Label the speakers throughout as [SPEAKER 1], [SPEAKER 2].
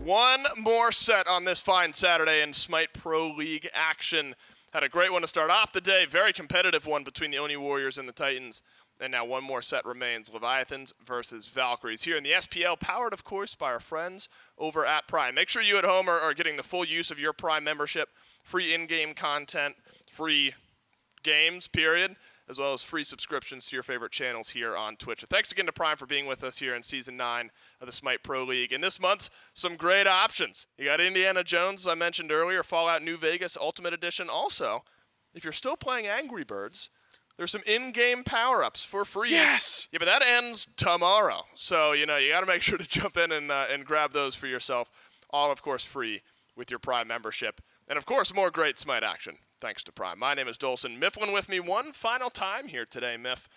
[SPEAKER 1] One more set on this fine Saturday in SMITE Pro League action. Had a great one to start off the day. Very competitive one between the Oni Warriors and the Titans. And now one more set remains, Leviathans versus Valkyries here in the SPL, powered, of course, by our friends over at Prime. Make sure you at home are getting the full use of your Prime membership, free in-game content, free games, period, as well as free subscriptions to your favorite channels here on Twitch. So thanks again to Prime for being with us here in Season 9 of the SMITE Pro League. And this month, some great options. You got Indiana Jones, as I mentioned earlier, Fallout New Vegas Ultimate Edition. Also, if you're still playing Angry Birds, there's some in-game power-ups for free.
[SPEAKER 2] Yes!
[SPEAKER 1] Yeah, but that ends tomorrow. So, you got to make sure to jump in and grab those for yourself. All, of course, free with your Prime membership. And, of course, more great SMITE action, thanks to Prime. My name is Dolson. Mifflin with me one final time here today, Miff.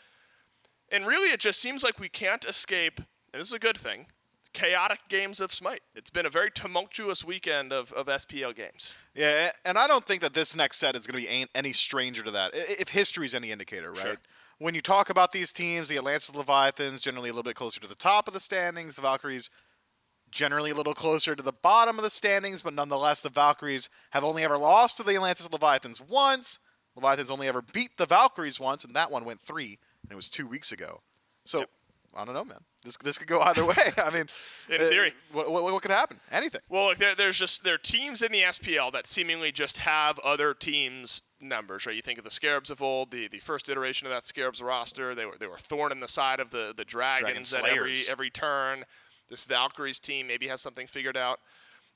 [SPEAKER 1] And really, it just seems like we can't escape, and this is a good thing, chaotic games of SMITE. It's been a very tumultuous weekend of SPL games.
[SPEAKER 2] Yeah, and I don't think that this next set is going to be any stranger to that, if history is any indicator, right?
[SPEAKER 1] Sure.
[SPEAKER 2] When you talk about these teams, the Atlantis Leviathans, generally a little bit closer to the top of the standings, the Valkyries generally a little closer to the bottom of the standings, but nonetheless, the Valkyries have only ever lost to the Atlantis Leviathans once. Leviathans only ever beat the Valkyries once, and that one went 3, and it was 2 weeks ago. So,
[SPEAKER 1] Yep.
[SPEAKER 2] I don't know, man. This could go either way. I mean,
[SPEAKER 1] In theory.
[SPEAKER 2] What could happen? Anything.
[SPEAKER 1] Well, look, there are teams in the SPL that seemingly just have other teams' numbers, right? You think of the Scarabs of old, the first iteration of that Scarabs roster. They were thorn in the side of the Dragons at every turn. This Valkyries team maybe has something figured out.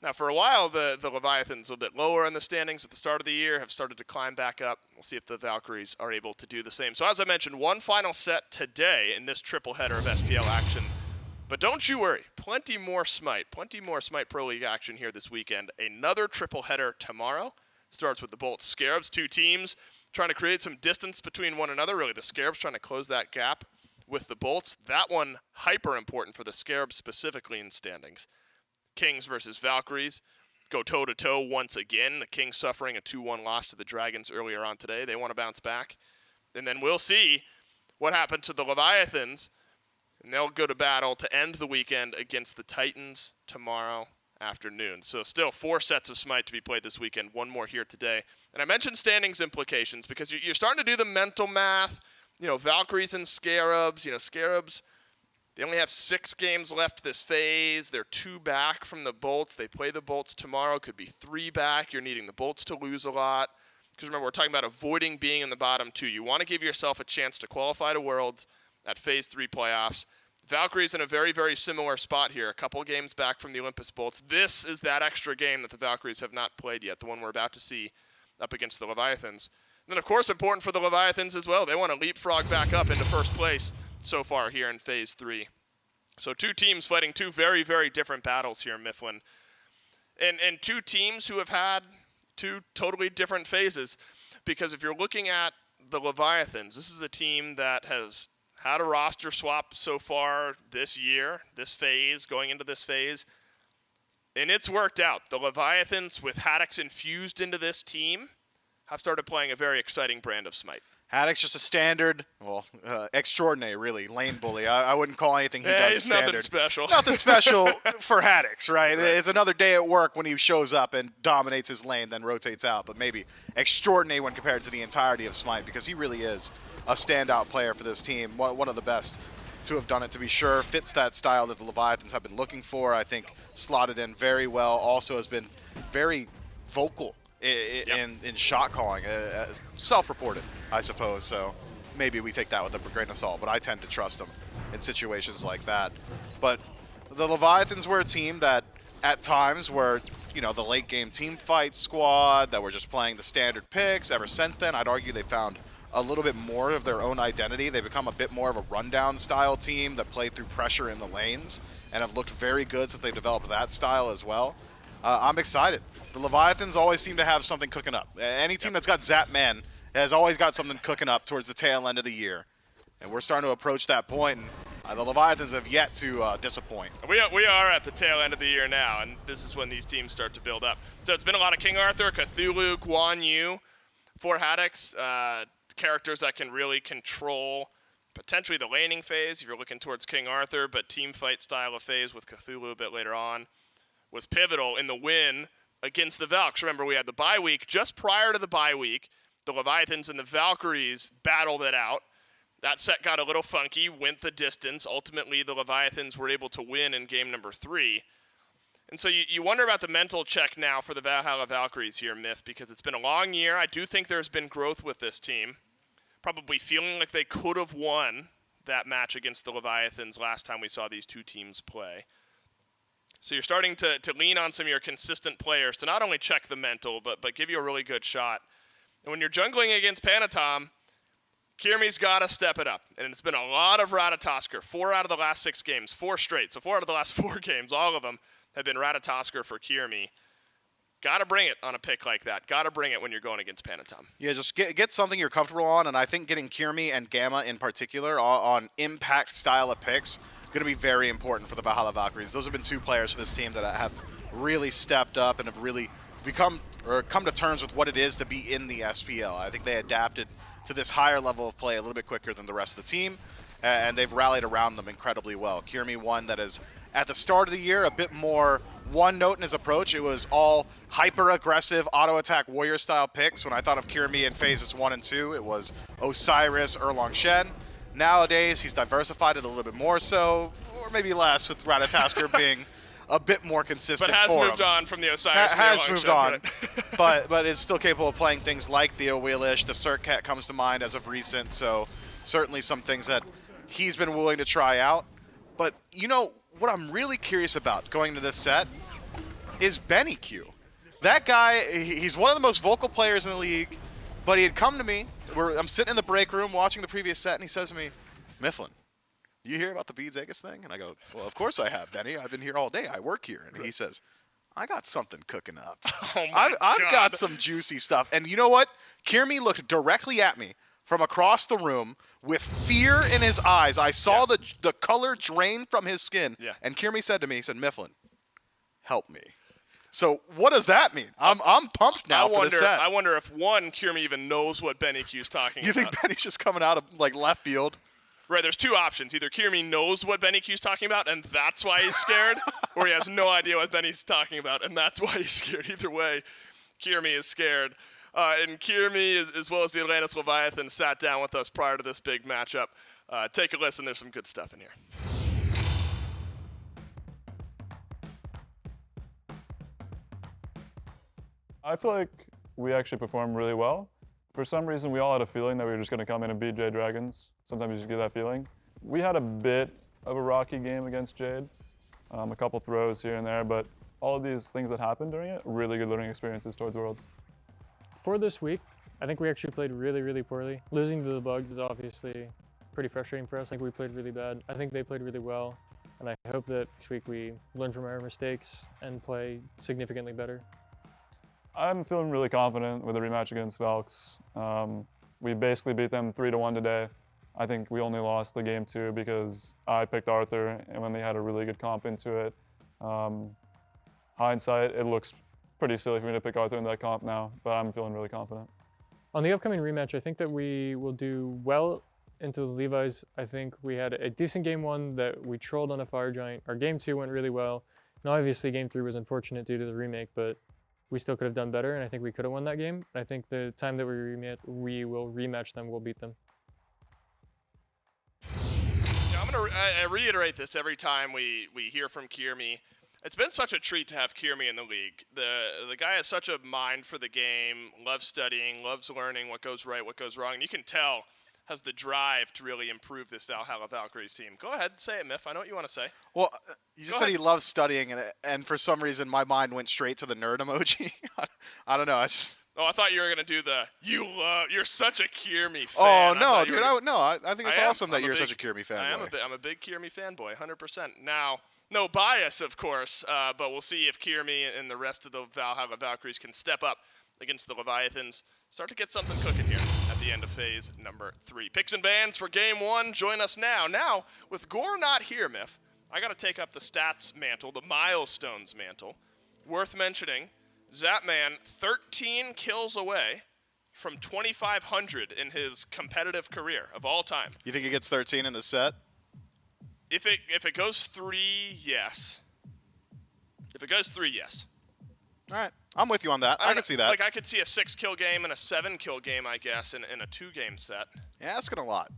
[SPEAKER 1] Now, for a while, the Leviathans a little bit lower in the standings at the start of the year, have started to climb back up. We'll see if the Valkyries are able to do the same. So as I mentioned, one final set today in this triple header of SPL action. But don't you worry, plenty more SMITE Pro League action here this weekend. Another triple header tomorrow. Starts with the Bolts Scarabs, two teams trying to create some distance between one another. Really, the Scarabs trying to close that gap with the Bolts. That one hyper important for the Scarabs specifically in standings. Kings versus Valkyries go toe-to-toe once again. The Kings suffering a 2-1 loss to the Dragons earlier on today. They want to bounce back. And then we'll see what happened to the Leviathans. And they'll go to battle to end the weekend against the Titans tomorrow afternoon. So still 4 sets of SMITE to be played this weekend. One more here today. And I mentioned standings implications because you're starting to do the mental math. Valkyries and Scarabs. Scarabs, they only have 6 games left this phase. They're 2 back from the Bolts. They play the Bolts tomorrow. Could be 3 back. You're needing the Bolts to lose a lot. Because remember, we're talking about avoiding being in the bottom 2. You want to give yourself a chance to qualify to Worlds at Phase 3 playoffs. Valkyries in a very, very similar spot here. A couple games back from the Olympus Bolts. This is that extra game that the Valkyries have not played yet, the one we're about to see up against the Leviathans. And then, of course, important for the Leviathans as well. They want to leapfrog back up into first place so far here in Phase 3. So 2 teams fighting 2 very, very different battles here in Mifflin. And 2 teams who have had 2 totally different phases. Because if you're looking at the Leviathans, this is a team that has had a roster swap so far this year, this phase, going into this phase. And it's worked out. The Leviathans, with Haddix infused into this team, have started playing a very exciting brand of SMITE.
[SPEAKER 2] Haddix just a standard, extraordinary, really, lane bully. I wouldn't call anything he does
[SPEAKER 1] he's
[SPEAKER 2] standard.
[SPEAKER 1] nothing special.
[SPEAKER 2] Nothing special for Haddix, right? It's another day at work when he shows up and dominates his lane, then rotates out. But maybe extraordinary when compared to the entirety of SMITE, because he really is a standout player for this team. One of the best to have done it, to be sure. Fits that style that the Leviathans have been looking for. I think slotted in very well. Also has been very vocal in shot calling, self-reported, I suppose. So maybe we take that with a grain of salt, but I tend to trust him in situations like that. But the Leviathans were a team that at times were, the late game team fight squad that were just playing the standard picks. Ever since then, I'd argue they found a little bit more of their own identity. They've become a bit more of a rundown style team that played through pressure in the lanes and have looked very good since they've developed that style as well. I'm excited. The Leviathans always seem to have something cooking up. Any team that's got Zap Man has always got something cooking up towards the tail end of the year. And we're starting to approach that point, and the Leviathans have yet to disappoint.
[SPEAKER 1] We are at the tail end of the year now, and this is when these teams start to build up. So it's been a lot of King Arthur, Cthulhu, Guan Yu for Haddix, characters that can really control potentially the laning phase if you're looking towards King Arthur, but team fight style of phase with Cthulhu a bit later on. was pivotal in the win against the Valks. Remember, we had the bye week. Just prior to the bye week, the Leviathans and the Valkyries battled it out. That set got a little funky, went the distance. Ultimately, the Leviathans were able to win in game number 3. And so you wonder about the mental check now for the Valhalla Valkyries here, Myth, because it's been a long year. I do think there's been growth with this team. Probably feeling like they could have won that match against the Leviathans last time we saw these two teams play. So you're starting to lean on some of your consistent players to not only check the mental, but give you a really good shot. And when you're jungling against Panatom, Kiermy's got to step it up. And it's been a lot of Ratatosker. 4 out of the last 6 games, 4 straight. So 4 out of the last 4 games, all of them have been Ratatosker for Kiermy. Got to bring it on a pick like that. Got to bring it when you're going against Panatom.
[SPEAKER 2] Yeah, just get something you're comfortable on, and I think getting Kiermy and Gamma in particular on impact style of picks going to be very important for the Valhalla Valkyries. Those have been 2 players for this team that have really stepped up and have really become or come to terms with what it is to be in the SPL. I think they adapted to this higher level of play a little bit quicker than the rest of the team, and they've rallied around them incredibly well. Kiermy, one that is, at the start of the year, a bit more one note in his approach. It was all hyper-aggressive, auto-attack warrior-style picks. When I thought of Kiermy in phases 1 and 2, it was Osiris, Erlong Shen. Nowadays, he's diversified it a little bit more so, or maybe less, with Ratatosker being a bit more consistent.
[SPEAKER 1] But has
[SPEAKER 2] for
[SPEAKER 1] moved
[SPEAKER 2] him.
[SPEAKER 1] on from the Osiris.
[SPEAKER 2] Has moved on,
[SPEAKER 1] right?
[SPEAKER 2] but is still capable of playing things like the Wheelish. The Circat comes to mind as of recent, so certainly some things that he's been willing to try out. But you know what I'm really curious about going into this set is Benny Q. That guy, he's one of the most vocal players in the league, but he had come to me. I'm sitting in the break room watching the previous set, and he says to me, Mifflin, you hear about the Beads Aegis thing? And I go, well, of course I have, Benny. I've been here all day. I work here. And he says, I got something cooking up.
[SPEAKER 1] Oh my
[SPEAKER 2] I've got some juicy stuff. And you know what? Kiermy looked directly at me from across the room with fear in his eyes. I saw the color drain from his skin.
[SPEAKER 1] Yeah.
[SPEAKER 2] And Kiermy said to me, he said, Mifflin, help me. So what does that mean? I'm pumped now for this set.
[SPEAKER 1] I wonder if, one, Kiermy even knows what Benny Q's talking
[SPEAKER 2] You
[SPEAKER 1] about.
[SPEAKER 2] think Benny's just coming out of like left field?
[SPEAKER 1] Right, there's 2 options. Either Kiermy knows what Benny Q's talking about, and that's why he's scared, or he has no idea what Benny's talking about, and that's why he's scared. Either way, Kiermy is scared. And Kiermy, as well as the Atlantis Leviathans, sat down with us prior to this big matchup. Take a listen. There's some good stuff in here.
[SPEAKER 3] I feel like we actually performed really well. For some reason, we all had a feeling that we were just going to come in and beat Jade Dragons. Sometimes you just get that feeling. We had a bit of a rocky game against Jade, a couple throws here and there, but all of these things that happened during it, really good learning experiences towards Worlds.
[SPEAKER 4] For this week, I think we actually played really, really poorly. Losing to the Bugs is obviously pretty frustrating for us. I think we played really bad. I think they played really well, and I hope that this week we learn from our mistakes and play significantly better.
[SPEAKER 3] I'm feeling really confident with the rematch against Valks. We basically beat them 3-1 today. I think we only lost the game 2 because I picked Arthur, and when they had a really good comp into it. Hindsight, it looks pretty silly for me to pick Arthur in that comp now, but I'm feeling really confident.
[SPEAKER 4] On the upcoming rematch, I think that we will do well into the Levi's. I think we had a decent game 1 that we trolled on a Fire Giant. Our game 2 went really well. And obviously game 3 was unfortunate due to the remake, but we still could have done better, and I think we could have won that game. I think the time that we will rematch them, we'll beat them.
[SPEAKER 1] Yeah, I'm going to reiterate this every time we hear from Kiermy. It's been such a treat to have Kiermy in the league. The guy has such a mind for the game, loves studying, loves learning what goes right, what goes wrong. And you can tell has the drive to really improve this Valhalla Valkyries team. Go ahead, say it, Miff. I know what you want to say.
[SPEAKER 2] Well, you just said he loves studying, and for some reason my mind went straight to the nerd emoji. I don't know. I
[SPEAKER 1] thought you were gonna do the you're such a Kiermy fan.
[SPEAKER 2] Oh no, dude! I think it's awesome that you're such a Kiermy fanboy.
[SPEAKER 1] I'm a big Kiermy fanboy, 100%. Now, no bias, of course, but we'll see if Kiermy and the rest of the Valhalla Valkyries can step up against the Leviathans. Start to get something cooking here at the end of phase number 3. Picks and bans for game 1. Join us now. Now, with Gore not here, Miff, I got to take up the stats mantle, the milestones mantle. Worth mentioning, Zapman 13 kills away from 2,500 in his competitive career of all time.
[SPEAKER 2] You think he gets 13 in the set?
[SPEAKER 1] If it goes 3, yes. If it goes 3, yes.
[SPEAKER 2] All right. I'm with you on that. I can see that.
[SPEAKER 1] Like, I could see a 6-kill game and a 7-kill game, I guess, in a 2-game set.
[SPEAKER 2] Yeah, asking a lot.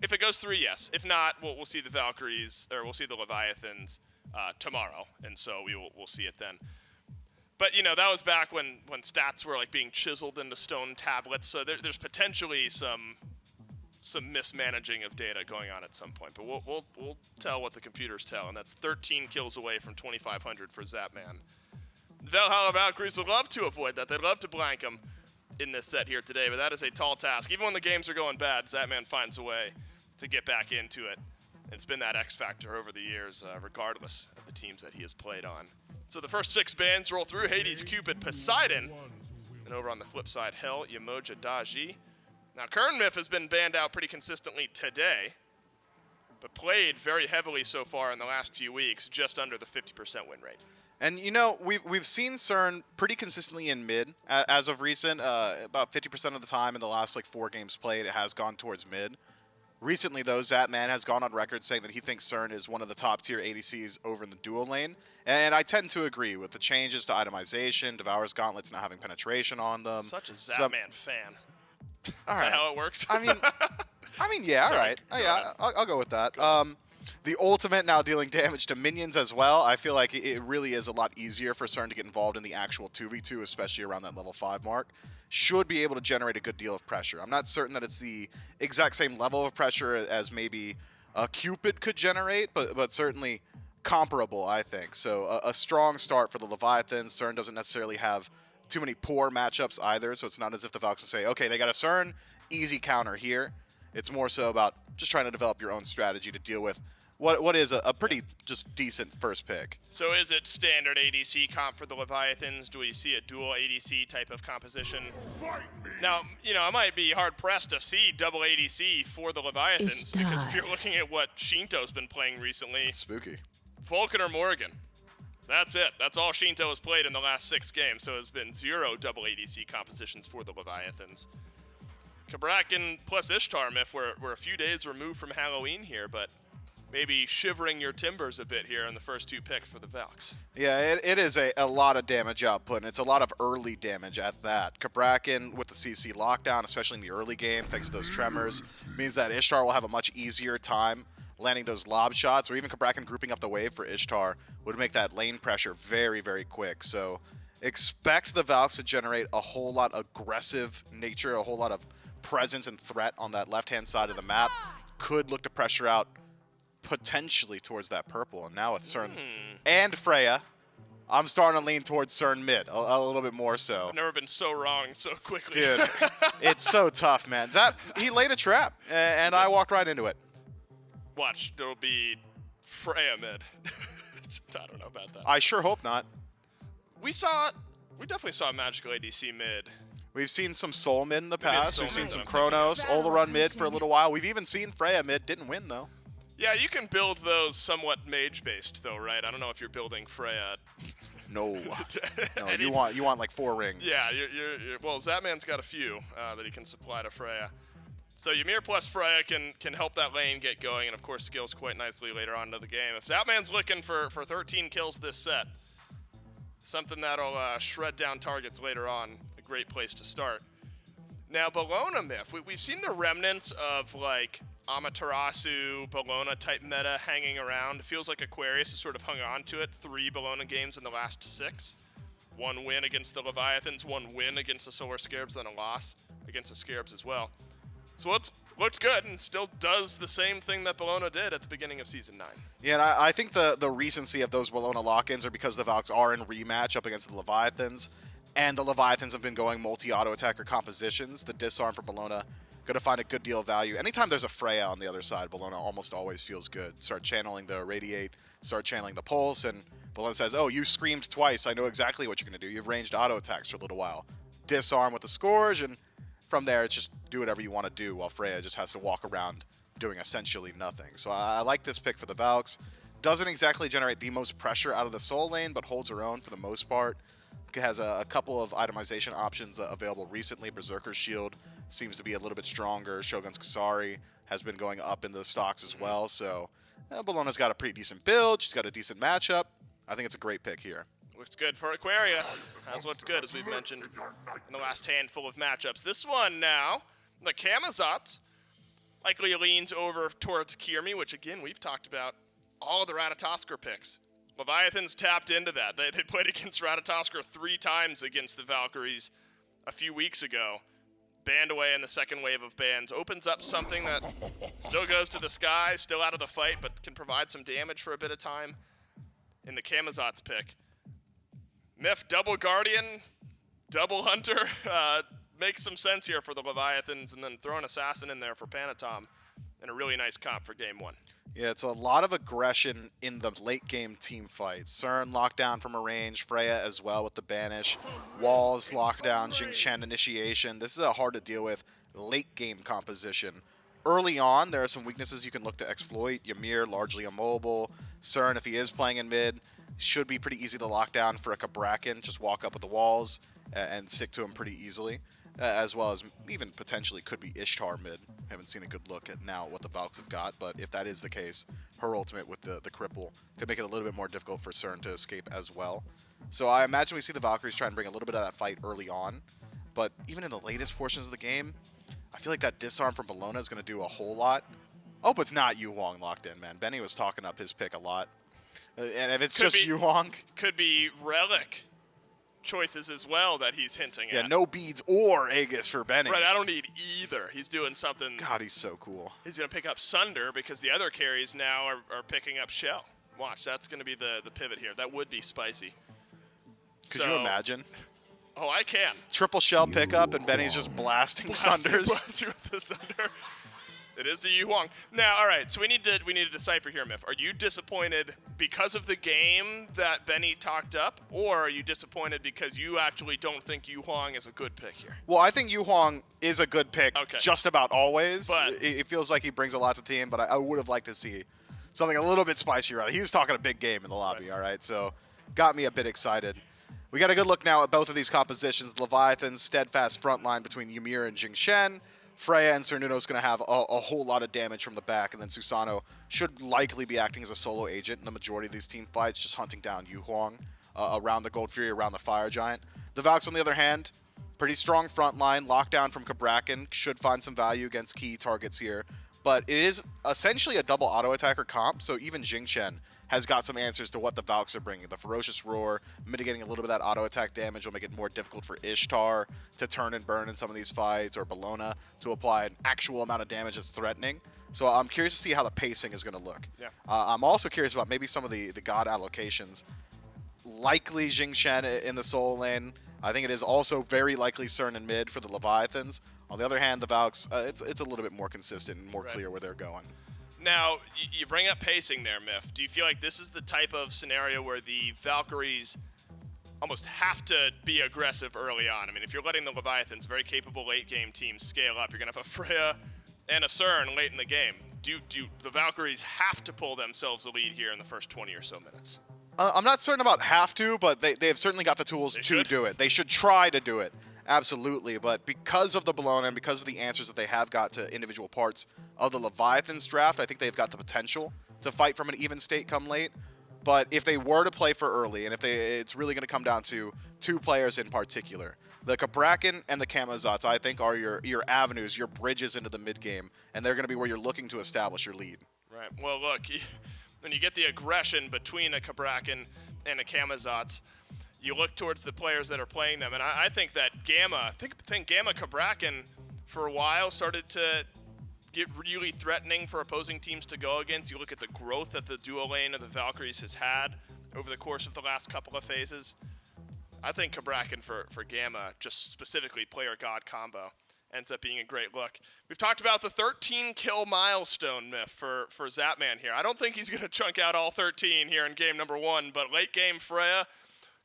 [SPEAKER 1] If it goes 3, yes. If not, we'll see the Valkyries, or we'll see the Leviathans tomorrow, and so we'll see it then. But, you know, that was back when stats were, like, being chiseled into stone tablets, so there's potentially some mismanaging of data going on at some point. But we'll tell what the computers tell, and that's 13 kills away from 2,500 for Zapman. The Valhalla Valkyries would love to avoid that. They'd love to blank them in this set here today, but that is a tall task. Even when the games are going bad, Zapman finds a way to get back into it. It's been that X factor over the years, regardless of the teams that he has played on. So the first 6 bans roll through: Hades, Cupid, Poseidon, and over on the flip side, Hell, Yamoja, Daji. Now, Kernmith has been banned out pretty consistently today, but played very heavily so far in the last few weeks, just under the 50% win rate.
[SPEAKER 2] And, you know, we've seen CERN pretty consistently in mid as of recent. About 50% of the time in the last, like, 4 games played, it has gone towards mid. Recently, though, Zapman has gone on record saying that he thinks CERN is one of the top-tier ADCs over in the dual lane. And I tend to agree with the changes to itemization, Devour's Gauntlets not having penetration on them.
[SPEAKER 1] Such a Zapman fan.
[SPEAKER 2] All
[SPEAKER 1] Is
[SPEAKER 2] right.
[SPEAKER 1] that how it works?
[SPEAKER 2] I mean, yeah, all right. Oh, yeah, I'll go with that. The ultimate now dealing damage to minions as well. I feel like it really is a lot easier for CERN to get involved in the actual 2v2, especially around that level 5 mark. Should be able to generate a good deal of pressure. I'm not certain that it's the exact same level of pressure as maybe Cupid could generate, but certainly comparable, I think. So a strong start for the Leviathans. CERN doesn't necessarily have too many poor matchups either, so it's not as if the Valks will say, okay, they got a CERN, easy counter here. It's more so about just trying to develop your own strategy to deal with what is a pretty just decent first pick.
[SPEAKER 1] So is it standard ADC comp for the Leviathans? Do we see a dual ADC type of composition? Now, you know, I might be hard-pressed to see double ADC for the Leviathans, because if you're looking at what Shinto's been playing recently,
[SPEAKER 2] That's spooky.
[SPEAKER 1] Vulcan or Morgan. That's it. That's all Shinto has played in the last 6 games, so it's been 0 double ADC compositions for the Leviathans. Kabrakan plus Ishtar Myth, we're a few days removed from Halloween here, but maybe shivering your timbers a bit here in the first 2 picks for the Valks.
[SPEAKER 2] Yeah, it is a lot of damage output, and it's a lot of early damage at that. Kabrakan with the CC lockdown, especially in the early game, thanks to those tremors, means that Ishtar will have a much easier time landing those lob shots, or even Kabrakan grouping up the wave for Ishtar would make that lane pressure very, very quick. So expect the Valks to generate a whole lot of aggressive nature, a whole lot of presence and threat on that left-hand side of the map. Could look to pressure out potentially towards that purple. And now with CERN and Freya, I'm starting to lean towards CERN mid a little bit more so.
[SPEAKER 1] I've never been so wrong so quickly.
[SPEAKER 2] Dude, it's so tough, man. He laid a trap, and I walked right into it.
[SPEAKER 1] Watch, there'll be Freya mid. I don't know about that.
[SPEAKER 2] I sure hope not.
[SPEAKER 1] We definitely saw Magical ADC mid.
[SPEAKER 2] We've seen some Soul mid in the past. We've seen
[SPEAKER 1] Soul
[SPEAKER 2] some
[SPEAKER 1] mid.
[SPEAKER 2] Chronos, Olarun mid for a little while. We've even seen Freya mid. Didn't win, though.
[SPEAKER 1] Yeah, you can build those somewhat mage-based, though, right? I don't know if you're building Freya.
[SPEAKER 2] No. No, you want like 4 rings.
[SPEAKER 1] Yeah, you're well, Zapman's got a few that he can supply to Freya. So Ymir plus Freya can help that lane get going, and of course scales quite nicely later on into the game. If Zapman's looking for 13 kills this set, something that'll shred down targets later on, a great place to start. Now, Bologna Myth, we've seen the remnants of, like, Amaterasu, Bologna type meta hanging around. It feels like Aquarius has sort of hung on to it. 3 Bologna games in the last 6. 1 win against the Leviathans, 1 win against the Solar Scarabs, then a loss against the Scarabs as well. So it's looked good and still does the same thing that Bologna did at the beginning of Season 9.
[SPEAKER 2] Yeah, and I think the recency of those Bologna lock-ins are because the Valks are in rematch up against the Leviathans, and the Leviathans have been going multi-auto attacker compositions. The disarm for Bologna going to find a good deal of value. Anytime there's a Freya on the other side, Bologna almost always feels good. Start channeling the Radiate, start channeling the Pulse, and Bologna says, oh, you screamed twice. I know exactly what you're going to do. You've ranged auto attacks for a little while. Disarm with the Scourge, and from there, it's just do whatever you want to do, while Freya just has to walk around doing essentially nothing. So I like this pick for the Valks. Doesn't exactly generate the most pressure out of the Soul lane, but holds her own for the most part. Has a couple of itemization options available recently. Berserker's Shield seems to be a little bit stronger. Shogun's Kasari has been going up in the stocks as well. So Bologna's got a pretty decent build. She's got a decent matchup. I think it's a great pick here.
[SPEAKER 1] Looks good for Aquarius. Has looked good, as we've mentioned in the last handful of matchups. This one now, the Camazotz likely leans over towards Kirmi, which again, we've talked about all of the Ratatoskr picks. Leviathans tapped into that. They played against Ratatoskr 3 times against the Valkyries a few weeks ago. Banned away in the second wave of bans. Opens up something that still goes to the sky, still out of the fight, but can provide some damage for a bit of time in the Camazotz pick. Myth, double Guardian, double Hunter, makes some sense here for the Leviathans, and then throw an Assassin in there for Panatom, and a really nice comp for game 1.
[SPEAKER 2] Yeah, it's a lot of aggression in the late game team fights. CERN locked down from a range, Freya as well with the banish, Walls lockdown, Jingchen initiation. This is a hard to deal with late game composition. Early on, there are some weaknesses you can look to exploit. Ymir largely immobile. CERN, if he is playing in mid, should be pretty easy to lock down for a Kabrakan. Just walk up with the walls and stick to him pretty easily. As well as even potentially could be Ishtar mid. Haven't seen a good look at now what the Valks have got, but if that is the case, her ultimate with the cripple could make it a little bit more difficult for CERN to escape as well. So I imagine we see the Valkyries try and bring a little bit of that fight early on, but even in the latest portions of the game, I feel like that disarm from Bellona is going to do a whole lot. Oh, but it's not Yu Huang locked in, man. Benny was talking up his pick a lot. And if it's just Yu Huang...
[SPEAKER 1] Could be Relic choices as well that he's hinting at.
[SPEAKER 2] Yeah, no beads or Aegis for Benny.
[SPEAKER 1] Right, I don't need either. He's doing something.
[SPEAKER 2] God, he's so cool.
[SPEAKER 1] He's going to pick up Sunder because the other carries now are picking up Shell. Watch, that's going to be the pivot here. That would be spicy.
[SPEAKER 2] Could you imagine?
[SPEAKER 1] Oh, I can.
[SPEAKER 2] Triple Shell pickup and Benny's just blasting Sunders.
[SPEAKER 1] Blasting with the Sunder. It is a Yu Huang. Now, all right, so we need to decipher here, Miff. Are you disappointed because of the game that Benny talked up, or are you disappointed because you actually don't think Yu Huang is a good pick here?
[SPEAKER 2] Well, I think Yu Huang is a good pick just about always.
[SPEAKER 1] But
[SPEAKER 2] it feels like he brings a lot to the team, but I would have liked to see something a little bit spicier. He was talking a big game in the lobby, all right? So got me a bit excited. We got a good look now at both of these compositions. Leviathan's steadfast front line between Ymir and Jingchen. Freya and Cernuno's going to have a whole lot of damage from the back, and then Susano should likely be acting as a solo agent in the majority of these team fights, just hunting down Yu Huang around the Gold Fury, around the Fire Giant. The Valks, on the other hand, pretty strong front line, lockdown from Kabrakan, should find some value against key targets here, but it is essentially a double auto-attacker comp, so even Jingchen has got some answers to what the Valks are bringing. The Ferocious Roar, mitigating a little bit of that auto-attack damage will make it more difficult for Ishtar to turn and burn in some of these fights, or Bellona to apply an actual amount of damage that's threatening. So I'm curious to see how the pacing is going to look.
[SPEAKER 1] Yeah.
[SPEAKER 2] I'm also curious about maybe some of the God allocations. Likely Jingchen in the solo lane. I think it is also very likely CERN in mid for the Leviathans. On the other hand, the Valks, it's a little bit more consistent and more clear where they're going.
[SPEAKER 1] Now, you bring up pacing there, Miff. Do you feel like this is the type of scenario where the Valkyries almost have to be aggressive early on? I mean, if you're letting the Leviathans, very capable late-game teams, scale up, you're going to have a Freya and a CERN late in the game. Do the Valkyries have to pull themselves a lead here in the first 20 or so minutes?
[SPEAKER 2] I'm not certain about have to, but they have certainly got the tools to do it. They should try to do it. Absolutely, but because of the Bellona and because of the answers that they have got to individual parts of the Leviathans draft, I think they've got the potential to fight from an even state come late. But if they were to play for early, and it's really going to come down to 2 players in particular, the Kabrakan and the Camazotz, I think, are your avenues, your bridges into the mid game, and they're going to be where you're looking to establish your lead.
[SPEAKER 1] Right. Well, look, when you get the aggression between a Kabrakan and a Camazotz, you look towards the players that are playing them, and I think that Gamma, I think Gamma Kabrakan for a while started to get really threatening for opposing teams to go against. You look at the growth that the duo lane of the Valkyries has had over the course of the last couple of phases. I think Kabrakan for Gamma, just specifically player god combo, ends up being a great look. We've talked about the 13 kill milestone, Myth, for Zapman here. I don't think he's going to chunk out all 13 here in game number 1, but late game Freya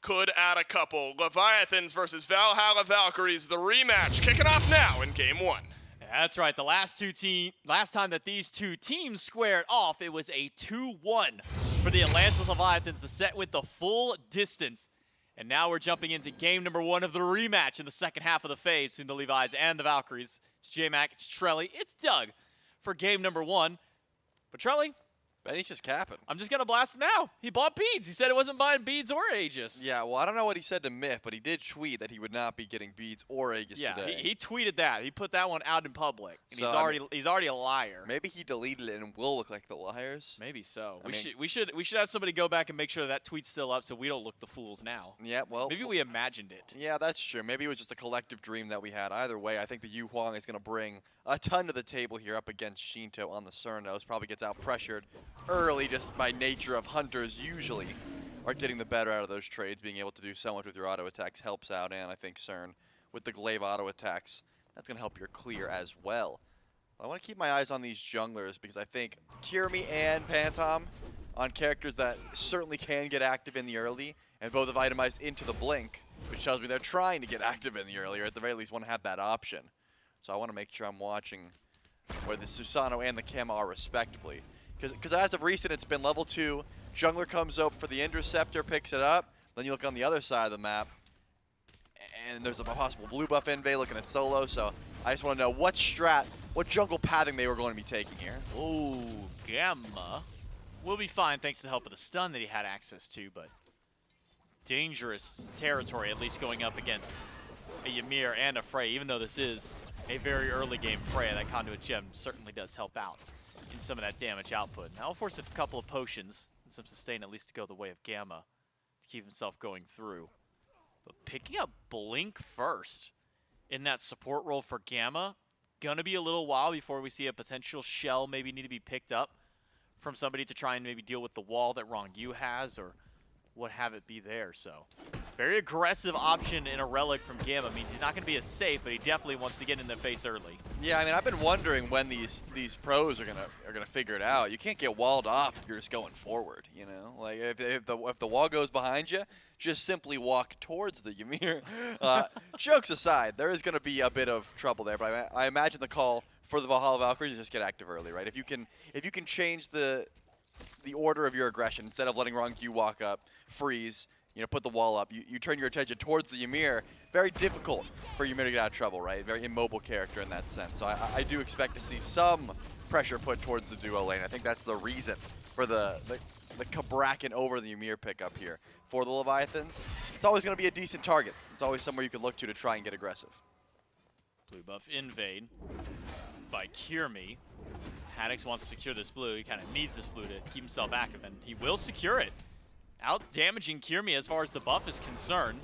[SPEAKER 1] could add a couple. Leviathans versus Valhalla Valkyries, the rematch kicking off now in game 1.
[SPEAKER 5] That's right. The last time that these two teams squared off, it was a 2-1 for the Atlantis Leviathans. The set went the full distance. And now we're jumping into game number 1 of the rematch in the second half of the phase between the Levi's and the Valkyries. It's J-Mac, it's Trelly, it's Doug for game number 1. But Trelly,
[SPEAKER 6] Benny's just capping.
[SPEAKER 5] I'm just gonna blast him now. He bought beads. He said he wasn't buying beads or Aegis.
[SPEAKER 6] Yeah, well, I don't know what he said to Myth, but he did tweet that he would not be getting beads or Aegis
[SPEAKER 5] Yeah,
[SPEAKER 6] today.
[SPEAKER 5] he tweeted that. He put that one out in public. And
[SPEAKER 6] So,
[SPEAKER 5] he's already a liar.
[SPEAKER 6] Maybe he deleted it and will look like the liars.
[SPEAKER 5] Maybe so.
[SPEAKER 6] I
[SPEAKER 5] We should have somebody go back and make sure that tweet's still up so we don't look the fools now.
[SPEAKER 6] Yeah, well.
[SPEAKER 5] Maybe we imagined it.
[SPEAKER 6] Yeah, that's true. Maybe it was just a collective dream that we had. Either way, I think the Yu Huang is going to bring a ton to the table here up against Shinto on the Cernos. Probably gets out pressured early just by nature of hunters usually are getting the better out of those trades. Being able to do so much with your auto attacks helps out, and I think Cern with the glaive auto attacks, that's going to help your clear as well. I want to keep my eyes on these junglers because I think Kirmi and Pantom on characters that certainly can get active in the early, and both have itemized into the blink, which tells me they're trying to get active in the early, or at the very least want to have that option. So I want to make sure I'm watching where the Susano and the Kama are respectively. Because as of recent, it's been level 2. Jungler comes up for the Interceptor, picks it up. Then you look on the other side of the map, and there's a possible blue buff invade looking at solo. So I just want to know what jungle pathing they were going to be taking here.
[SPEAKER 5] Oh, Gamma. We'll be fine thanks to the help of the stun that he had access to, but dangerous territory, at least going up against a Ymir and a Frey, even though this is a very early game Frey. That Conduit Gem certainly does help out in some of that damage output. Now I'll force a couple of potions and some sustain at least to go the way of Gamma to keep himself going through. But picking up Blink first in that support role for Gamma, gonna be a little while before we see a potential shell maybe need to be picked up from somebody to try and maybe deal with the wall that Wrong Yu has or what have it be there. So very aggressive option in a relic from Gamma means he's not going to be as safe, but he definitely wants to get in the face early.
[SPEAKER 6] Yeah, I mean, I've been wondering when these pros are gonna figure it out. You can't get walled off if you're just going forward, you know? Like if the wall goes behind you, just simply walk towards the Ymir. Jokes aside, there is going to be a bit of trouble there, but I imagine the call for the Valhalla Valkyries is just get active early, right? If you can change the order of your aggression, instead of letting Wrong Yu walk up, freeze, you know, put the wall up, you turn your attention towards the Ymir. Very difficult for Ymir to get out of trouble, right? Very immobile character in that sense. So I do expect to see some pressure put towards the duo lane. I think that's the reason for the Kabrakan over the Ymir pickup here. For the Leviathans, it's always going to be a decent target. It's always somewhere you can look to try and get aggressive.
[SPEAKER 5] Blue buff invade by Kirmi. Haddix wants to secure this blue. He kind of needs this blue to keep himself active, and he will secure it. Out damaging Kirmi as far as the buff is concerned.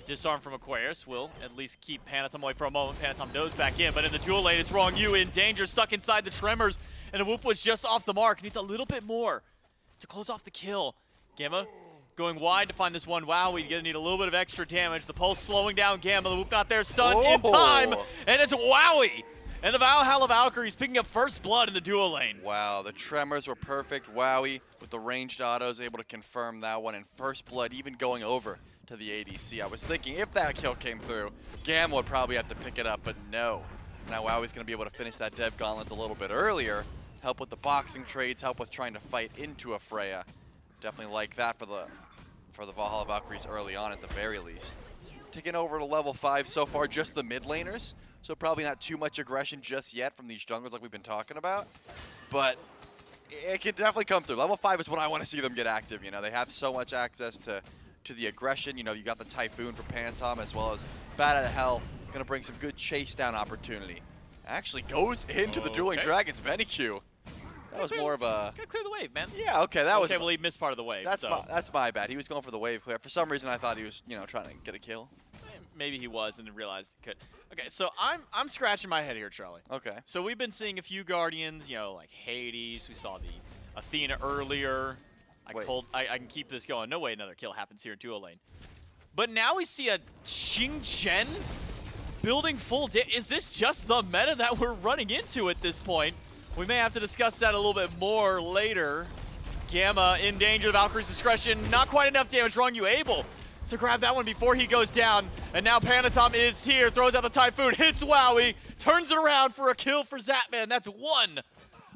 [SPEAKER 5] Disarm from Aquarius will at least keep Panatom away for a moment. Panatom goes back in, but in the dual lane, it's Wrong Yu in danger, stuck inside the Tremors, and the Whoop was just off the mark. Needs a little bit more to close off the kill. Gamma going wide to find this one. Wow, we need a little bit of extra damage. The pulse slowing down Gamma. The Whoop not there, stun in time, and it's Wowie. And the Valhalla Valkyries picking up first blood in the duo lane.
[SPEAKER 6] Wow, the Tremors were perfect. Wowie with the ranged autos able to confirm that one, and first blood even going over to the ADC. I was thinking if that kill came through, Gamma would probably have to pick it up, but no. Now Wowie's going to be able to finish that Dev Gauntlet a little bit earlier, help with the boxing trades, help with trying to fight into a Freya. Definitely like that for the Valhalla Valkyries early on at the very least. Taking over to level 5 so far, just the mid laners. So probably not too much aggression just yet from these junglers like we've been talking about. But it can definitely come through. Level 5 is when I want to see them get active. You know, they have so much access to the aggression. You know, you got the Typhoon from Pantom as well as Bat Out of Hell. Going to bring some good chase down opportunity. Actually goes into the Dueling Dragons Benny-Q. That was more of a...
[SPEAKER 5] Gotta clear the wave, man.
[SPEAKER 6] Yeah, okay, that was...
[SPEAKER 5] Okay, well, he missed part of the wave,
[SPEAKER 6] that's my bad. He was going for the wave clear. For some reason, I thought he was, you know, trying to get a kill.
[SPEAKER 5] Maybe he was and then realized he could. Okay, so I'm scratching my head here, Charlie.
[SPEAKER 6] Okay.
[SPEAKER 5] So we've been seeing a few Guardians, you know, like Hades. We saw the Athena earlier. I can keep this going. No way another kill happens here in duo lane. But now we see a Xing Chen building full Is this just the meta that we're running into at this point? We may have to discuss that a little bit more later. Gamma in danger. Valkyrie's discretion. Not quite enough damage. Wrong Yu able to grab that one before he goes down. And now Panatom is here. Throws out the Typhoon. Hits Wowie. Turns it around for a kill for Zapman. That's one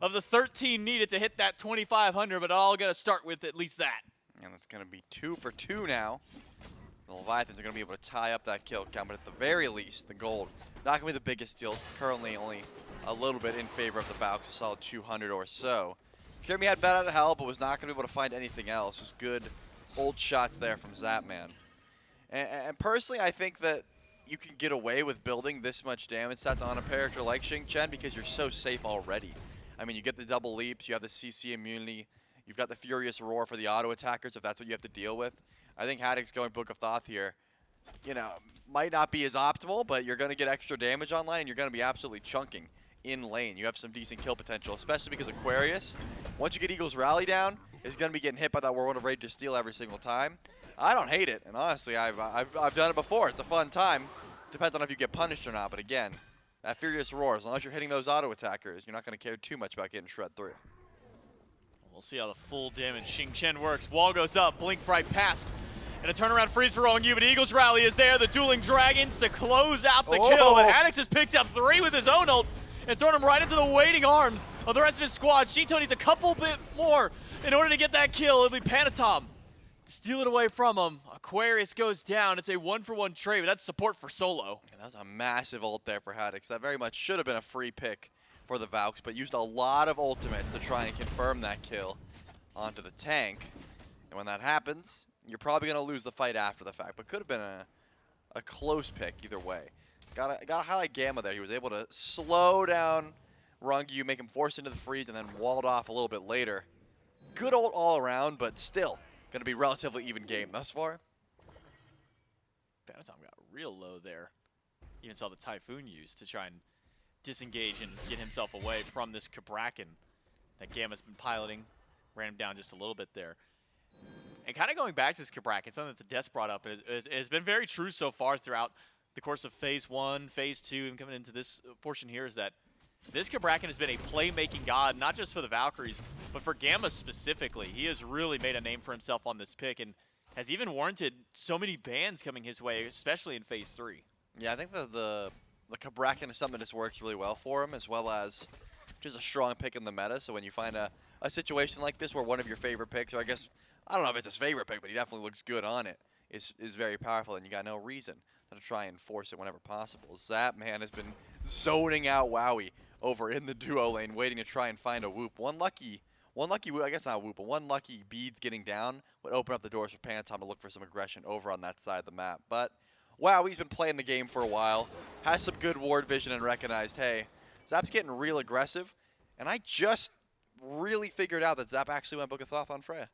[SPEAKER 5] of the 13 needed to hit that 2,500. But all got to start with at least that.
[SPEAKER 6] And that's going to be 2 for 2 now. The Leviathans are going to be able to tie up that kill count. But at the very least, the gold not going to be the biggest deal. Currently only a little bit in favor of the Valks. A solid 200 or so. Kirby had Bat Out of Hell, but was not going to be able to find anything else. Just good old shots there from Zapman. And personally, I think that you can get away with building this much damage stats on a character like Xing Chen because you're so safe already. I mean, you get the double leaps, you have the CC immunity, you've got the Furious Roar for the auto attackers if that's what you have to deal with. I think Haddix going Book of Thoth here, you know, might not be as optimal, but you're going to get extra damage online and you're going to be absolutely chunking in lane. You have some decent kill potential, especially because Aquarius, once you get Eagle's Rally down, is going to be getting hit by that Whirlwind of Rage to steal every single time. I don't hate it, and honestly, I've done it before. It's a fun time. Depends on if you get punished or not, but again, that Furious Roar, as long as you're hitting those auto attackers, you're not going to care too much about getting shred through.
[SPEAKER 5] We'll see how the full damage Xing Chen works. Wall goes up, blink right past. And a turnaround freeze for Wrong U, but Eagle's Rally is there. The Dueling Dragons to close out the kill. And Haddix has picked up 3 with his own ult and thrown him right into the waiting arms of the rest of his squad. Shinto needs a couple bit more in order to get that kill. It'll be Panatom. Steal it away from him. Aquarius goes down. It's a 1-for-1 trade, but that's support for Solo.
[SPEAKER 6] And that was a massive ult there for Haddix. That very much should have been a free pick for the Valks, but used a lot of ultimates to try and confirm that kill onto the tank. And when that happens, you're probably going to lose the fight after the fact, but could have been a close pick either way. Got to highlight Gamma there. He was able to slow down Rungu, make him force into the freeze, and then walled off a little bit later. Good ult all around, but still going to be relatively even game thus far.
[SPEAKER 5] Panatom got real low there. Even saw the Typhoon used to try and disengage and get himself away from this Cabrakan that Gamma's been piloting. Ran him down just a little bit there. And kind of going back to this Cabrakan, something that the Desk brought up, it has been very true so far throughout the course of Phase 1, Phase 2, and coming into this portion here, is that this Cabrakan has been a playmaking god, not just for the Valkyries, but for Gamma specifically. He has really made a name for himself on this pick and has even warranted so many bans coming his way, especially in Phase 3.
[SPEAKER 6] Yeah, I think the Cabrakan is something that just works really well for him, as well as just a strong pick in the meta. So when you find a situation like this where one of your favorite picks, or I guess, I don't know if it's his favorite pick, but he definitely looks good on it, is very powerful, and you got no reason to try and force it whenever possible. Zapman has been zoning out Wowie over in the duo lane, waiting to try and find a whoop. One lucky, I guess not a whoop, but one lucky beads getting down would open up the doors for Panatom to look for some aggression over on that side of the map. But Wowie's been playing the game for a while, has some good ward vision, and recognized, hey, Zap's getting real aggressive, and I just really figured out that Zap actually went Book of Thoth on Freya.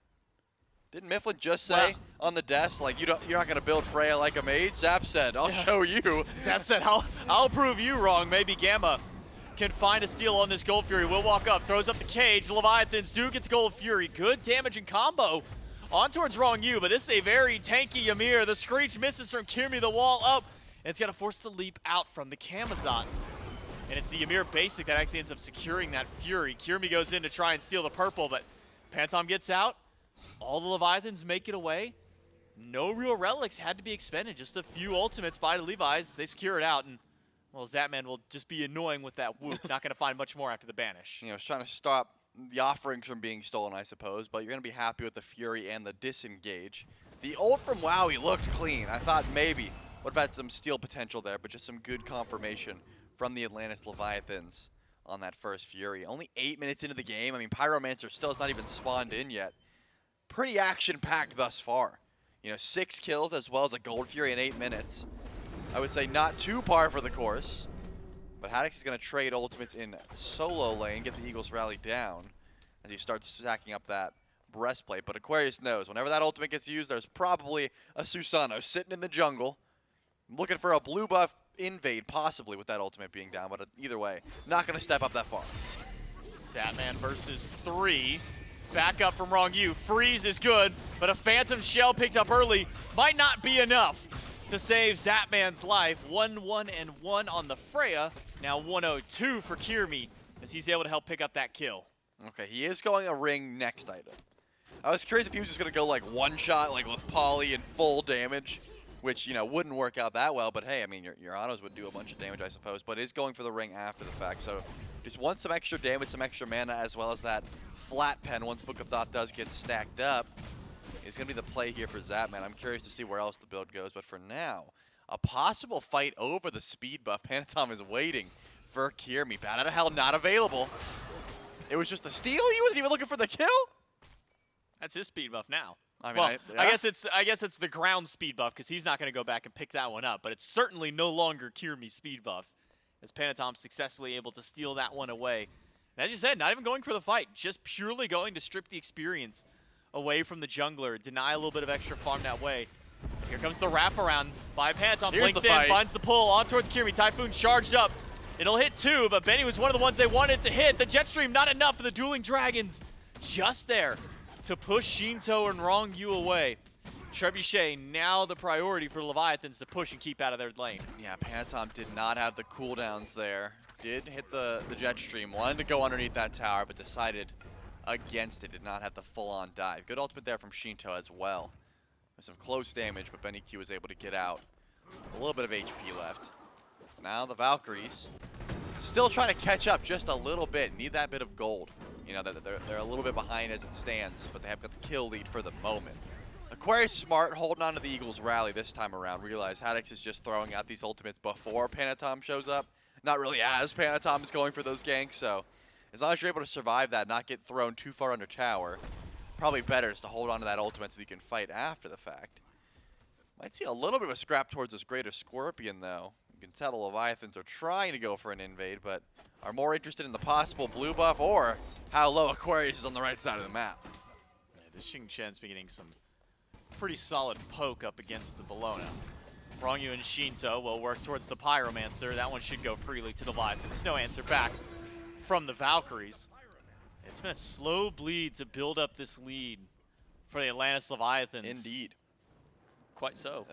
[SPEAKER 6] Didn't Mifflin just say on the desk, like, you're not going to build Freya like a mage? Zap said, I'll show you.
[SPEAKER 5] Zap said, I'll prove you wrong. Maybe Gamma can find a steal on this Gold Fury. Will walk up, throws up the cage. The Leviathans do get the Gold Fury. Good damage and combo on towards Wrong U, but this is a very tanky Ymir. The Screech misses from Kirmi, the wall up, and it's going to force the leap out from the Camazotz. And it's the Ymir basic that actually ends up securing that Fury. Kirmi goes in to try and steal the purple, but Panatom gets out. All the Leviathans make it away. No real relics had to be expended. Just a few ultimates by the Levi's. They secure it out, and well, Zapman will just be annoying with that whoop. Not going to find much more after the banish.
[SPEAKER 6] You know, it's trying to stop the offerings from being stolen, I suppose, but you're going to be happy with the Fury and the disengage. The ult from Wowie looked clean. I thought maybe would have had some steal potential there, but just some good confirmation from the Atlantis Leviathans on that first Fury. Only 8 minutes into the game. I mean, Pyromancer still has not even spawned in yet. Pretty action-packed thus far. You know, 6 kills as well as a Gold Fury in 8 minutes. I would say not too par for the course, but Haddix is going to trade ultimates in solo lane, get the Eagles Rally down as he starts stacking up that breastplate. But Aquarius knows whenever that ultimate gets used, there's probably a Susano sitting in the jungle looking for a blue buff invade, possibly with that ultimate being down, but either way, not going to step up that far.
[SPEAKER 5] Zapman versus 3. Back up from Wrong U. Freeze is good, but a Phantom Shell picked up early might not be enough to save Zapman's life. 1-1-1 on the Freya. Now 1-0-2 for Kirmi as he's able to help pick up that kill.
[SPEAKER 6] Okay, he is going a ring next item. I was curious if he was just going to go like one shot, like with Poly and full damage, which, you know, wouldn't work out that well. But hey, I mean, your autos would do a bunch of damage, I suppose, but is going for the ring after the fact. So just want some extra damage, some extra mana, as well as that flat pen once Book of Thoth does get stacked up. Is going to be the play here for Zapman. I'm curious to see where else the build goes, but for now, a possible fight over the speed buff. Panatom is waiting for Kirmi. Bat Out of Hell not available. It was just a steal? He wasn't even looking for the kill?
[SPEAKER 5] That's his speed buff now.
[SPEAKER 6] I mean,
[SPEAKER 5] Well,
[SPEAKER 6] yeah.
[SPEAKER 5] I guess it's the ground speed buff because he's not going to go back and pick that one up. But it's certainly no longer Kirmi's speed buff, as Panatom successfully able to steal that one away. And as you said, not even going for the fight, just purely going to strip the experience away from the jungler, deny a little bit of extra farm that way. Here comes the wraparound by Panatom.
[SPEAKER 6] Here's
[SPEAKER 5] Blinks
[SPEAKER 6] the
[SPEAKER 5] in,
[SPEAKER 6] fight.
[SPEAKER 5] finds the pull on towards Kirmi. Typhoon charged up. It'll hit 2, but Benny was one of the ones they wanted to hit. The jet stream not enough for the dueling dragons. Just there to push Shinto and Rongyu away. Trebuchet now the priority for Leviathans to push and keep out of their lane.
[SPEAKER 6] Yeah, Panatom did not have the cooldowns there. Did hit the jet stream, wanted to go underneath that tower, but decided against it. Did not have the full-on dive. Good ultimate there from Shinto as well. With some close damage, but Benny Q was able to get out. A little bit of HP left. Now the Valkyries still trying to catch up just a little bit. Need that bit of gold. You know, they're a little bit behind as it stands, but they have got the kill lead for the moment. Aquarius smart, holding on to the Eagles rally this time around. Realize Haddix is just throwing out these ultimates before Panatom shows up. Not really as Panatom is going for those ganks, so as long as you're able to survive that, not get thrown too far under tower, probably better is to hold on to that ultimate so you can fight after the fact. Might see a little bit of a scrap towards this Greater Scorpion, though. You can tell the Leviathans are trying to go for an invade, but are more interested in the possible blue buff or how low Aquarius is on the right side of the map.
[SPEAKER 5] Yeah, this Xing Chen's been getting some pretty solid poke up against the Bologna. Rongyu and Shinto will work towards the Pyromancer. That one should go freely to the Leviathans. No answer back from the Valkyries. It's been a slow bleed to build up this lead for the Atlantis Leviathans.
[SPEAKER 6] Indeed.
[SPEAKER 5] Quite so.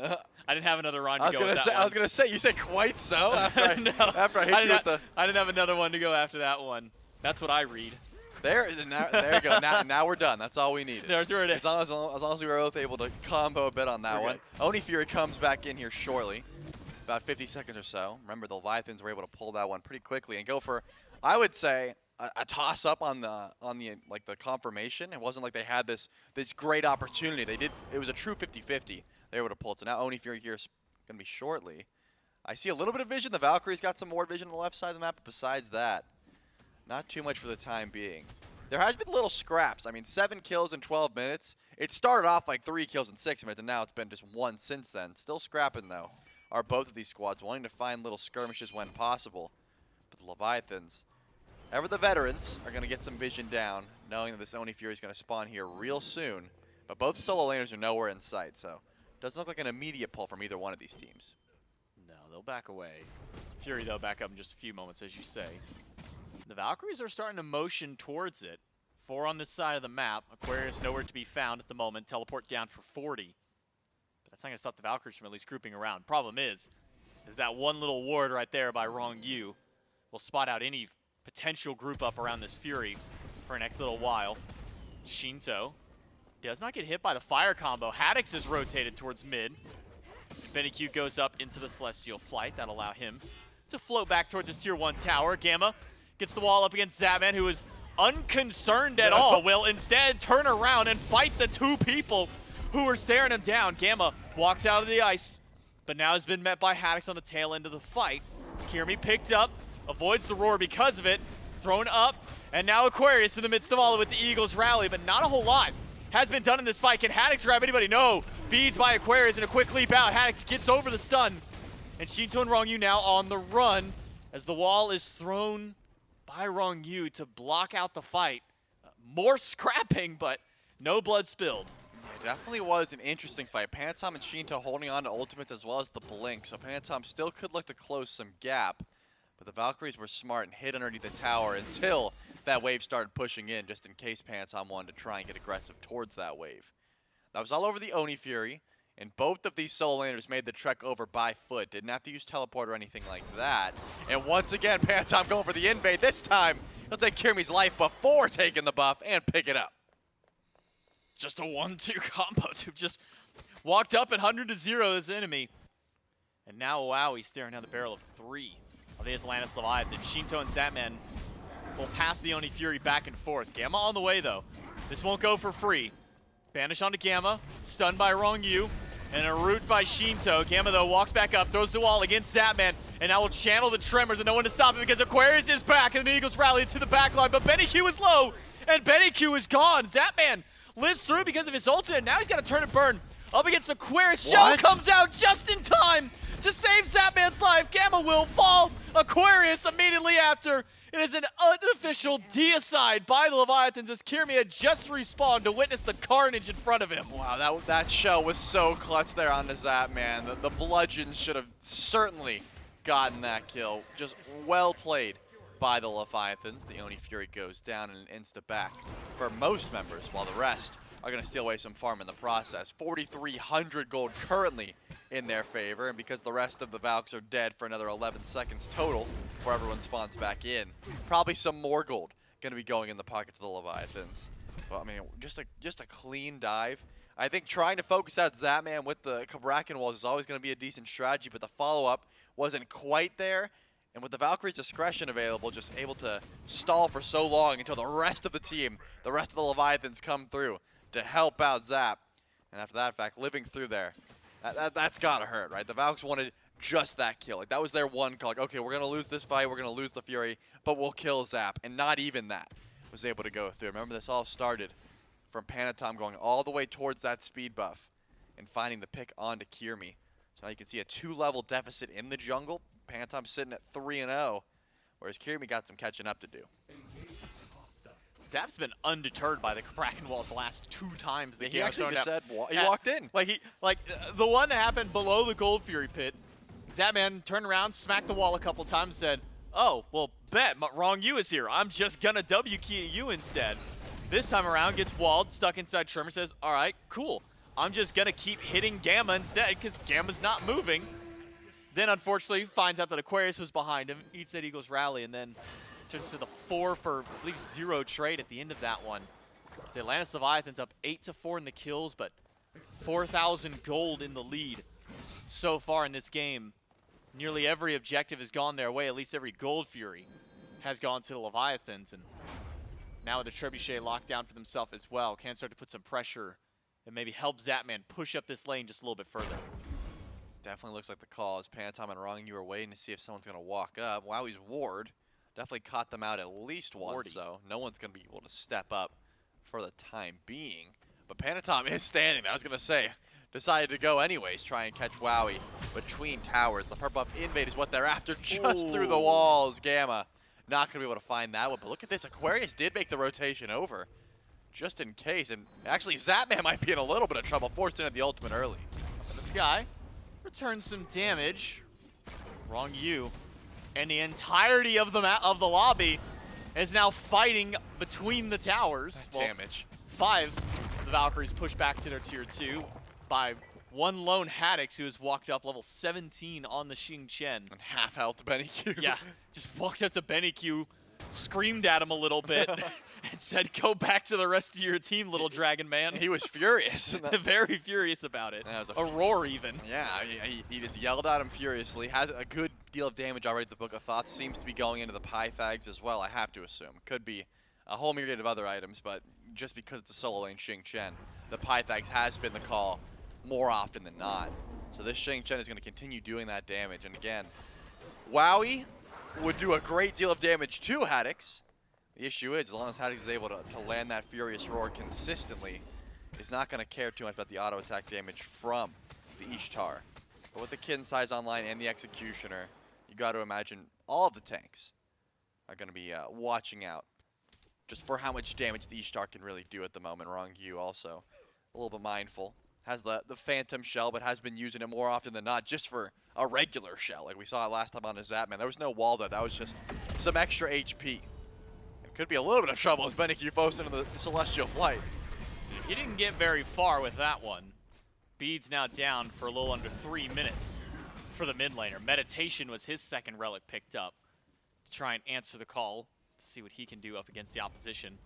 [SPEAKER 5] I didn't have another rhyme
[SPEAKER 6] I
[SPEAKER 5] to go with that
[SPEAKER 6] was
[SPEAKER 5] one.
[SPEAKER 6] gonna say, you said quite so after I,
[SPEAKER 5] No,
[SPEAKER 6] after I hit you with the.
[SPEAKER 5] I didn't have another one to go after that one. That's what I read.
[SPEAKER 6] There you go. Now we're done. That's all we needed.
[SPEAKER 5] There's where it is.
[SPEAKER 6] As long as we were both able to combo a bit on that
[SPEAKER 5] We're
[SPEAKER 6] one. Oni Fury comes back in here shortly, about 50 seconds or so. Remember, the Leviathans were able to pull that one pretty quickly and go for, I would say, a toss up on the like the confirmation. It wasn't like they had this great opportunity. They did. It was a true 50-50. They were able to pull it. So now Oni Fury here is going to be shortly. I see a little bit of vision. The Valkyries got some more vision on the left side of the map, but besides that, not too much for the time being. There has been little scraps. I mean, 7 kills in 12 minutes. It started off like 3 kills in 6 minutes, and now it's been just 1 since then. Still scrapping, though, are both of these squads, wanting to find little skirmishes when possible. But the Leviathans, ever the veterans, are going to get some vision down, knowing that this Oni Fury is going to spawn here real soon. But both solo laners are nowhere in sight, so doesn't look like an immediate pull from either one of these teams.
[SPEAKER 5] No, they'll back away. Fury, they'll back up in just a few moments, as you say. The Valkyries are starting to motion towards it. 4 on this side of the map. Aquarius nowhere to be found at the moment. Teleport down for 40. But that's not going to stop the Valkyries from at least grouping around. Problem is that one little ward right there by Rongyu will spot out any potential group up around this Fury for the next little while. Shinto does not get hit by the fire combo. Haddix is rotated towards mid. Benny Q goes up into the Celestial Flight. That'll allow him to float back towards his tier 1 tower. Gamma gets the wall up against Zapman, who is unconcerned at all. Will instead turn around and fight the 2 people who were staring him down. Gamma walks out of the ice, but now has been met by Haddix on the tail end of the fight. Kirmi picked up, avoids the roar because of it, thrown up, and now Aquarius in the midst of all of it with the Eagles rally, but not a whole lot has been done in this fight. Can Haddix grab anybody? No. Feeds by Aquarius and a quick leap out. Haddix gets over the stun. And Shinto and Rongyu now on the run as the wall is thrown by Rongyu to block out the fight. More scrapping, but no blood spilled.
[SPEAKER 6] It definitely was an interesting fight. Panatom and Shinto holding on to ultimates as well as the blink, so Panatom still could look to close some gap. But the Valkyries were smart and hid underneath the tower until that wave started pushing in, just in case Panatom wanted to try and get aggressive towards that wave. That was all over the Oni Fury, and both of these solo laners made the trek over by foot. Didn't have to use teleport or anything like that. And once again, Panatom going for the invade. This time, he'll take Kirmi's life before taking the buff and pick it up.
[SPEAKER 5] Just a 1-2 combo to just walked up and 100-0 his enemy. And now, wow, he's staring down the barrel of 3 of the Atlantis Leviathan. Shinto and Zapman will pass the Oni Fury back and forth. Gamma on the way, though. This won't go for free. Banish onto Gamma, stunned by Rongyu. And a root by Shinto. Gamma, though, walks back up, throws the wall against Zapman, and now will channel the Tremors and no one to stop it because Aquarius is back and the Eagles rally to the back line, but Benny Q is low, and Benny Q is gone. Zapman lives through because of his ultimate. Now he's got to turn and burn up against Aquarius. Shell comes out just in time to save Zapman's life. Gamma will fall. Aquarius immediately after. It is an unofficial deicide by the Leviathans as Kirmi had just respawned to witness the carnage in front of him.
[SPEAKER 6] Wow, that shell was so clutch there on the Zapman. The bludgeon should have certainly gotten that kill. Just well played by the Leviathans. The Oni Fury goes down in an insta-back for most members, while the rest are going to steal away some farm in the process. 4,300 gold currently in their favor, and because the rest of the Valks are dead for another 11 seconds total before everyone spawns back in, probably some more gold going to be going in the pockets of the Leviathans. Well, I mean, just a clean dive. I think trying to focus out Zapman with the Bracken walls is always going to be a decent strategy, but the follow-up wasn't quite there. And with the Valkyries' discretion available, just able to stall for so long until the rest of the team, the rest of the Leviathans come through to help out Zap. And after that, in fact, living through there, that's gotta hurt, right? The Valks wanted just that kill. Like, that was their one call. Like, okay, we're gonna lose this fight, we're gonna lose the Fury, but we'll kill Zap. And not even that was able to go through. Remember, this all started from Panatom going all the way towards that speed buff and finding the pick onto Kirmi. So now you can see a 2-level deficit in the jungle. Panatom sitting at 3-0, whereas Kirmi got some catching up to do.
[SPEAKER 5] Zap's been undeterred by the Kraken walls the last 2 times.
[SPEAKER 6] He actually just said, he walked in.
[SPEAKER 5] The one that happened below the Gold Fury pit, Zapman turned around, smacked the wall a couple times, said, oh, well, bet, wrong you is here. I'm just gonna W key at you instead. This time around, gets walled, stuck inside Tremor, says, all right, cool. I'm just gonna keep hitting Gamma instead because Gamma's not moving. Then, unfortunately, finds out that Aquarius was behind him, eats that Eagles rally, and then turns to the 4 for, I believe, 0 trade at the end of that one. The Atlantis Leviathans up 8-4 in the kills, but 4,000 gold in the lead so far in this game. Nearly every objective has gone their way. At least every Gold Fury has gone to the Leviathans. And now with the Trebuchet locked down for themselves as well, can start to put some pressure and maybe help Zapman push up this lane just a little bit further.
[SPEAKER 6] Definitely looks like the call as Panatom and Rong, you were waiting to see if someone's going to walk up. Wowie's ward definitely caught them out at least once, so no one's going to be able to step up for the time being. But Panatom is standing there. I was going to say, decided to go anyways, try and catch Wowie between towers. The purple buff invade is what they're after, just through the walls. Gamma not going to be able to find that one. But look at this. Aquarius did make the rotation over, just in case. And actually, Zapman might be in a little bit of trouble, forced into the ultimate early.
[SPEAKER 5] In the sky, returns some damage. Wrong you. And the entirety of the lobby is now fighting between the towers.
[SPEAKER 6] Damage.
[SPEAKER 5] 5 of the Valkyries push back to their tier 2 by one lone Haddix, who has walked up level 17 on the Xing Chen.
[SPEAKER 6] And half health to Benny Q.
[SPEAKER 5] Yeah, just walked up to Benny Q, screamed at him a little bit, and said, go back to the rest of your team, little dragon man.
[SPEAKER 6] He was furious.
[SPEAKER 5] Very furious about it. A roar even.
[SPEAKER 6] Yeah, he just yelled at him furiously. Has a good deal of damage already. The Book of Thoughts seems to be going into the Pythags as well, I have to assume. Could be a whole myriad of other items, but just because it's a solo lane Xing Chen, the Pythags has been the call more often than not. So this Xing Chen is going to continue doing that damage. And again, Wowie would do a great deal of damage to Haddix. The issue is, as long as Haddix is able to land that Furious Roar consistently, he's not going to care too much about the auto attack damage from the Ishtar. But with the Kin size online and the Executioner, you got to imagine all of the tanks are going to be watching out just for how much damage the Ishtar can really do at the moment. Wrong you also a little bit mindful. Has the Phantom Shell, but has been using it more often than not just for a regular shell. Like we saw it last time on his Zapman. There was no wall there. That was just some extra HP. It could be a little bit of trouble as Benny Q forced into the Celestial Flight.
[SPEAKER 5] He didn't get very far with that one. Bede's now down for a little under 3 minutes for the mid laner. Meditation was his second relic picked up to try and answer the call, to see what he can do up against the opposition.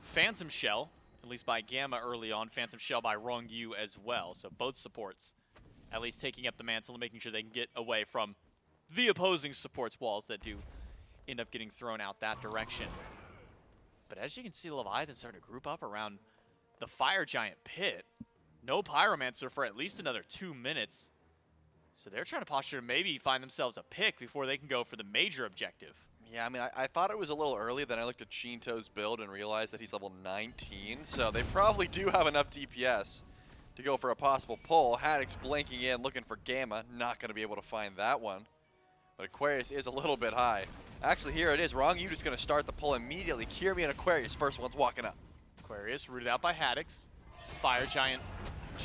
[SPEAKER 5] Phantom Shell, at least by Gamma early on. Phantom Shell by Wrong Yu as well. So both supports at least taking up the mantle and making sure they can get away from the opposing supports walls that do end up getting thrown out that direction. But as you can see, the Leviathans starting to group up around the Fire Giant pit. No Pyromancer for at least another 2 minutes. So they're trying to posture to maybe find themselves a pick before they can go for the major objective.
[SPEAKER 6] Yeah, I mean, I thought it was a little early, then I looked at Shinto's build and realized that he's level 19, so they probably do have enough DPS to go for a possible pull. Haddix blinking in, looking for Gamma, not going to be able to find that one. But Aquarius is a little bit high. Actually, here it is. Wrong Ute is going to start the pull immediately. Kirmi and Aquarius, first one's walking up.
[SPEAKER 5] Aquarius rooted out by Haddix. Fire Giant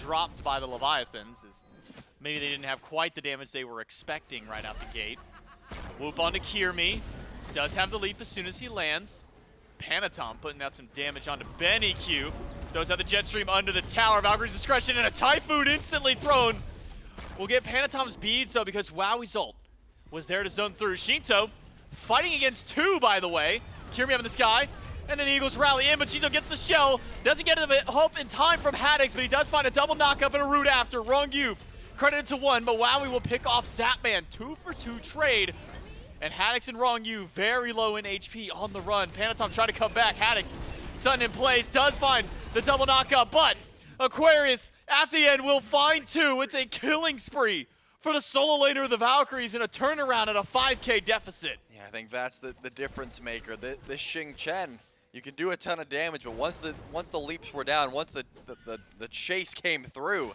[SPEAKER 5] dropped by the Leviathans. Maybe they didn't have quite the damage they were expecting right out the gate. Whoop onto Kirmi. Does have the leap as soon as he lands. Panatom putting out some damage onto BennyQ. Throws out the jet stream under the tower. Valkyrie's discretion and a Typhoon instantly thrown. We'll get Panatom's beads though because Wowie's ult was there to zone through. Shinto fighting against 2, by the way. Kirmi up in the sky. And then the Eagles rally in, but Shinto gets the shell. Doesn't get the hope in time from Haddix, but he does find a double knockup and a root after. Wrong you. Credited to 1, but Wowie will pick off Zapman. 2 for 2 trade. And Haddix and Wrong You very low in HP on the run. Panatom trying to come back. Haddix, stun in place, does find the double knockup, but Aquarius at the end will find 2. It's a killing spree for the solo laner of the Valkyries and a turnaround at a 5K deficit.
[SPEAKER 6] Yeah, I think that's the difference maker. The Xing Chen, you can do a ton of damage, but once the leaps were down, once the chase came through,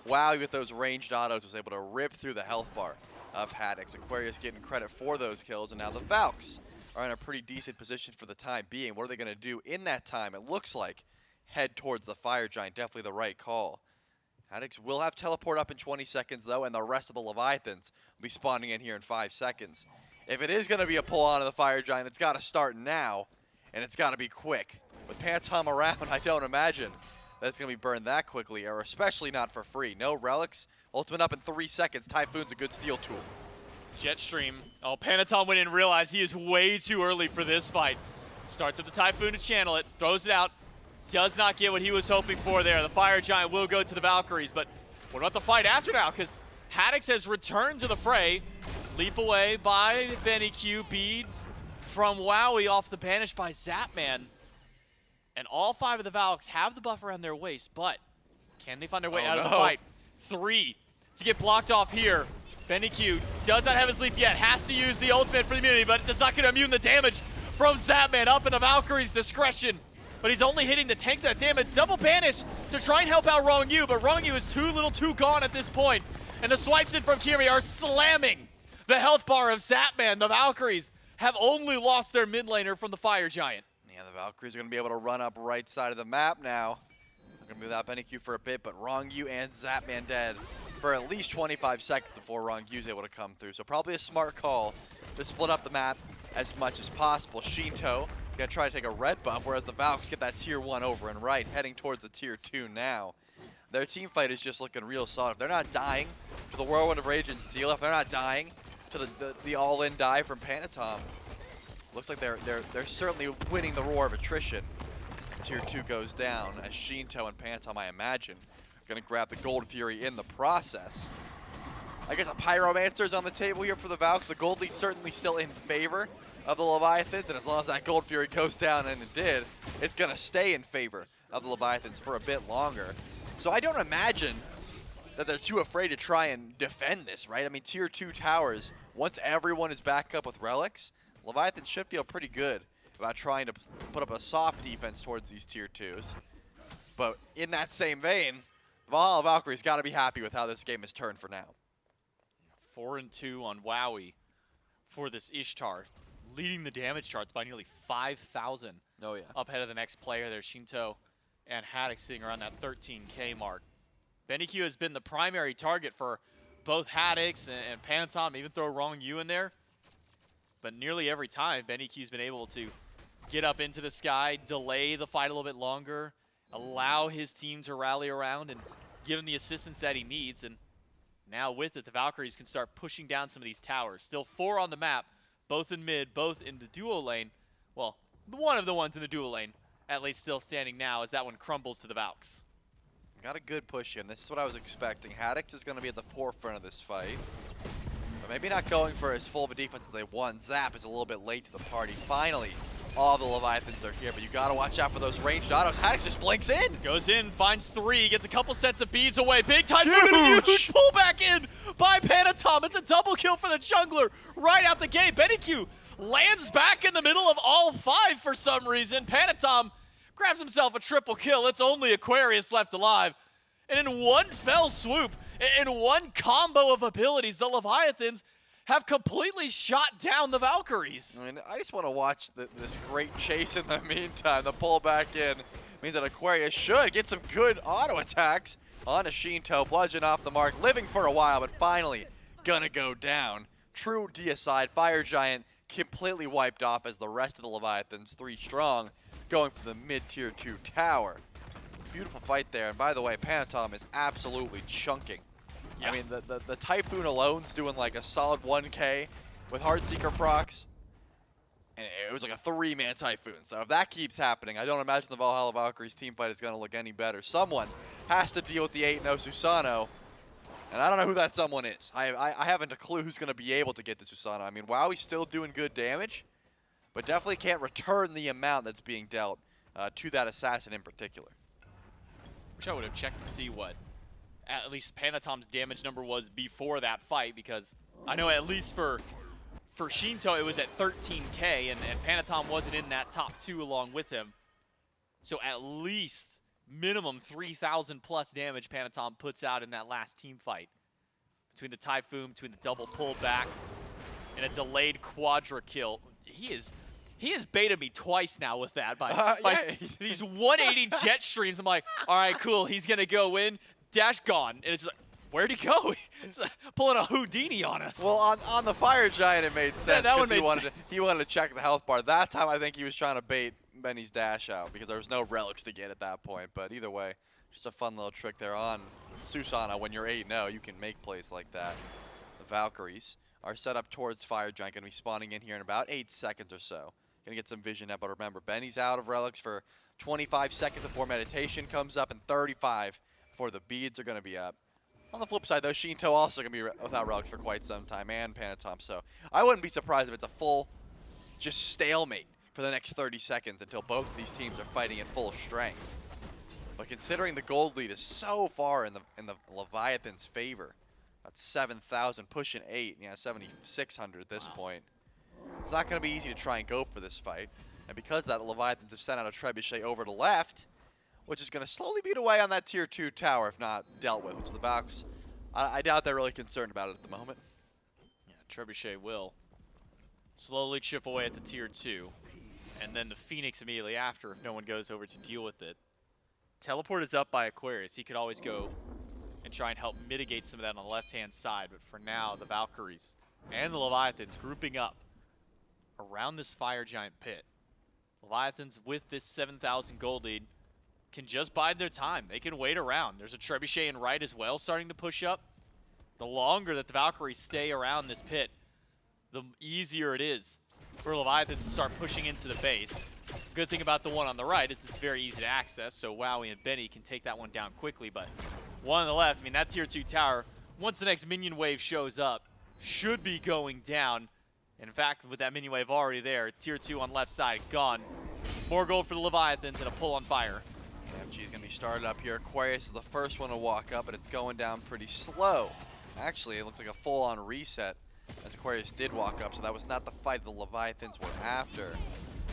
[SPEAKER 6] Wowie with those ranged autos was able to rip through the health bar of Haddix. Aquarius getting credit for those kills, and now the Valks are in a pretty decent position for the time being. What are they going to do in that time? It looks like head towards the Fire Giant, definitely the right call. Haddix will have teleport up in 20 seconds though, and the rest of the Leviathans will be spawning in here in 5 seconds. If it is going to be a pull on the Fire Giant, it's got to start now, and it's got to be quick. With Panatom around, I don't imagine that's going to be burned that quickly, or especially not for free. No relics. Ultimate up in 3 seconds. Typhoon's a good steal tool.
[SPEAKER 5] Jetstream. Oh, Panatom went in and realized he is way too early for this fight. Starts up the Typhoon to channel it, throws it out. Does not get what he was hoping for there. The Fire Giant will go to the Valkyries, but what about the fight after now? Because Haddix has returned to the fray. Leap away by BennyQ. Beads from Wowie off the banish by Zapman. And all 5 of the Valks have the buff around their waist, but can they find their way out of the fight? 3 to get blocked off here. BennyQ does not have his leap yet. Has to use the ultimate for the immunity, but does not get immune the damage from Zapman up in the Valkyrie's discretion. But he's only hitting the tanks that damage. Double banish to try and help out Wrong You, but Wrong You is too little too gone at this point. And the swipes in from Kirmi are slamming the health bar of Zapman. The Valkyries have only lost their mid laner from the Fire Giant.
[SPEAKER 6] Yeah, the Valkyries are going to be able to run up right side of the map now. They're going to be without BennyQ for a bit, but Wrong You and Zapman dead for at least 25 seconds before Wrong Yu's able to come through. So probably a smart call to split up the map as much as possible. Shinto going to try to take a red buff, whereas the Valks get that tier 1 over and right, heading towards the tier 2 now. Their team fight is just looking real solid. If they're not dying to the Whirlwind of Rage and Steel, if they're not dying to the all-in die from Panatom, looks like they're certainly winning the roar of attrition. Tier 2 goes down as Shinto and Panatom, I imagine, are going to grab the Gold Fury in the process. I guess a Pyromancer's on the table here for the Valks. The Gold Lead's certainly still in favor of the Leviathans, and as long as that Gold Fury goes down, and it did, it's going to stay in favor of the Leviathans for a bit longer. So I don't imagine that they're too afraid to try and defend this, right? I mean, tier 2 towers, once everyone is back up with relics, Leviathan should feel pretty good about trying to put up a soft defense towards these tier 2s. But in that same vein, Valhalla Valkyries got to be happy with how this game has turned for now.
[SPEAKER 5] 4-2 on Wowie for this Ishtar, leading the damage charts by nearly 5,000.
[SPEAKER 6] Oh yeah.
[SPEAKER 5] Up ahead of the next player there, Shinto and Haddix sitting around that 13K mark. BennyQ has been the primary target for both Haddix and Panatom, even throw Wrong You in there. But nearly every time, BennyQ's been able to get up into the sky, delay the fight a little bit longer, allow his team to rally around and give him the assistance that he needs. And now with it, the Valkyries can start pushing down some of these towers. Still 4 on the map, both in mid, both in the duo lane. Well, one of the ones in the duo lane, at least still standing now, as that one crumbles to the Valks.
[SPEAKER 6] Got a good push in. This is what I was expecting. Haddix is going to be at the forefront of this fight. But maybe not going for as full of a defense as they want. Zap is a little bit late to the party. Finally all the Leviathans are here, but you gotta watch out for those ranged autos. hi-rez just blinks in.
[SPEAKER 5] Goes in, finds 3, gets a couple sets of beads away. Big Typhoon and a huge pullback in by Panatom. It's a double kill for the jungler right out the gate. BennyQ lands back in the middle of all 5 for some reason. Panatom grabs himself a triple kill. It's only Aquarius left alive. And in one fell swoop, in one combo of abilities, the Leviathans have completely shot down the Valkyries.
[SPEAKER 6] I mean, I just want to watch this great chase in the meantime. The pullback in means that Aquarius should get some good auto attacks on a Shinto. Bludgeon off the mark, living for a while, but finally gonna go down. True deicide, Fire Giant completely wiped off as the rest of the Leviathans, 3 strong, going for the mid-tier 2 tower. Beautiful fight there, and by the way, Panatom is absolutely chunking.
[SPEAKER 5] Yeah.
[SPEAKER 6] I mean, the Typhoon alone's doing like a solid 1K with Heartseeker procs, and it was like a 3-man Typhoon. So if that keeps happening, I don't imagine the Valhalla Valkyries team fight is going to look any better. Someone has to deal with the 8-0 Susano, and I don't know who that someone is. I haven't a clue who's going to be able to get to Susano. I mean, WoW's still doing good damage, but definitely can't return the amount that's being dealt to that assassin in particular.
[SPEAKER 5] Wish I would have checked to see what at least Panatom's damage number was before that fight, because I know at least for Shinto it was at 13K, and Panatom wasn't in that top 2 along with him. So at least minimum 3,000 plus damage Panatom puts out in that last team fight. Between the Typhoon, between the double pullback, and a delayed quadra kill. He has baited me twice now with that.
[SPEAKER 6] Yeah.
[SPEAKER 5] These 180 jet streams. I'm like, all right, cool. He's going to go in. Dash gone. And it's like, where'd he go? It's like pulling a Houdini on us.
[SPEAKER 6] Well, on the Fire Giant, it made sense.
[SPEAKER 5] that one
[SPEAKER 6] because
[SPEAKER 5] made
[SPEAKER 6] he wanted to check the health bar. That time, I think he was trying to bait Benny's dash out because there was no relics to get at that point. But either way, just a fun little trick there on Susano. When you're 8-0, you can make plays like that. The Valkyries are set up towards Fire Giant. Going to be spawning in here in about 8 seconds or so. Going to get some vision up, but remember, Benny's out of relics for 25 seconds before meditation comes up, and 35 before the beads are going to be up. On the flip side, though, Shinto also going to be without relics for quite some time, and Panatom, so I wouldn't be surprised if it's a full just stalemate for the next 30 seconds until both of these teams are fighting at full strength. But considering the gold lead is so far in the Leviathan's favor, about 7,000, pushing 8, 7,600 at this point. It's not going to be easy to try and go for this fight. And because of that, the Leviathans have sent out a trebuchet over to left, which is going to slowly beat away on that tier 2 tower if not dealt with, which the Valks, I doubt they're really concerned about it at the moment.
[SPEAKER 5] Yeah, trebuchet will slowly chip away at the tier 2. And then the Phoenix immediately after if no one goes over to deal with it. Teleport is up by Aquarius. He could always go and try and help mitigate some of that on the left-hand side. But for now, the Valkyries and the Leviathans grouping up around this Fire Giant pit. Leviathans with this 7,000 gold lead can just bide their time. They can wait around. There's a trebuchet in right as well starting to push up. The longer that the Valkyries stay around this pit, the easier it is for Leviathans to start pushing into the base. Good thing about the one on the right is it's very easy to access, so Wowie and Benny can take that one down quickly. But one on the left, I mean, that tier 2 tower, once the next minion wave shows up, should be going down. In fact, with that minion wave already there, tier 2 on left side gone. More gold for the Leviathans and a pull on fire.
[SPEAKER 6] MG is going to be started up here. Aquarius is the first one to walk up, but it's going down pretty slow. Actually, it looks like a full-on reset as Aquarius did walk up, so that was not the fight the Leviathans were after.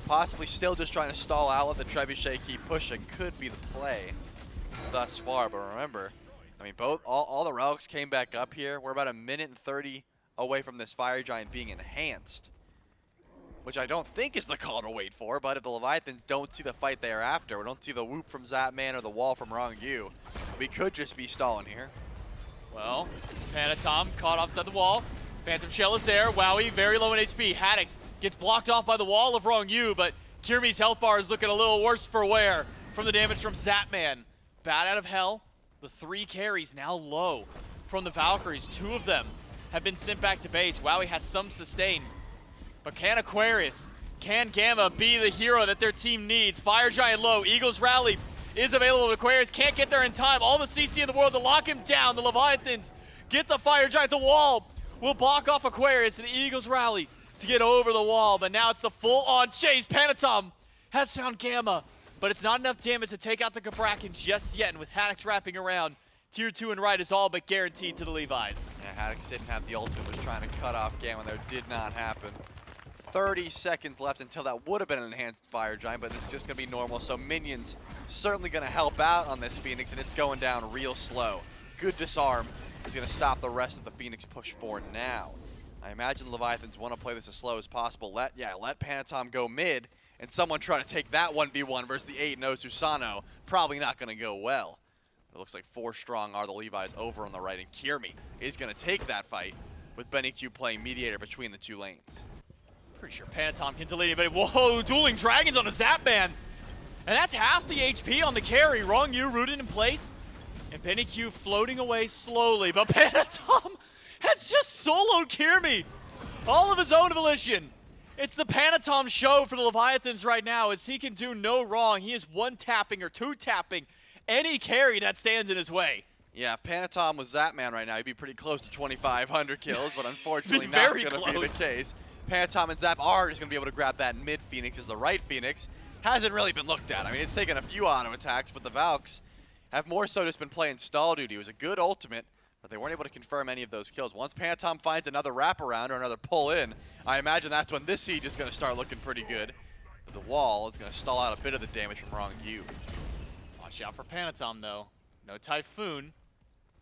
[SPEAKER 6] Possibly still just trying to stall out, let the trebuchet keep pushing. Could be the play thus far, but remember, I mean, all the relics came back up here. We're about 1:30 away from this Fire Giant being enhanced, which I don't think is the call to wait for, but if the Leviathans don't see the fight they are after, we don't see the whoop from Zapman or the wall from Rongyu, we could just be stalling here.
[SPEAKER 5] Well, Panatom caught offside the wall. Phantom Shell is there. Wowie very low in HP. Haddix gets blocked off by the wall of Rongyu, but Kirmi's health bar is looking a little worse for wear from the damage from Zapman. Bat out of hell. The 3 carries now low from the Valkyries. 2 of them have been sent back to base. Wowie has some sustain. But can Aquarius, can Gamma be the hero that their team needs? Fire Giant low. Eagles Rally is available. Aquarius can't get there in time. All the CC in the world to lock him down. The Leviathans get the Fire Giant. The wall will block off Aquarius, and the Eagles Rally to get over the wall, but now it's the full-on chase. Panatom has found Gamma, but it's not enough damage to take out the Cabrakan just yet, and with Haddix wrapping around, Tier 2 and right is all but guaranteed to the Levi's.
[SPEAKER 6] Yeah, Haddix didn't have the ultimate, was trying to cut off Gamma there, did not happen. 30 seconds left until that would have been an enhanced fire giant, but this is just going to be normal, so minions certainly going to help out on this Phoenix, and it's going down real slow. Good disarm is going to stop the rest of the Phoenix push for now. I imagine Leviathans want to play this as slow as possible. Let Panatom go mid, and someone try to take that 1v1 versus the 8-0 Susano. Probably not going to go well. It looks like 4 strong are the Levi's over on the right, and Kiermi is going to take that fight with Benny Q playing mediator between the 2 lanes.
[SPEAKER 5] Pretty sure Panatom can delete it, but whoa, dueling dragons on a Zap Man. And that's half the HP on the carry. Wrong U rooted in place. And Benny Q floating away slowly, but Panatom has just soloed Kiermi. All of his own volition. It's the Panatom show for the Leviathans right now, as he can do no wrong. He is 1-tapping or 2-tapping any carry that stands in his way.
[SPEAKER 6] Yeah, if Panatom was Zapman right now, he'd be pretty close to 2,500 kills, but unfortunately not
[SPEAKER 5] Very
[SPEAKER 6] going to be the
[SPEAKER 5] close.
[SPEAKER 6] case. Panatom and Zap are just going to be able to grab that mid Phoenix, as the right Phoenix hasn't really been looked at. I mean, it's taken a few auto attacks, but the Valks have more so just been playing stall duty. It was a good ultimate, but they weren't able to confirm any of those kills. Once Panatom finds another wraparound or another pull in, I imagine that's when this siege is going to start looking pretty good. But the wall is going to stall out a bit of the damage from Wrong U.
[SPEAKER 5] Watch out for Panatom, though. No Typhoon.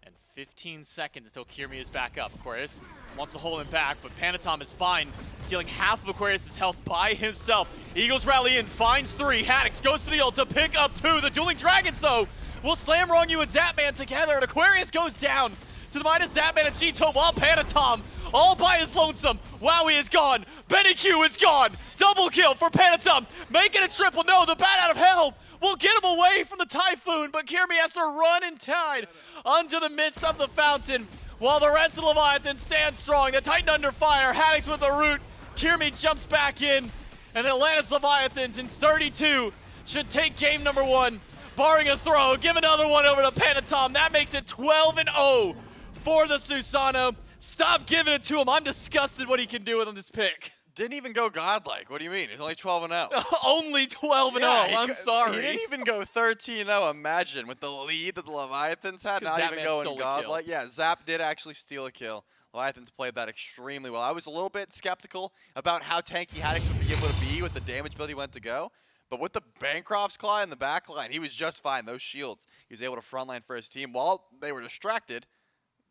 [SPEAKER 5] And 15 seconds until Kiermi is back up. Aquarius wants to hold him back, but Panatom is fine, dealing half of Aquarius' health by himself. Eagles rally in, finds 3. Haddix goes for the ult to pick up 2. The dueling dragons, though, will slam Wrong U and Zapman together, and Aquarius goes down to the minus Zapman and Cheeto, while Panatom, all by his lonesome. Wowie is gone. Benny Q is gone. Double kill for Panatom, making a triple. No, the bat out of hell will get him away from the Typhoon, but Kiermi has to run and tide onto the midst of the fountain, while the rest of the Leviathan stand strong. The Titan under fire. Haddix with the root. Kiermi jumps back in, and the Atlantis Leviathans in 32 should take game number 1, barring a throw. Give another one over to Panatom. That makes it 12-0 for the Susano. Stop giving it to him. I'm disgusted what he can do with this pick.
[SPEAKER 6] Didn't even go godlike. What do you mean? It's only 12-0.
[SPEAKER 5] Only 12-0. I'm sorry.
[SPEAKER 6] He didn't even go 13-0. Imagine with the lead that the Leviathans had, not even going godlike. Yeah, Zap did actually steal a kill. Leviathans played that extremely well. I was a little bit skeptical about how tanky Haddix would be able to be with the damage build he went to go. But with the Bancroft's Claw in the back line, he was just fine. Those shields, he was able to frontline for his team. While they were distracted,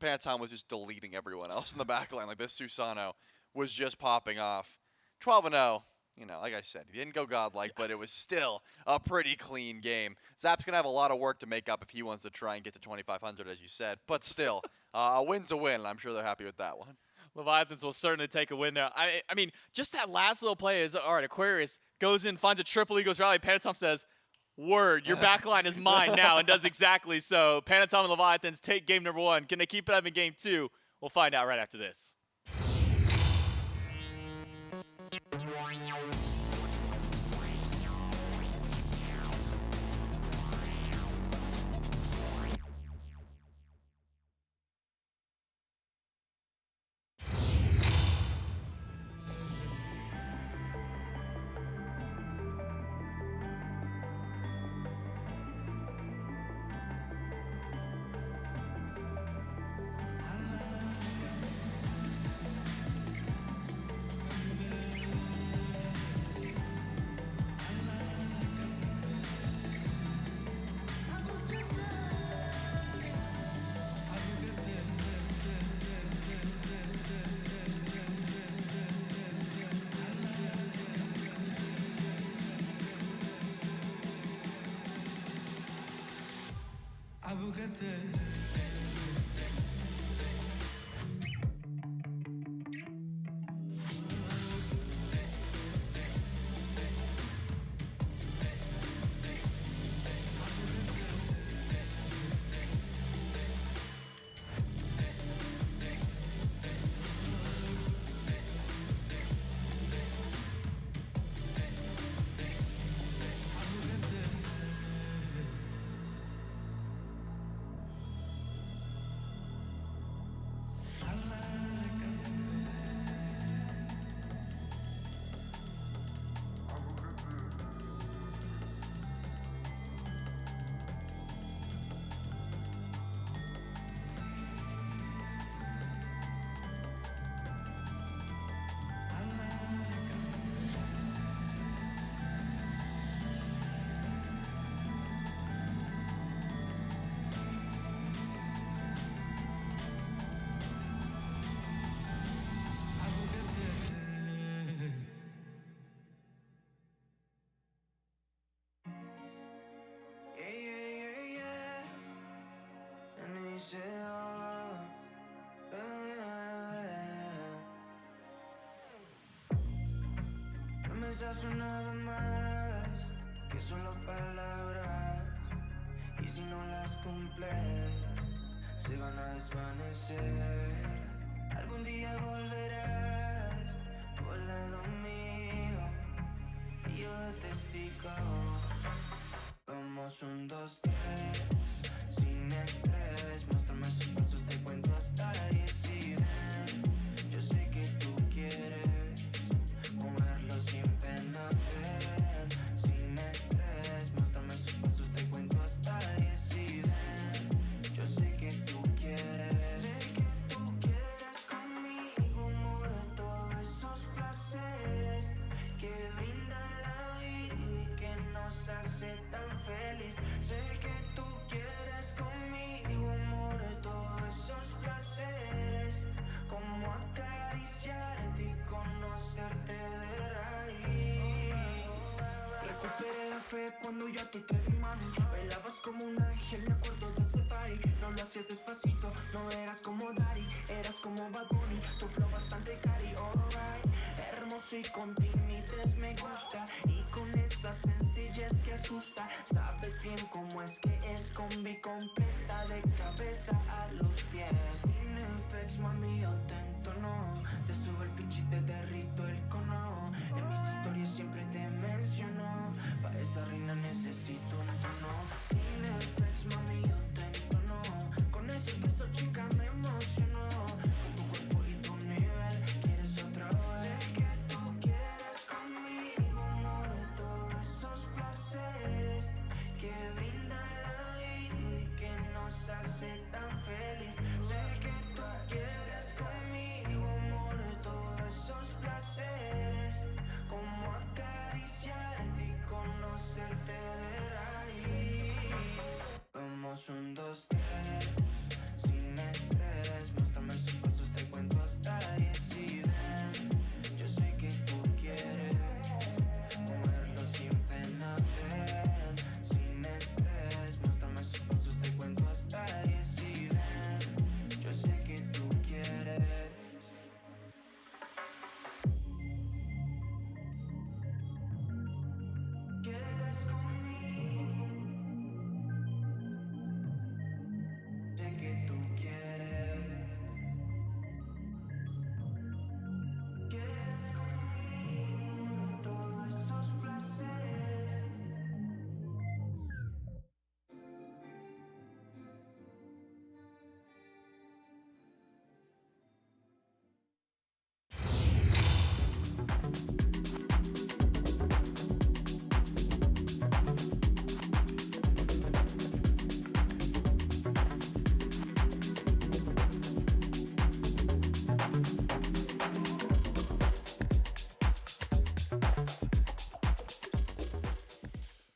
[SPEAKER 6] Panatom was just deleting everyone else in the back line. Like, this Susano was just popping off. 12-0, you know, like I said, he didn't go godlike, but it was still a pretty clean game. Zap's going to have a lot of work to make up if he wants to try and get to 2,500, as you said. But still, a win's a win, and I'm sure they're happy with that one.
[SPEAKER 5] Leviathans will certainly take a win now. I mean, just that last little play is, all right, Aquarius goes in, finds a triple Eagles rally. Panatom says, word, your back line is mine now, and does exactly so. Panatom and Leviathans take game number 1. Can they keep it up in game 2? We'll find out right after this.
[SPEAKER 7] promesas una más, que solo palabras, y si no las cumples, se van a desvanecer. Algún día volverás tú al lado mío, y yo de testigo. Vamos 1, 2, 3, sin estrés. Muéstrame sus pasos, te cuento hasta 10 y ven. Yo sé que tú quieres moverlo sin pena, ven. Sin estrés, muéstrame sus pasos, te cuento hasta 10 y ven. Yo sé que tú quieres. Sé que tú quieres conmigo, amor, de todos esos placeres que brinda la vida y que nos hace tan feliz. Sé que tú quieres conmigo, amor, de todos esos placeres, como acariciarte y conocerte de raíz. Recuperé la fe cuando ya tú te vi, mami. Bailabas como un ángel, me acuerdo de ese party. No lo hacías despacito, no eras como Daddy, eras como Bad Bunny, tu flow bastante cari, alright. Hermoso y con timidez me gusta, y con esa sencillez que asusta. Sabes bien cómo es que es combi completa de cabeza a los pies. Sin effects, mami, yo te entono, te subo el pitch y te derrito el cono. En mis historias siempre te menciono, pa' esa reina necesito un tono. Sin effects, mami, yo te entono, con ese beso chica me emociono. Con tu cuerpo y tu nivel, quieres otra vez. Sé que tú quieres conmigo, amor, de todos esos placeres que brinda la vida y que nos hace tan feliz. Sé que tú quieres conmigo, amor, de todos esos placeres, como acariciarte y conocerte de raíz. Vamos 1, 2, 3, sin estrés. Muéstrame sus pasos, te cuento hasta 10 y ven. Yo sé que tú quieres moverlo sin pena, ven. Sin estrés, muéstrame sus pasos, te cuento hasta 10 y ven. Yo sé que tú quieres. Quieres conmigo, sé que tú quieres. Quieres conmigo todos esos placeres.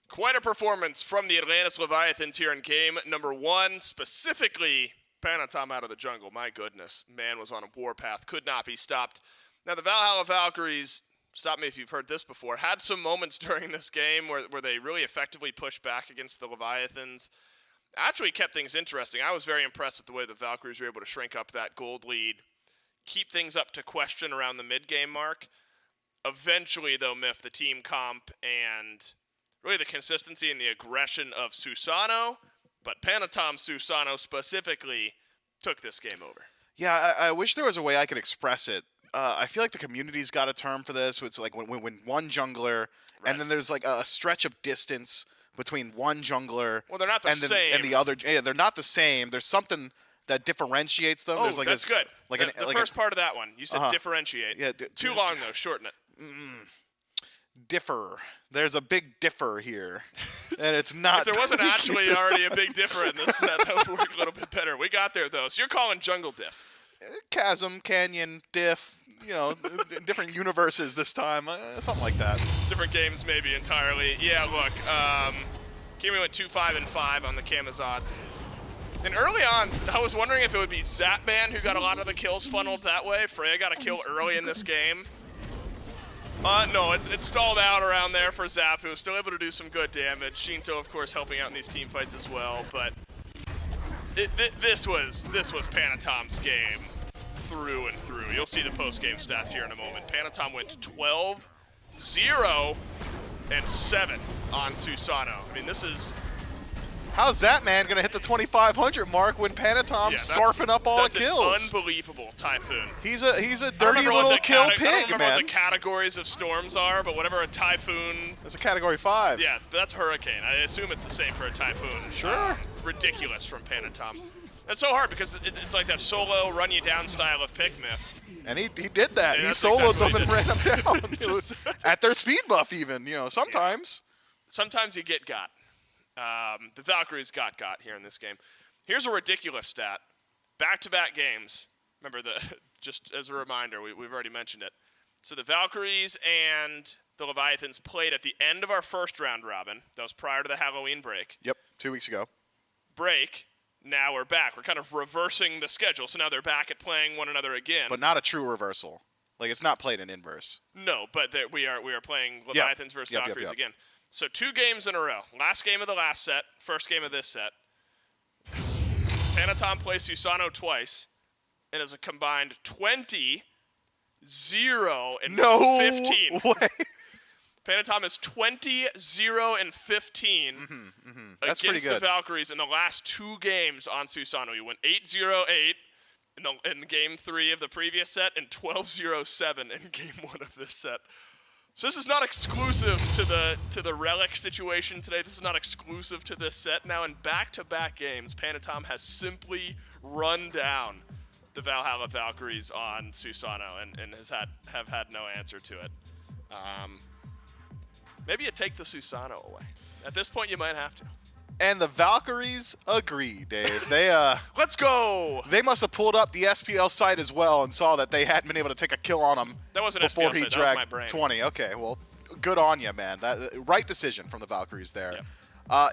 [SPEAKER 1] Quite a performance from the Atlantis Leviathans here in game number 1, specifically Panatom out of the jungle. My goodness, man was on a warpath, could not be stopped. Now the Valhalla Valkyries, stop me if you've heard this before, had some moments during this game where they really effectively pushed back against the Leviathans. Actually kept things interesting. I was very impressed with the way the Valkyries were able to shrink up that gold lead, keep things up to question around the mid-game mark. Eventually, though, Myth, the team comp and really the consistency and the aggression of Susano, but Panatom Susano specifically took this game over.
[SPEAKER 2] Yeah, I wish there was a way I could express it. I feel like the community's got a term for this. It's like when one jungler,
[SPEAKER 1] Right.
[SPEAKER 2] and then there's like a stretch of distance between one jungler
[SPEAKER 1] Well, they're not the same.
[SPEAKER 2] and the other. Yeah, they're not the same. There's something that differentiates them.
[SPEAKER 1] Oh,
[SPEAKER 2] There's like
[SPEAKER 1] that's
[SPEAKER 2] this,
[SPEAKER 1] good.
[SPEAKER 2] Like
[SPEAKER 1] the first part of that one, you said differentiate.
[SPEAKER 2] Yeah,
[SPEAKER 1] Too long, though. Shorten it.
[SPEAKER 2] differ. There's a big differ here, and it's not.
[SPEAKER 1] If there wasn't actually
[SPEAKER 2] it's
[SPEAKER 1] already
[SPEAKER 2] not-
[SPEAKER 1] a big differ in this set, that would work a little bit better. We got there, though. So you're calling jungle diff.
[SPEAKER 2] chasm, canyon, diff. You know, different universes this time. Something like that.
[SPEAKER 1] Different games, maybe entirely. Yeah, look. Kimi went 2-5-5 on the Kamazots. And early on, I was wondering if it would be Zapman who got a lot of the kills funneled that way. Freya got a kill early in this game. No, it stalled out around there for Zap, who was still able to do some good damage. Shinto, of course, helping out in these team fights as well. But this was Panatom's game through and through. You'll see the post-game stats here in a moment. Panatom went 12 0 and 7 on Susano. I mean, this is...
[SPEAKER 2] How's that man going to hit the 2,500 mark when Panatom's scarfing up all the kills?
[SPEAKER 1] That's an unbelievable Typhoon.
[SPEAKER 2] He's a dirty little kill pig,
[SPEAKER 1] I don't remember
[SPEAKER 2] man.
[SPEAKER 1] what the categories of storms are, but whatever a Typhoon...
[SPEAKER 2] That's a Category 5.
[SPEAKER 1] Yeah, that's Hurricane. I assume it's the same for a Typhoon.
[SPEAKER 2] Sure.
[SPEAKER 1] Ridiculous from Panatom. That's so hard because it's like that solo run-you-down style of pick myth.
[SPEAKER 2] And he did that.
[SPEAKER 1] Yeah,
[SPEAKER 2] he
[SPEAKER 1] that's
[SPEAKER 2] soloed
[SPEAKER 1] exactly
[SPEAKER 2] them
[SPEAKER 1] what
[SPEAKER 2] and
[SPEAKER 1] he
[SPEAKER 2] ran them down. At their speed buff even, sometimes.
[SPEAKER 1] Sometimes you get got. The Valkyries got here in this game. Here's a ridiculous stat. Back-to-back games. Remember, just as a reminder, we've already mentioned it. So the Valkyries and the Leviathans played at the end of our first round robin. That was prior to the Halloween break.
[SPEAKER 2] Yep, 2 weeks ago.
[SPEAKER 1] Break. Now we're back. We're kind of reversing the schedule. So now they're back at playing one another again.
[SPEAKER 2] But not a true reversal. Like, it's not played in inverse.
[SPEAKER 1] No, but we are playing Leviathans versus Valkyries again. So 2 games in a row. Last game of the last set, first game of this set. Panatom plays Susano twice and is a combined 20, 0, and 15.
[SPEAKER 2] Way.
[SPEAKER 1] Panatom is 20, 0, and 15
[SPEAKER 2] That's pretty
[SPEAKER 1] against
[SPEAKER 2] good.
[SPEAKER 1] the Valkyries in the last 2 games on Susano. He went 8-0-8 in game 3 of the previous set and 12-0-7 in game 1 of this set. So this is not exclusive to the relic situation today. This is not exclusive to this set. Now in back-to-back games, Panatom has simply run down the Valhalla Valkyries on Susano and have had no answer to it. Maybe you take the Susano away. At this point, you might have to.
[SPEAKER 2] And the Valkyries agree, Dave. They
[SPEAKER 1] Let's go!
[SPEAKER 2] They must have pulled up the SPL site as well and saw that they hadn't been able to take a kill on him
[SPEAKER 1] That wasn't
[SPEAKER 2] before
[SPEAKER 1] SPL
[SPEAKER 2] he
[SPEAKER 1] site, that was my
[SPEAKER 2] dragged
[SPEAKER 1] brain.
[SPEAKER 2] 20. Okay, well, good on you, man. Right decision from the Valkyries there.
[SPEAKER 1] Yep.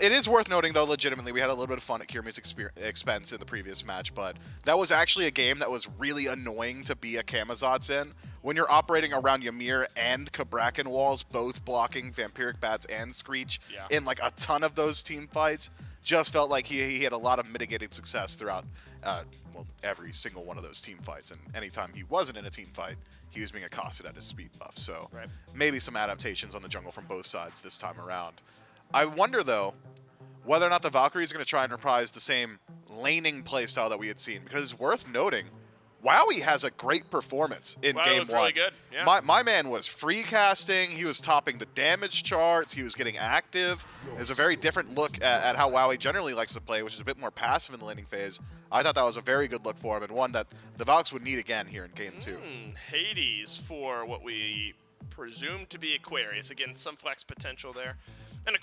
[SPEAKER 2] It is worth noting, though, legitimately, we had a little bit of fun at Kirmi's expense in the previous match, but that was actually a game that was really annoying to be a Camazotz in. When you're operating around Ymir and Kabrakan walls, both blocking Vampiric Bats and Screech in like a ton of those team fights, just felt like he had a lot of mitigated success throughout every single one of those team fights. And anytime he wasn't in a team fight, he was being accosted at his speed buff. So maybe some adaptations on the jungle from both sides this time around. I wonder, though, whether or not the Valkyries are going to try and reprise the same laning playstyle that we had seen, because it's worth noting, Wowie has a great performance in game 1.
[SPEAKER 1] Really good. Yeah.
[SPEAKER 2] My man was free casting, he was topping the damage charts, he was getting active. It was a very different look at how Wowie generally likes to play, which is a bit more passive in the laning phase. I thought that was a very good look for him, and one that the Valks would need again here in game 2.
[SPEAKER 1] Hades for what we presume to be Aquarius. Again, some flex potential there. And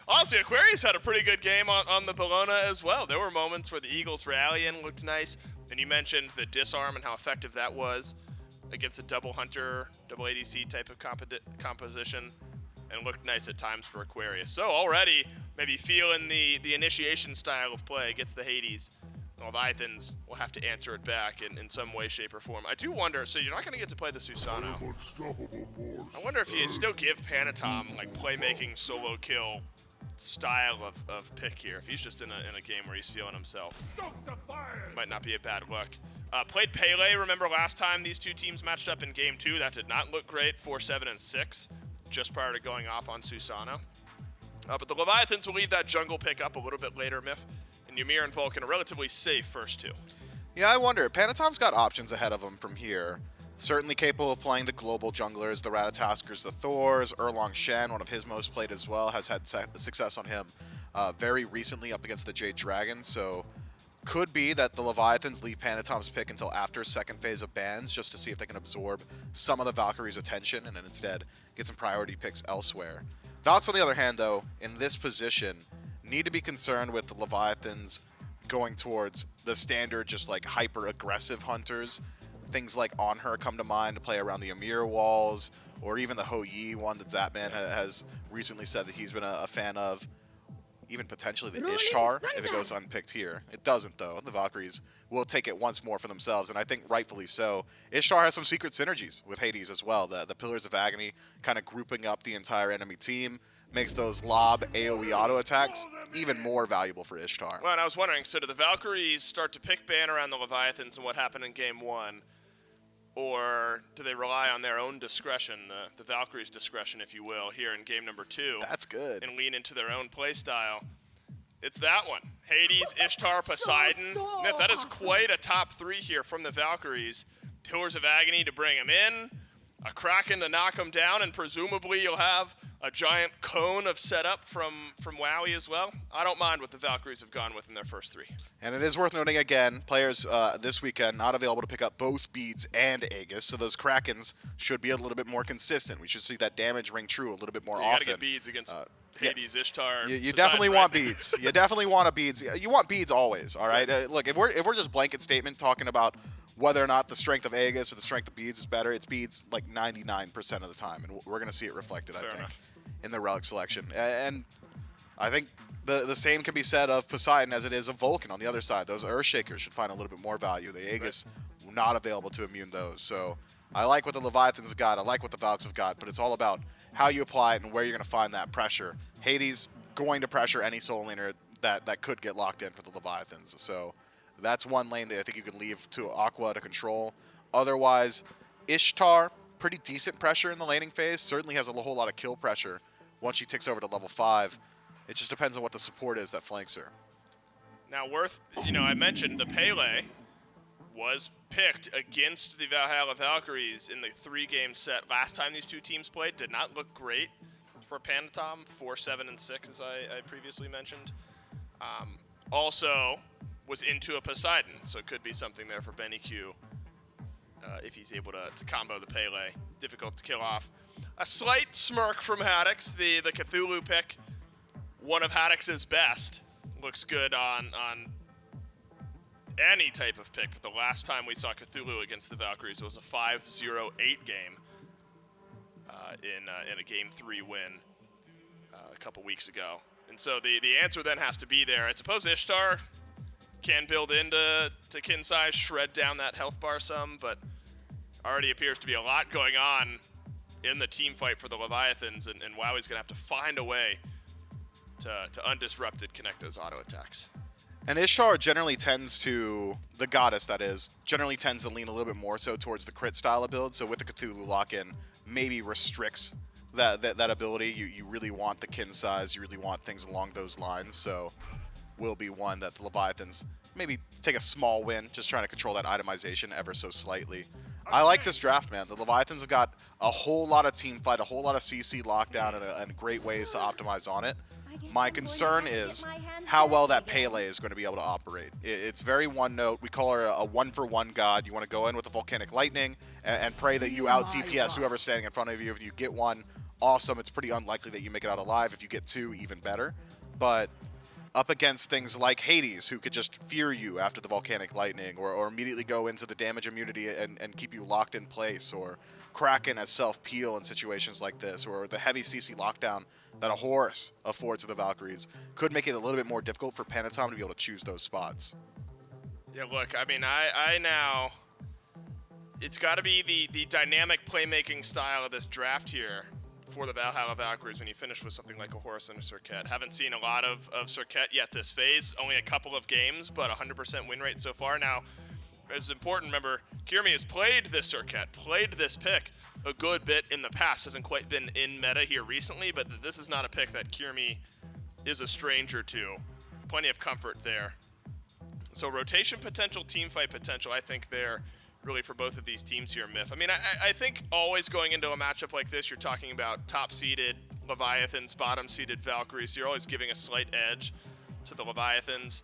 [SPEAKER 1] honestly, Aquarius had a pretty good game on the Bellona as well. There were moments where the Eagles rally-in looked nice. And you mentioned the disarm and how effective that was against a double hunter, double ADC type of composition, and looked nice at times for Aquarius. So already, maybe feeling the initiation style of play against the Hades. Leviathans will have to answer it back in some way, shape, or form. I do wonder, so you're not going to get to play the Susano. I wonder if you still give Panatom like playmaking solo kill style of pick here. If he's just in a game where he's feeling himself, might not be a bad look. Played Pele, remember last time these two teams matched up in game 2. That did not look great, 4-7 and 6, just prior to going off on Susano. But the Leviathans will leave that jungle pick up a little bit later, Miff. And Ymir and Vulcan are relatively safe first 2.
[SPEAKER 2] Yeah, I wonder. Panatom's got options ahead of him from here. Certainly capable of playing the global junglers, the Ratataskers, the Thors. Erlong Shen, one of his most played as well, has had success on him very recently up against the Jade Dragon. So could be that the Leviathans leave Panatom's pick until after second phase of bans just to see if they can absorb some of the Valkyries' attention and then instead get some priority picks elsewhere. Valks, on the other hand, though, in this position, need to be concerned with the Leviathans going towards the standard, just like hyper-aggressive hunters. Things like On Her come to mind to play around the Ymir walls, or even the Ho Yi one that Zapman has recently said that he's been a fan of. Even potentially the Ishtar, if it goes unpicked here. It doesn't, though. The Valkyries will take it once more for themselves, and I think rightfully so. Ishtar has some secret synergies with Hades as well. The Pillars of Agony kind of grouping up the entire enemy team makes those lob AoE auto attacks even more valuable for Ishtar.
[SPEAKER 1] Well, and I was wondering, so do the Valkyries start to pick ban around the Leviathans and what happened in game 1? or do they rely on their own discretion, the Valkyries' discretion, if you will, here in game number 2?
[SPEAKER 2] That's good.
[SPEAKER 1] And lean into their own play style. It's that one. Hades, Ishtar, Poseidon. Myth, that is quite a top 3 here from the Valkyries. Pillars of Agony to bring him in, a Kraken to knock him down, and presumably you'll have a giant cone of setup from WoWie as well. I don't mind what the Valkyries have gone with in their first 3.
[SPEAKER 2] And it is worth noting again, players this weekend not available to pick up both Beads and Aegis, so those Krakens should be a little bit more consistent. We should see that damage ring true a little bit more
[SPEAKER 1] You
[SPEAKER 2] often.
[SPEAKER 1] gotta get beads against Hades, Ishtar.
[SPEAKER 2] You
[SPEAKER 1] Poseidon,
[SPEAKER 2] definitely
[SPEAKER 1] right?
[SPEAKER 2] want beads. You definitely want a beads. You want beads always, all right? Look, if we're just blanket statement talking about whether or not the strength of Aegis or the strength of beads is better, it's beads like 99% of the time, and we're going to see it reflected,
[SPEAKER 1] Fair
[SPEAKER 2] I think,
[SPEAKER 1] enough.
[SPEAKER 2] in the relic selection. And I think the same can be said of Poseidon as it is of Vulcan on the other side. Those Earthshakers should find a little bit more value. The Aegis, not available to immune those. So I like what the Leviathans have got. I like what the Valks have got, but it's all about how you apply it and where you're going to find that pressure. Hades going to pressure any solo laner that could get locked in for the Leviathans. So that's one lane that I think you can leave to Aqua to control. Otherwise, Ishtar, pretty decent pressure in the laning phase. Certainly has a whole lot of kill pressure once she ticks over to level 5. It just depends on what the support is that flanks her.
[SPEAKER 1] Now, I mentioned the Pele was picked against the Valhalla Valkyries in the 3-game set. Last time these two teams played, did not look great for Panatom, 4-7 and 6, as I previously mentioned. Also was into a Poseidon, so it could be something there for Benny Q if he's able to combo the Pele. Difficult to kill off. A slight smirk from Haddix, the Cthulhu pick, one of Haddix's best. Looks good on any type of pick, but the last time we saw Cthulhu against the Valkyries was a 5-0-8 game in a Game 3 win a couple weeks ago. And so the answer then has to be there. I suppose Ishtar can build into kin size, shred down that health bar some, but already appears to be a lot going on in the team fight for the Leviathans, and WoWie's going to have to find a way to undisrupted connect those auto attacks.
[SPEAKER 2] And Ishtar generally tends to, the goddess that is, generally tends to lean a little bit more so towards the crit style of build. So with the Cthulhu lock-in, maybe restricts that ability. You really want the kin size, you really want things along those lines. So will be one that the Leviathans maybe take a small win, just trying to control that itemization ever so slightly. I like this draft, man. The Leviathans have got a whole lot of team fight, a whole lot of CC lockdown, and great ways to optimize on it. My concern is how well that Pele is going to be able to operate. It's very one note. We call her a one-for-one god. You want to go in with the Volcanic Lightning and pray that you out-DPS whoever's standing in front of you. If you get one, awesome. It's pretty unlikely that you make it out alive. If you get two, even better. But up against things like Hades, who could just fear you after the Volcanic Lightning, or immediately go into the damage immunity and keep you locked in place, or Kraken as self-peel in situations like this, or the heavy CC lockdown that a Horus affords to the Valkyries, could make it a little bit more difficult for Panatom to be able to choose those spots.
[SPEAKER 1] Yeah, look, I mean, I now, it's got to be the dynamic playmaking style of this draft here for the Valhalla Valkyries when you finish with something like a Horus and a Serket. Haven't seen a lot of Serket yet this phase, only a couple of games, but 100% win rate so far. Now, it's important, remember, Kirmi has played this Serket, played this pick a good bit in the past. Hasn't quite been in meta here recently, but this is not a pick that Kirmi is a stranger to. Plenty of comfort there. So rotation potential, team fight potential, I think there really for both of these teams here, Myth. I mean, I think always going into a matchup like this, you're talking about top-seeded Leviathans, bottom-seeded Valkyries, so you're always giving a slight edge to the Leviathans.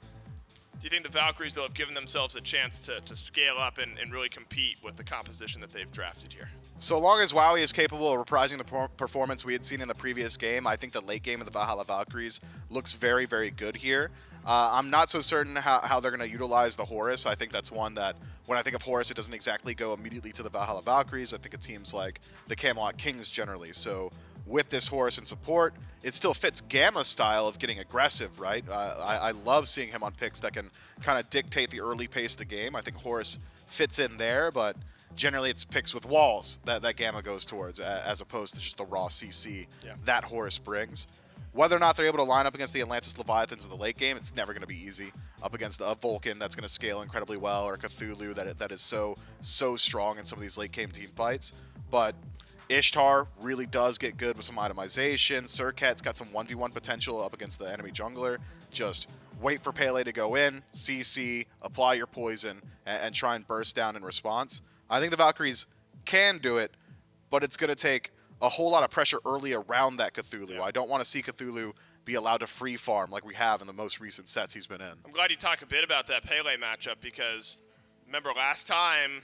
[SPEAKER 1] Do you think the Valkyries, though, have given themselves a chance to scale up and really compete with the composition that they've drafted here?
[SPEAKER 2] So long as WoWie is capable of reprising the performance we had seen in the previous game, I think the late game of the Valhalla Valkyries looks very, very good here. I'm not so certain how they're going to utilize the Horus. I think that's one that, when I think of Horus, it doesn't exactly go immediately to the Valhalla Valkyries. I think of teams like the Camelot Kings generally. So with this Horus in support, it still fits Gamma's style of getting aggressive, right? I love seeing him on picks that can kind of dictate the early pace of the game. I think Horus fits in there, but generally it's picks with walls that Gamma goes towards, as opposed to just the raw CC that Horus brings. Whether or not they're able to line up against the Atlantis Leviathans in the late game, it's never going to be easy. Up against a Vulcan that's going to scale incredibly well, or Cthulhu that is so strong in some of these late game team fights. But Ishtar really does get good with some itemization. Surket's got some 1v1 potential up against the enemy jungler. Just wait for Pele to go in, CC, apply your poison, and try and burst down in response. I think the Valkyries can do it, but it's going to take a whole lot of pressure early around that Cthulhu. Yeah. I don't want to see Cthulhu be allowed to free farm like we have in the most recent sets he's been in.
[SPEAKER 1] I'm glad you talk a bit about that Pele matchup, because remember last time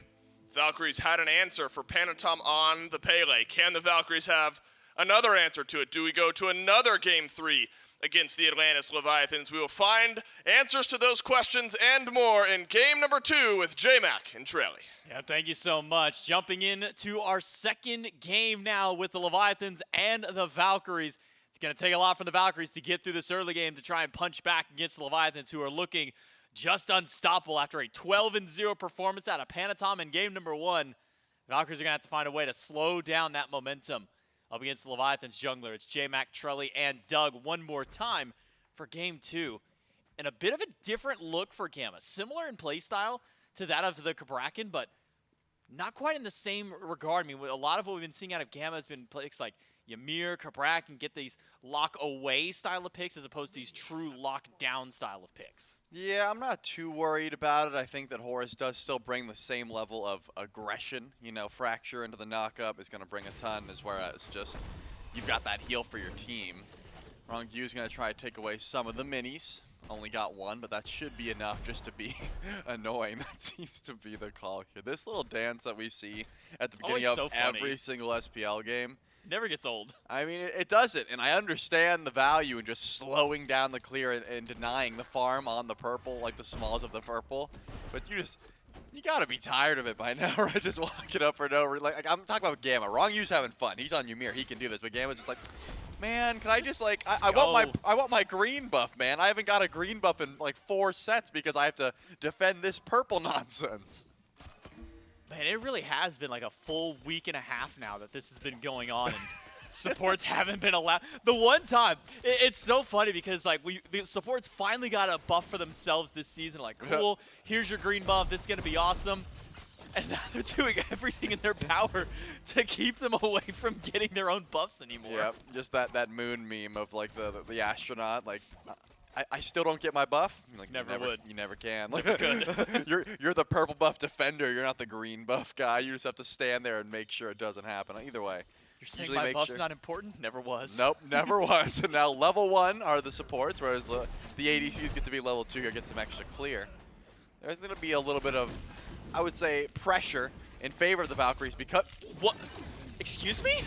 [SPEAKER 1] Valkyries had an answer for Panatom on the Pele. Can the Valkyries have another answer to it? Do we go to another Game 3 against the Atlantis Leviathans? We will find answers to those questions and more in game number 2 with J-Mac and Trelly.
[SPEAKER 5] Yeah, thank you so much. Jumping in to our second game now with the Leviathans and the Valkyries. It's going to take a lot from the Valkyries to get through this early game to try and punch back against the Leviathans, who are looking just unstoppable after a 12-0 performance out of Panatom in game number 1. Valkyries are going to have to find a way to slow down that momentum up against the Leviathans jungler. It's J-Mac, Trelly, and Doug one more time for game 2. And a bit of a different look for Gamma. Similar in playstyle to that of the Kabrakan, but not quite in the same regard. I mean, a lot of what we've been seeing out of Gamma has been picks like Ymir, Kabrakan, get these lock-away style of picks as opposed to these true lock-down style of picks.
[SPEAKER 6] Yeah, I'm not too worried about it. I think that Horus does still bring the same level of aggression. You know, Fracture into the knockup is going to bring a ton, as whereas just you've got that heal for your team. Wrong Yu is going to try to take away some of the minis. Only got one, but that should be enough just to be annoying. That seems to be the call here. This little dance that we see at the beginning of every single SPL game
[SPEAKER 5] never gets old. I
[SPEAKER 6] mean, it doesn't, and I understand the value in just slowing down the clear and denying the farm on the purple, like the smalls of the purple, but you gotta be tired of it by now, right? Just walking up for no reason. Like I'm talking about Gamma. Wrong Yu's having fun. He's on Ymir. He can do this, but Gamma's just like, man, can I just like I want my green buff, man. I haven't got a green buff in like 4 sets because I have to defend this purple nonsense.
[SPEAKER 5] Man, it really has been like a full week and a half now that this has been going on, and supports haven't been allowed. The one time, it's so funny because like the supports finally got a buff for themselves this season. Like, cool, here's your green buff. This is gonna be awesome. And now they're doing everything in their power to keep them away from getting their own buffs anymore.
[SPEAKER 6] Yep, just that moon meme of like the astronaut, like, I still don't get my buff. Like,
[SPEAKER 5] never would.
[SPEAKER 6] You never can.
[SPEAKER 5] Like,
[SPEAKER 6] you're the purple buff defender. You're not the green buff guy. You just have to stand there and make sure it doesn't happen. Either way.
[SPEAKER 5] You're saying my buff's not important? Never was.
[SPEAKER 6] Nope, never was. And now level 1 are the supports, whereas the ADCs get to be level 2 here, get some extra clear. There's going to be a little bit of, I would say, pressure in favor of the Valkyries because...
[SPEAKER 5] What? Excuse me?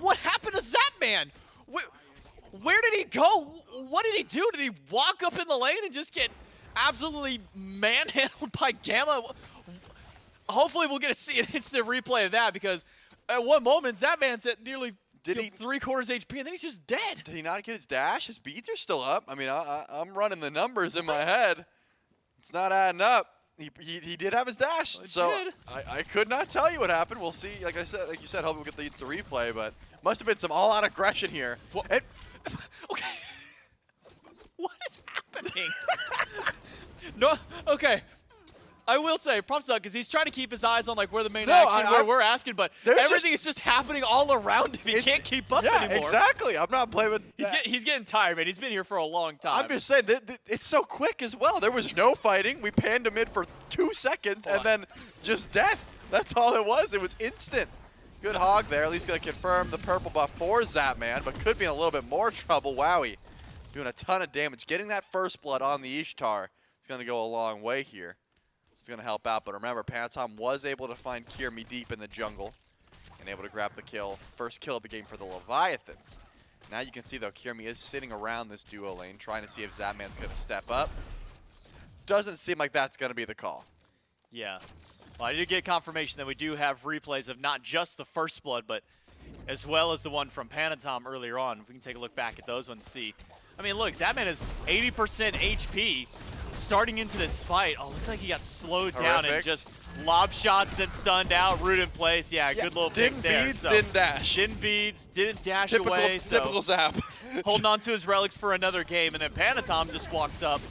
[SPEAKER 5] What happened to Zapman? Where did he go? What did he do? Did he walk up in the lane and just get absolutely manhandled by Gamma? Hopefully we'll get to see an instant replay of that, because at one moment Zapman's at nearly 3/4 HP and then he's just dead.
[SPEAKER 6] Did he not get his dash? His beads are still up. I mean, I'm running the numbers in my head. It's not adding up. He did have his dash, so I could not tell you what happened. We'll see. Like you said, hopefully we'll get the instant replay, but must have been some all-out aggression here.
[SPEAKER 5] Okay. What is happening? No. Okay. I will say, props up, because he's trying to keep his eyes on like where the main action, where we're asking, but everything is just happening all around him. He can't keep up anymore.
[SPEAKER 6] Yeah, exactly. I'm not blaming.
[SPEAKER 5] He's getting tired, man. He's been here for a long time.
[SPEAKER 6] I'm just saying, it's so quick as well. There was no fighting. We panned him in for 2 seconds, and then just death. That's all it was. It was instant. Good hog there. At least going to confirm the purple buff for Zapman, but could be in a little bit more trouble. Wowie. Doing a ton of damage. Getting that first blood on the Ishtar is going to go a long way here. It's going to help out, but remember, Panatom was able to find Kirmi deep in the jungle and able to grab the kill. First kill of the game for the Leviathans. Now you can see, though, Kirmi is sitting around this duo lane, trying to see if Zapman's going to step up. Doesn't seem like that's going to be the call.
[SPEAKER 5] Yeah. Well, I did get confirmation that we do have replays of not just the first blood, but as well as the one from Panatom earlier on. We can take a look back at those ones and see. I mean, look, Zapman is 80% HP starting into this fight. Oh, looks like he got slowed down and just lob shots, then stunned out, root in place. Yeah, good little pick there.
[SPEAKER 6] Didn't beads, didn't dash.
[SPEAKER 5] Didn't beads, didn't dash away.
[SPEAKER 6] Typical Zap.
[SPEAKER 5] holding on to his relics for another game, and then Panatom just walks up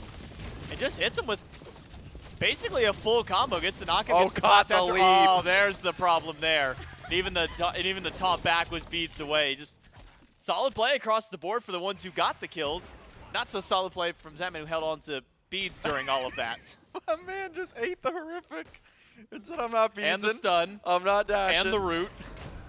[SPEAKER 5] and just hits him with basically a full combo. Gets the knock-in.
[SPEAKER 6] Oh,
[SPEAKER 5] gets the
[SPEAKER 6] caught
[SPEAKER 5] class
[SPEAKER 6] the
[SPEAKER 5] after.
[SPEAKER 6] lead.
[SPEAKER 5] Oh, there's the problem there. And even the top back was beads away. Just solid play across the board for the ones who got the kills. Not so solid play from Zetman, who held on to beads during all of that.
[SPEAKER 6] My man just ate the horrific. It said I'm not beads.
[SPEAKER 5] And the stun.
[SPEAKER 6] I'm not dashing.
[SPEAKER 5] And the root.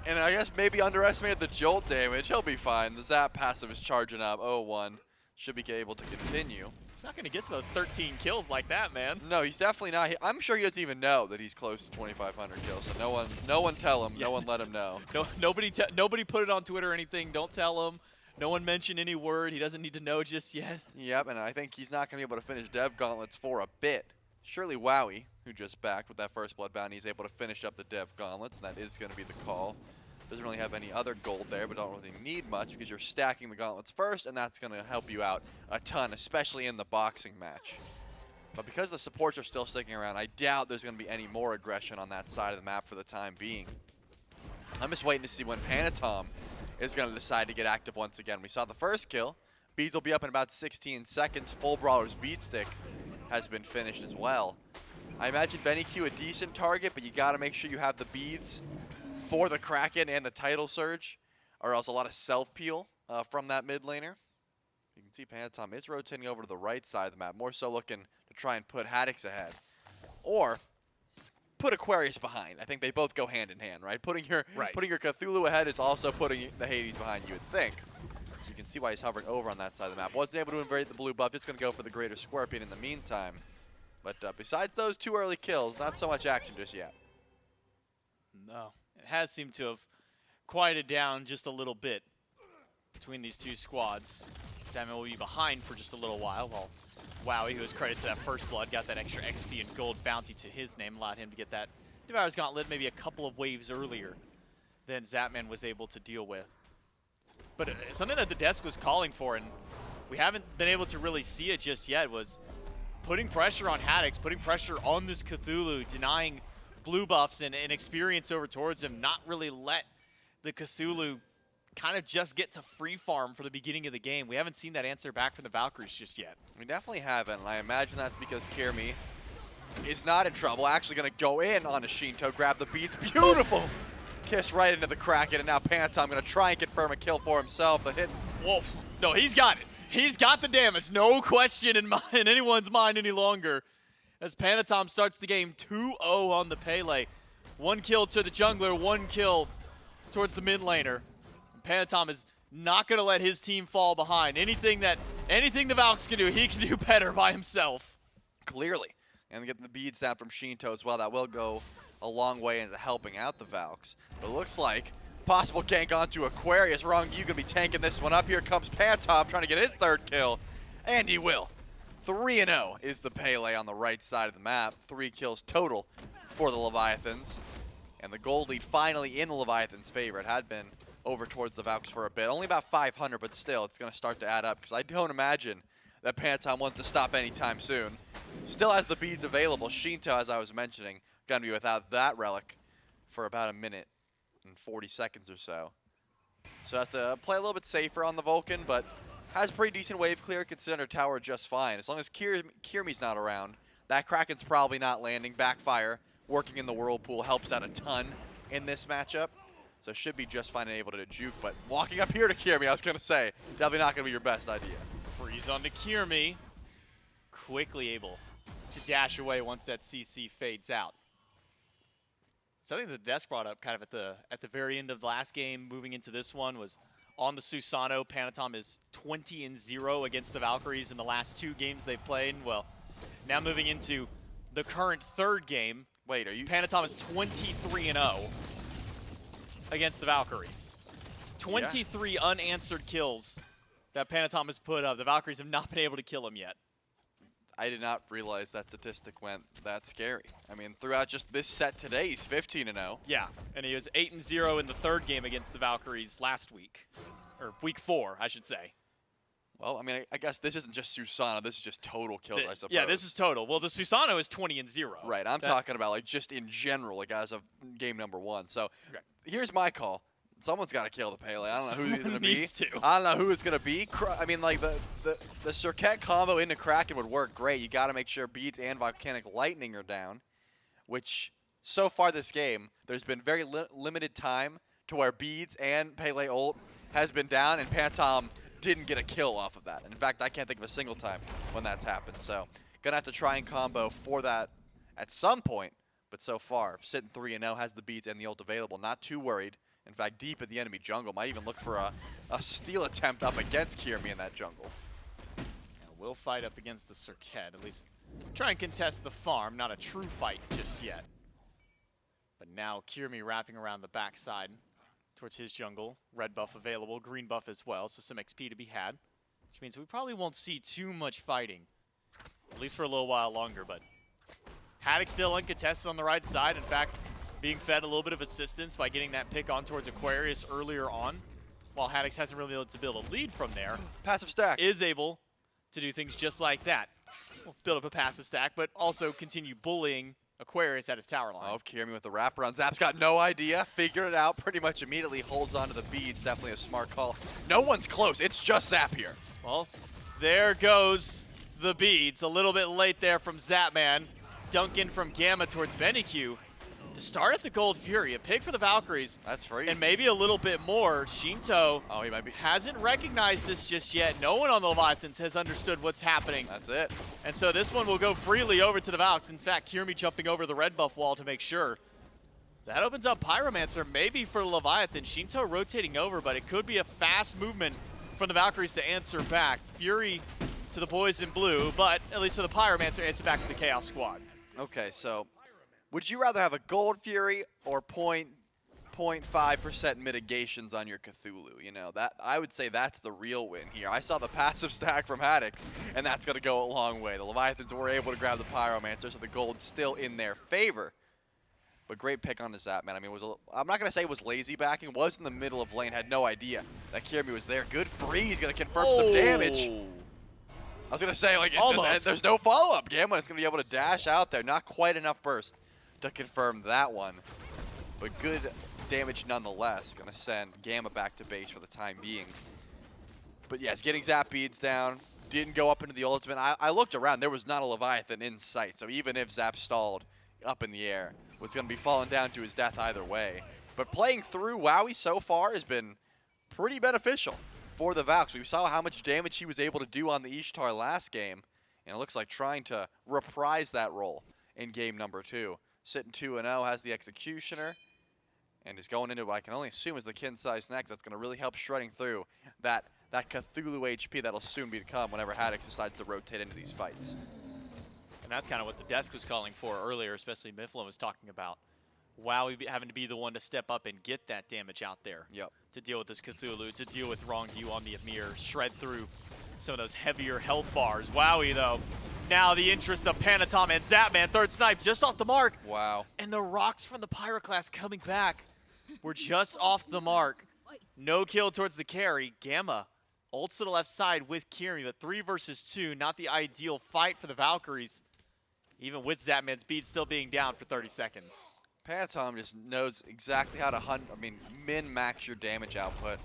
[SPEAKER 6] And I guess maybe underestimated the jolt damage. He'll be fine. The zap passive is charging up. 0-1. Should be able to continue.
[SPEAKER 5] He's not going to get to those 13 kills like that, man.
[SPEAKER 6] No, he's definitely not. I'm sure he doesn't even know that he's close to 2,500 kills. So no one tell him.
[SPEAKER 5] Yeah.
[SPEAKER 6] No one let him know.
[SPEAKER 5] No, nobody put it on Twitter or anything. Don't tell him. No one mentioned any word. He doesn't need to know just yet.
[SPEAKER 6] Yep, and I think he's not going to be able to finish Dev Gauntlets for a bit. Surely Wowie, who just backed with that first blood bounty, is able to finish up the Dev Gauntlets, and that is going to be the call. Doesn't really have any other gold there, but don't really need much because you're stacking the gauntlets first, and that's going to help you out a ton, especially in the boxing match. But because the supports are still sticking around, I doubt there's going to be any more aggression on that side of the map for the time being. I'm just waiting to see when Panatom is going to decide to get active once again. We saw the first kill. Beads will be up in about 16 seconds. Full Brawler's beat stick has been finished as well. I imagine Benny Q a decent target, but you got to make sure you have the beads for the Kraken and the title surge, or else a lot of self-peel from that mid laner. You can see Panatom is rotating over to the right side of the map, more so looking to try and put Haddix ahead. Or put Aquarius behind. I think they both go hand in hand, right? Putting your Cthulhu ahead is also putting the Hades behind, you would think. So you can see why he's hovering over on that side of the map. Wasn't able to invade the blue buff, just going to go for the Greater Scorpion in the meantime. But besides those two early kills, not so much action just yet.
[SPEAKER 5] No. It has seemed to have quieted down just a little bit between these two squads. Diamond will be behind for just a little while, while Wowie, who is credited to that first blood, got that extra XP and gold bounty to his name, allowed him to get that Devourer's Gauntlet maybe a couple of waves earlier than Zapman was able to deal with. But something that the desk was calling for, and we haven't been able to really see it just yet, was putting pressure on Haddix, putting pressure on this Cthulhu, denying blue buffs and experience over towards him, not really let the Cthulhu kind of just get to free farm for the beginning of the game. We haven't seen that answer back from the Valkyries just yet.
[SPEAKER 6] We definitely haven't, and I imagine that's because Kirmi is not in trouble. Actually going to go in on a Shinto, grab the beads. Beautiful kiss right into the Kraken, and now Panatom going to try and confirm a kill for himself. The hit.
[SPEAKER 5] Whoa, no, he's got it. He's got the damage. No question in anyone's mind any longer. As Panatom starts the game 2-0 on the Pele. 1 kill to the jungler, 1 kill towards the mid laner. Panatom is not going to let his team fall behind. Anything the Valks can do, he can do better by himself.
[SPEAKER 6] Clearly. And get the beads down from Shinto as well. That will go a long way into helping out the Valks. But it looks like possible gank onto Aquarius. Wrong, you going to be tanking this one up. Here comes Panatom trying to get his 3rd kill. And he will. 3-0 is the Pele on the right side of the map. 3 kills total for the Leviathans. And the gold lead finally in the Leviathans' favor. It had been over towards the Valks for a bit. Only about 500, but still, it's going to start to add up because I don't imagine that Panatom wants to stop anytime soon. Still has the beads available. Shinto, as I was mentioning, going to be without that relic for about a minute and 40 seconds or so. So has to play a little bit safer on the Vulcan, but has pretty decent wave clear, can sit under tower just fine. As long as Kirmi's not around, that Kraken's probably not landing. Backfire, working in the Whirlpool, helps out a ton in this matchup. So should be just fine and able to juke, but walking up here to Kirmi, I was going to say, definitely not going to be your best idea.
[SPEAKER 5] Freeze onto Kirmi. Quickly able to dash away once that CC fades out. Something that Des brought up kind of at the very end of the last game, moving into this one, was on the Susano. Panatom is 20-0 against the Valkyries in the last 2 games they've played. Well, now moving into the current 3rd game.
[SPEAKER 6] Wait, are you?
[SPEAKER 5] Panatom is 23-0 against the Valkyries. 23 unanswered kills that Panatom has put up. The Valkyries have not been able to kill him yet.
[SPEAKER 6] I did not realize that statistic went that scary. I mean, throughout just this set today, he's 15-0.
[SPEAKER 5] Yeah, and he was 8-0 in the 3rd game against the Valkyries last week. Or week 4, I should say.
[SPEAKER 6] Well, I mean, I guess this isn't just Susano. This is just total kills, I suppose.
[SPEAKER 5] Yeah, this is total. Well, the Susano is 20-0.
[SPEAKER 6] Right, I'm talking about like just in general, like as of game number 1. So here's my call. someone's got to kill the Pele. I don't know who it's going to be.
[SPEAKER 5] Needs to.
[SPEAKER 6] I don't know who it's going to be. I mean, like, the Cirquette combo into Kraken would work great. You got to make sure Beads and Volcanic Lightning are down, which so far this game, there's been very limited time to where Beads and Pele ult has been down, and Pantom didn't get a kill off of that. And in fact, I can't think of a single time when that's happened. So, going to have to try and combo for that at some point. But so far, sitting 3-0, has the Beads and the ult available. Not too worried. In fact, deep in the enemy jungle. Might even look for a steal attempt up against Kirmi in that jungle.
[SPEAKER 5] Yeah, we'll fight up against the Cirquette. At least try and contest the farm. Not a true fight just yet. But now Kirmi wrapping around the backside towards his jungle. Red buff available, green buff as well, so some XP to be had. Which means we probably won't see too much fighting. At least for a little while longer, but Haddock still uncontested on the right side. In fact, being fed a little bit of assistance by getting that pick on towards Aquarius earlier on. While Haddock hasn't really been able to build a lead from there.
[SPEAKER 6] Passive stack.
[SPEAKER 5] Is able to do things just like that. We'll build up a passive stack, but also continue bullying Aquarius at his tower line.
[SPEAKER 6] Oh, Kirmi with the wraparound. Zap's got no idea. Figured it out pretty much immediately. Holds on to the beads. Definitely a smart call. No one's close. It's just Zap here.
[SPEAKER 5] Well, there goes the beads. A little bit late there from Zapman. Duncan from Gamma towards BennyQ. To start at the Gold Fury, a pick for the Valkyries.
[SPEAKER 6] That's free.
[SPEAKER 5] And maybe a little bit more. Shinto
[SPEAKER 6] he might be.
[SPEAKER 5] hasn't recognized this just yet. No one on the Leviathans has understood what's happening.
[SPEAKER 6] That's it.
[SPEAKER 5] And so this one will go freely over to the Valks. In fact, Kirmi jumping over the red buff wall to make sure. That opens up Pyromancer maybe for Leviathan. Shinto rotating over, but it could be a fast movement from the Valkyries to answer back. Fury to the boys in blue, but at least for the Pyromancer, answer back to the Chaos Squad.
[SPEAKER 6] Okay, so would you rather have a Gold Fury or 0.5% mitigations on your Cthulhu? You know, that I would say that's the real win here. I saw the passive stack from Haddox, and that's going to go a long way. The Leviathans were able to grab the Pyromancer, so the gold's still in their favor. But great pick on the Zap, man. I mean, I'm not going to say it was lazy backing. Was in the middle of lane, had no idea that Kirmi was there. Good freeze, going to confirm some damage. I was going to say, like, there's no follow-up. Gamma is going to be able to dash out there. Not quite enough burst to confirm that one. But good damage nonetheless. Going to send Gamma back to base for the time being. But yes, getting Zap beads down. Didn't go up into the ultimate. I looked around. There was not a Leviathan in sight. So even if Zap stalled up in the air, was going to be falling down to his death either way. But playing through Wowie so far has been pretty beneficial for the Valks. We saw how much damage he was able to do on the Ishtar last game. And it looks like trying to reprise that role in game number 2. Sitting 2-0, has the Executioner, and is going into what I can only assume is the Kin size next. That's going to really help shredding through that Cthulhu HP that'll soon become whenever Haddox decides to rotate into these fights.
[SPEAKER 5] And that's kind of what the desk was calling for earlier, especially Mifflin was talking about. Wowie having to be the one to step up and get that damage out there.
[SPEAKER 6] Yep.
[SPEAKER 5] To deal with this Cthulhu, to deal with Wrong Hue on the Amir, shred through some of those heavier health bars. Wowie, though, now the interest of Panatom and Zapman, third snipe just off the mark.
[SPEAKER 6] Wow.
[SPEAKER 5] And the rocks from the Pyroclast coming back were just off the mark. No kill towards the carry. Gamma ults to the left side with Kirmi, but 3 versus 2, not the ideal fight for the Valkyries, even with Zapman's bead still being down for 30 seconds.
[SPEAKER 6] Panatom just knows exactly how to min-max your damage output.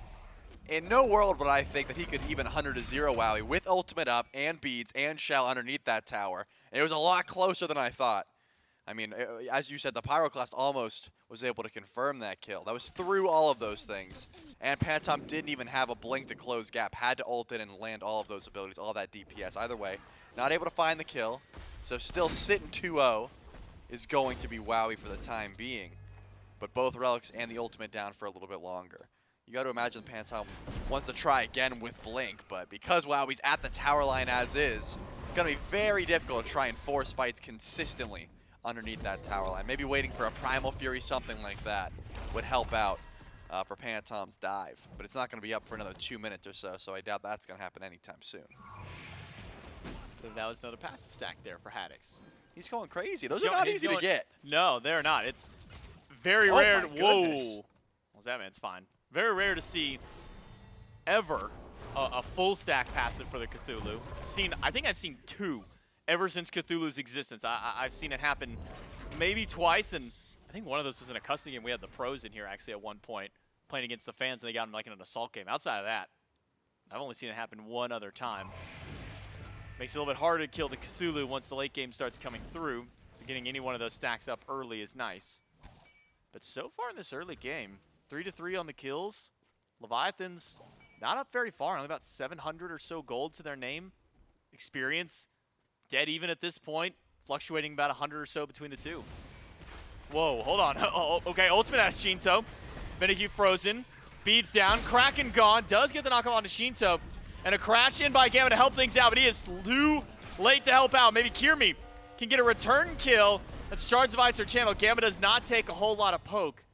[SPEAKER 6] In no world would I think that he could even 100-0 Wowie with ultimate up and beads and shell underneath that tower. It was a lot closer than I thought. I mean, as you said, the Pyroclast almost was able to confirm that kill. That was through all of those things. And Panatom didn't even have a blink to close gap. Had to ult in and land all of those abilities, all that DPS. Either way, not able to find the kill. So still sitting 2-0 is going to be Wowie for the time being. But both relics and the ultimate down for a little bit longer. You got to imagine Panatom wants to try again with Blink, but because Wowie's at the tower line as is, it's going to be very difficult to try and force fights consistently underneath that tower line. Maybe waiting for a Primal Fury, something like that, would help out for Panatom's dive. But it's not going to be up for another 2 minutes or so, so I doubt that's going to happen anytime soon.
[SPEAKER 5] So that was another passive stack there for Haddox.
[SPEAKER 6] He's going crazy. Those are not easy to get.
[SPEAKER 5] No, they're not. It's very rare. Whoa. Well, Zapman's fine. Very rare to see ever a full stack passive for the Cthulhu. I think I've seen 2 ever since Cthulhu's existence. I've seen it happen maybe twice, and I think one of those was in a custom game. We had the pros in here actually at one point. playing against the fans and they got him like in an assault game. Outside of that, I've only seen it happen one other time. Makes it a little bit harder to kill the Cthulhu once the late game starts coming through. So getting any one of those stacks up early is nice. But so far in this early game, 3-3 on the kills. Leviathans not up very far, only about 700 or so gold to their name. Experience dead even at this point, fluctuating about 100 or so between the two. Whoa, hold on. Oh, okay, ultimate out of Shinto. Benihue frozen, beads down, Kraken gone, does get the knockoff onto Shinto. And a crash in by Gamma to help things out, but he is too late to help out. Maybe Kirmi can get a return kill. That's Shards of Ice or Channel. Gamma does not take a whole lot of poke.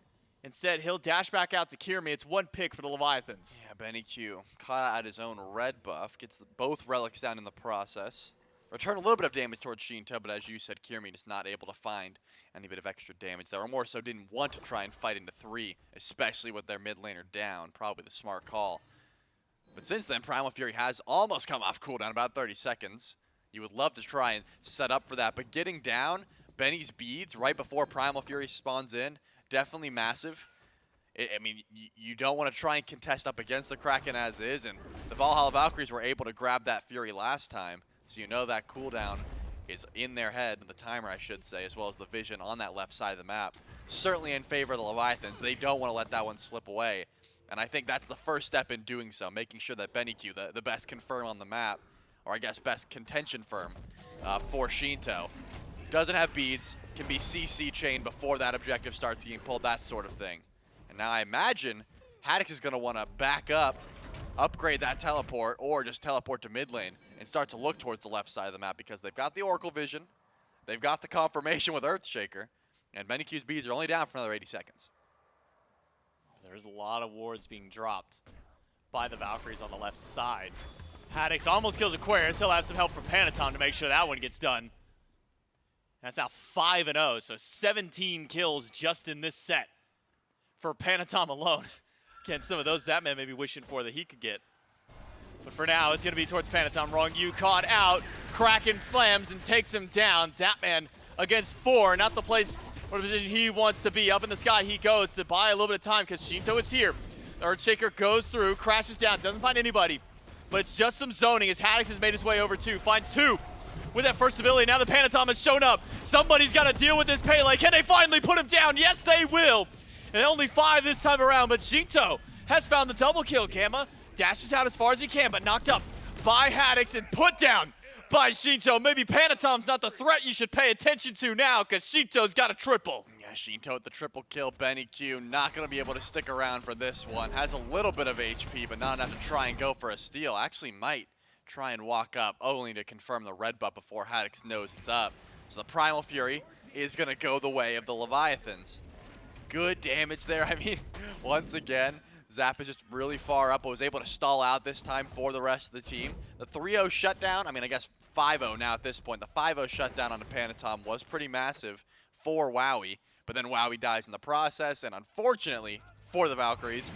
[SPEAKER 5] Instead, he'll dash back out to Kirmi. It's one pick for the Leviathans.
[SPEAKER 6] Yeah, Benihue caught out his own red buff, gets both relics down in the process. Return a little bit of damage towards Shinto, but as you said, Kirmi is not able to find any bit of extra damage there, or more so didn't want to try and fight into 3, especially with their mid laner down. Probably the smart call. But since then, Primal Fury has almost come off cooldown, about 30 seconds. You would love to try and set up for that, but getting down Benny's beads right before Primal Fury spawns in, definitely massive. I mean, you don't want to try and contest up against the Kraken as is, and the Valhalla Valkyries were able to grab that Fury last time, so you know that cooldown is in their head, the timer I should say, as well as the vision on that left side of the map. Certainly in favor of the Leviathans. They don't want to let that one slip away, and I think that's the first step in doing so, making sure that Benihue, the best confirm on the map, or I guess best contention firm for Shinto, doesn't have beads, can be CC chained before that objective starts getting pulled, that sort of thing. And now I imagine hi-rez is going to want to back up, upgrade that teleport, or just teleport to mid lane and start to look towards the left side of the map because they've got the Oracle Vision, they've got the confirmation with Earthshaker, and Benihue's beads are only down for another 80 seconds.
[SPEAKER 5] There's a lot of wards being dropped by the Valkyries on the left side. hi-rez almost kills Aquarius. He'll have some help from Panatom to make sure that one gets done. That's now 5-0, so 17 kills just in this set for Panatom alone. Again, some of those Zapman may be wishing for that he could get. But for now, it's going to be towards Panatom. Wrong you caught out. Kraken slams and takes him down. Zapman against 4, not the place or the position he wants to be. Up in the sky he goes to buy a little bit of time because Shinto is here. The Earthshaker goes through, crashes down, doesn't find anybody. But it's just some zoning as hi-rez has made his way over 2. Finds 2 with that first ability. Now the Panatom has shown up. Somebody's got to deal with this Pele. Can they finally put him down? Yes, they will. And only 5 this time around, but Shinto has found the double kill. Gamma dashes out as far as he can, but knocked up by hi-rez and put down by Shinto. Maybe Panatom's not the threat you should pay attention to now because Shinto's got a triple.
[SPEAKER 6] Yeah, Shinto with the triple kill. Benihue not going to be able to stick around for this one. Has a little bit of HP, but not enough to try and go for a steal. Actually might try and walk up, only to confirm the red buff before hi-rez knows it's up. So the Primal Fury is going to go the way of the Leviathans. Good damage there. I mean, once again, Zap is just really far up, but was able to stall out this time for the rest of the team. The 3-0 shutdown, I mean, I guess 5-0 now at this point. The 5-0 shutdown on the Panatom was pretty massive for Wowie, but then Wowie dies in the process, and unfortunately for the Valkyries,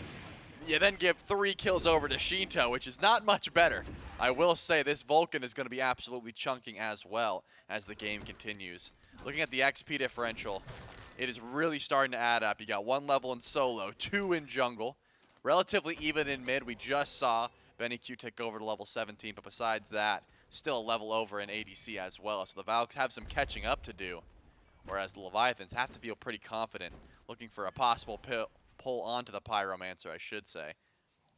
[SPEAKER 6] you then give 3 kills over to Shinto, which is not much better. I will say this Vulcan is going to be absolutely chunking as well as the game continues. Looking at the XP differential, it is really starting to add up. You got 1 level in solo, 2 in jungle. Relatively even in mid. We just saw Benihue take over to level 17, but besides that, still a level over in ADC as well. So the Valks have some catching up to do, whereas the Leviathans have to feel pretty confident, looking for a possible pull onto the Pyromancer, I should say.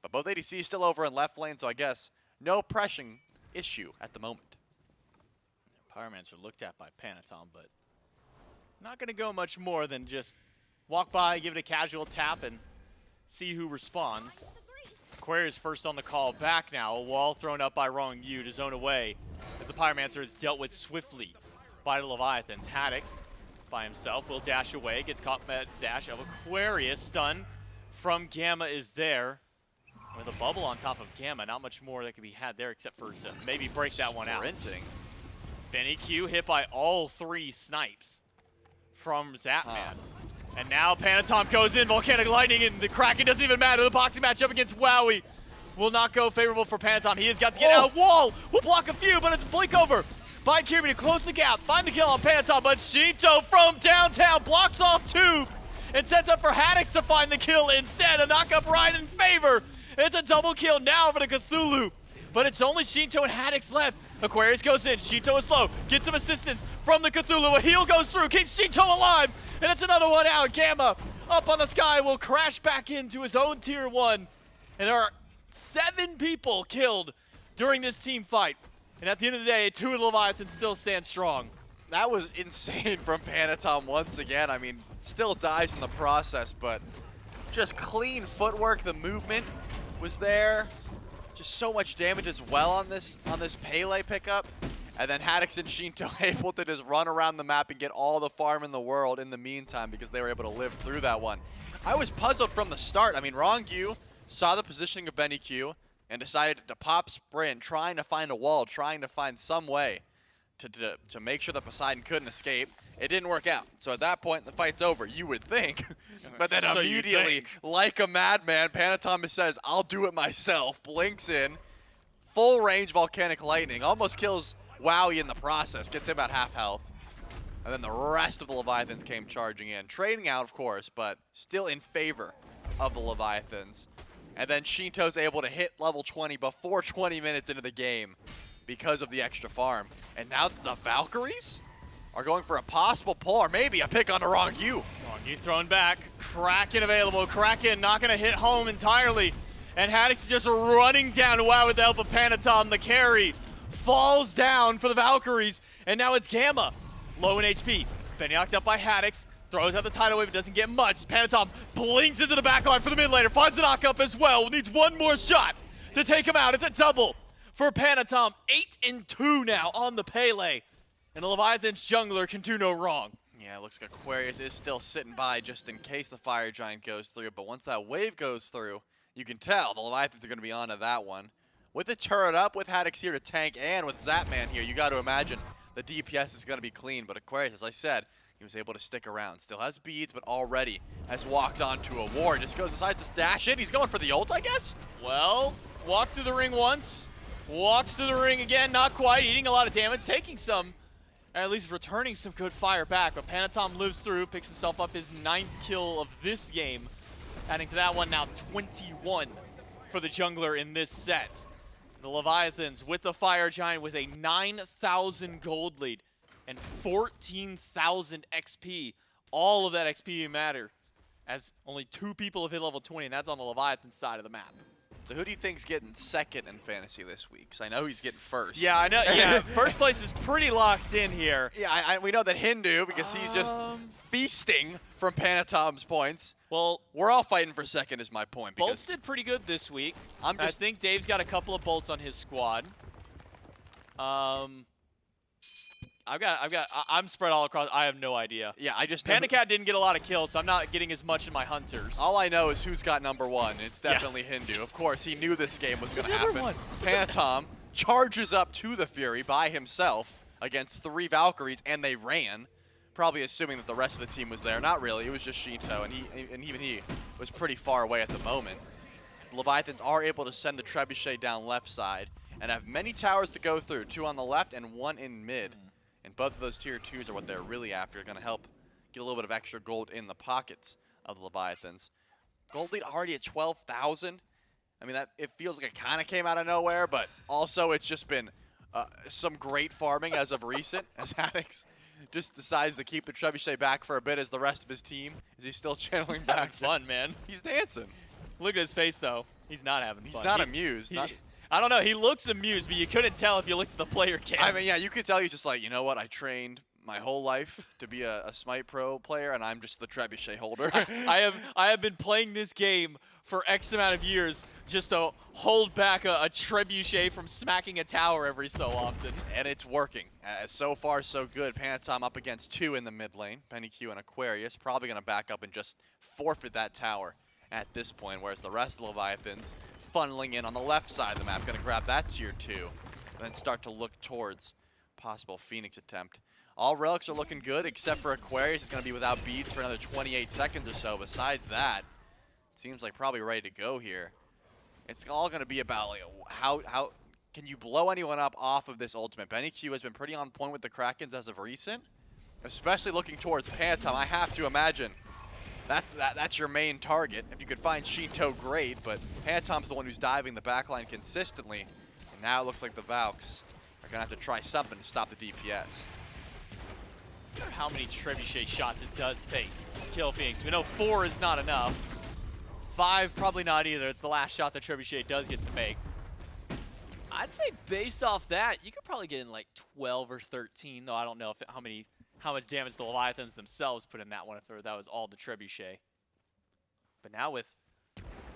[SPEAKER 6] But both ADCs still over in left lane, so I guess no pressing issue at the moment.
[SPEAKER 5] Pyromancer looked at by Panatom, but not going to go much more than just walk by, give it a casual tap, and see who responds. Aquarius first on the call back now. A wall thrown up by Wrong Yu to zone away as the Pyromancer is dealt with swiftly by the Leviathans. hi-rez by himself will dash away, gets caught by that dash of Aquarius. Stun from Gamma is there. With a bubble on top of Gamma, not much more that can be had there except for to maybe break that one out.
[SPEAKER 6] Sprinting.
[SPEAKER 5] Benihue hit by all 3 snipes from Zapman. And now Panatom goes in, Volcanic Lightning, and the Kraken doesn't even matter. The boxing match up against Wowie will not go favorable for Panatom. He has got to get out. Wall will block a few, but it's blink over by Kirby to close the gap. Find the kill on Panatom, but Shinto from downtown blocks off 2 and sets up for Haddix to find the kill instead. A knock-up right in favor. It's a double kill now for the Cthulhu, but it's only Shinto and Haddix left. Aquarius goes in, Shinto is slow, gets some assistance from the Cthulhu. A heal goes through, keeps Shinto alive, and it's another one out. Gamma up on the sky will crash back into his own tier 1. And there are 7 people killed during this team fight. And at the end of the day, 2 of the Leviathans still stand strong.
[SPEAKER 6] That was insane from Panatom once again. I mean, still dies in the process, but just clean footwork. The movement was there. Just so much damage as well on this Pele pickup. And then Haddix and Shinto able to just run around the map and get all the farm in the world in the meantime because they were able to live through that one. I was puzzled from the start. I mean, Rongyu saw the positioning of Benny Q and decided to pop sprint, trying to find a wall, trying to find some way to make sure that Poseidon couldn't escape. It didn't work out. So at that point, the fight's over, you would think. But then
[SPEAKER 5] So
[SPEAKER 6] immediately, like a madman, Panatom says, I'll do it myself, blinks in, full range volcanic lightning, almost kills Wowie in the process, gets him at half health. And then the rest of the Leviathans came charging in. Trading out, of course, but still in favor of the Leviathans. And then Shinto's able to hit level 20 before 20 minutes into the game because of the extra farm. And now the Valkyries are going for a possible pull, or maybe a pick on the Rongyu.
[SPEAKER 5] Rongyu thrown back. Kraken available. Kraken not going to hit home entirely. And Haddix is just running down. Wow, with the help of Panatom, the carry falls down for the Valkyries. And now it's Gamma, low in HP. Benny knocked up by Haddix. Throws out the tidal wave, it doesn't get much. Panatom blinks into the backline for the mid laner. Finds the knock-up as well. Needs one more shot to take him out. It's a double for Panatom. 8-2 now on the Pele. And the Leviathan's jungler can do no wrong.
[SPEAKER 6] Yeah, it looks like Aquarius is still sitting by just in case the Fire Giant goes through. But once that wave goes through, you can tell the Leviathans are going to be onto that one. With the turret up, with Haddix here to tank, and with Zapman here, you got to imagine the DPS is going to be clean. But Aquarius, as I said, he was able to stick around. Still has beads, but already has walked onto a ward. Just goes aside to dash in. He's going for the ult, I guess?
[SPEAKER 5] Well, walked through the ring once. Walks through the ring again, not quite. Eating a lot of damage, taking some, at least returning some good fire back. But Panatom lives through, picks himself up his 9th kill of this game. Adding to that one now 21 for the jungler in this set. The Leviathans with the Fire Giant with a 9,000 gold lead and 14,000 XP. All of that XP matters, as only 2 people have hit level 20, and that's on the Leviathan side of the map.
[SPEAKER 6] So who do you think's getting second in fantasy this week? Because I know he's getting first.
[SPEAKER 5] Yeah, I know. Yeah, first place is pretty locked in here.
[SPEAKER 6] Yeah, we know that Hindu, because he's just feasting from Panatom's points.
[SPEAKER 5] Well,
[SPEAKER 6] we're all fighting for second is my point.
[SPEAKER 5] Bolts did pretty good this week. I think Dave's got a couple of bolts on his squad. I'm spread all across. I have no idea.
[SPEAKER 6] Yeah, I just
[SPEAKER 5] Panda Cat didn't get a lot of kills, so I'm not getting as much in my hunters.
[SPEAKER 6] All I know is who's got #1. It's definitely Hindu. Of course, he knew this game was going to happen. Panatom charges up to the Fury by himself against 3 Valkyries, and they ran, probably assuming that the rest of the team was there. Not really. It was just Shinto, and even he was pretty far away at the moment. The Leviathans are able to send the Trebuchet down left side and have many towers to go through, 2 on the left and 1 in mid. And both of those tier 2s are what they're really after. Going to help get a little bit of extra gold in the pockets of the Leviathans. Gold lead already at 12,000. I mean, it feels like it kind of came out of nowhere, but also it's just been some great farming as of recent, as Haddix just decides to keep the Trebuchet back for a bit as the rest of his team. Is he still channeling back?
[SPEAKER 5] Fun, man.
[SPEAKER 6] He's dancing.
[SPEAKER 5] Look at his face, though. He's not having fun.
[SPEAKER 6] He's not amused.
[SPEAKER 5] I don't know. He looks amused, but you couldn't tell if you looked at the player cam.
[SPEAKER 6] I mean, yeah, you could tell he's just like, you know what? I trained my whole life to be a SMITE Pro player, and I'm just the Trebuchet holder.
[SPEAKER 5] I have been playing this game for X amount of years just to hold back a Trebuchet from smacking a tower every so often.
[SPEAKER 6] And it's working. So far, so good. Panatom up against 2 in the mid lane. Penny Q and Aquarius probably going to back up and just forfeit that tower at this point, whereas the rest of the Leviathans funneling in on the left side of the map, going to grab that tier 2, and then start to look towards possible Phoenix attempt. All relics are looking good, except for Aquarius is going to be without beads for another 28 seconds or so. Besides that, it seems like probably ready to go here. It's all going to be about like, how can you blow anyone up off of this ultimate. Benny Q has been pretty on point with the Krakens as of recent, especially looking towards Panatom. I have to imagine that's your main target. If you could find Shinto, great, but Panatom's the one who's diving the backline consistently. And now it looks like the Valks are gonna have to try something to stop the DPS.
[SPEAKER 5] I wonder how many trebuchet shots it does take to kill Phoenix. We know 4 is not enough. 5 probably not either. It's the last shot that trebuchet does get to make. I'd say based off that, you could probably get in like 12 or 13, though I don't know if how much damage the Leviathans themselves put in that one, if that was all the trebuchet. But now with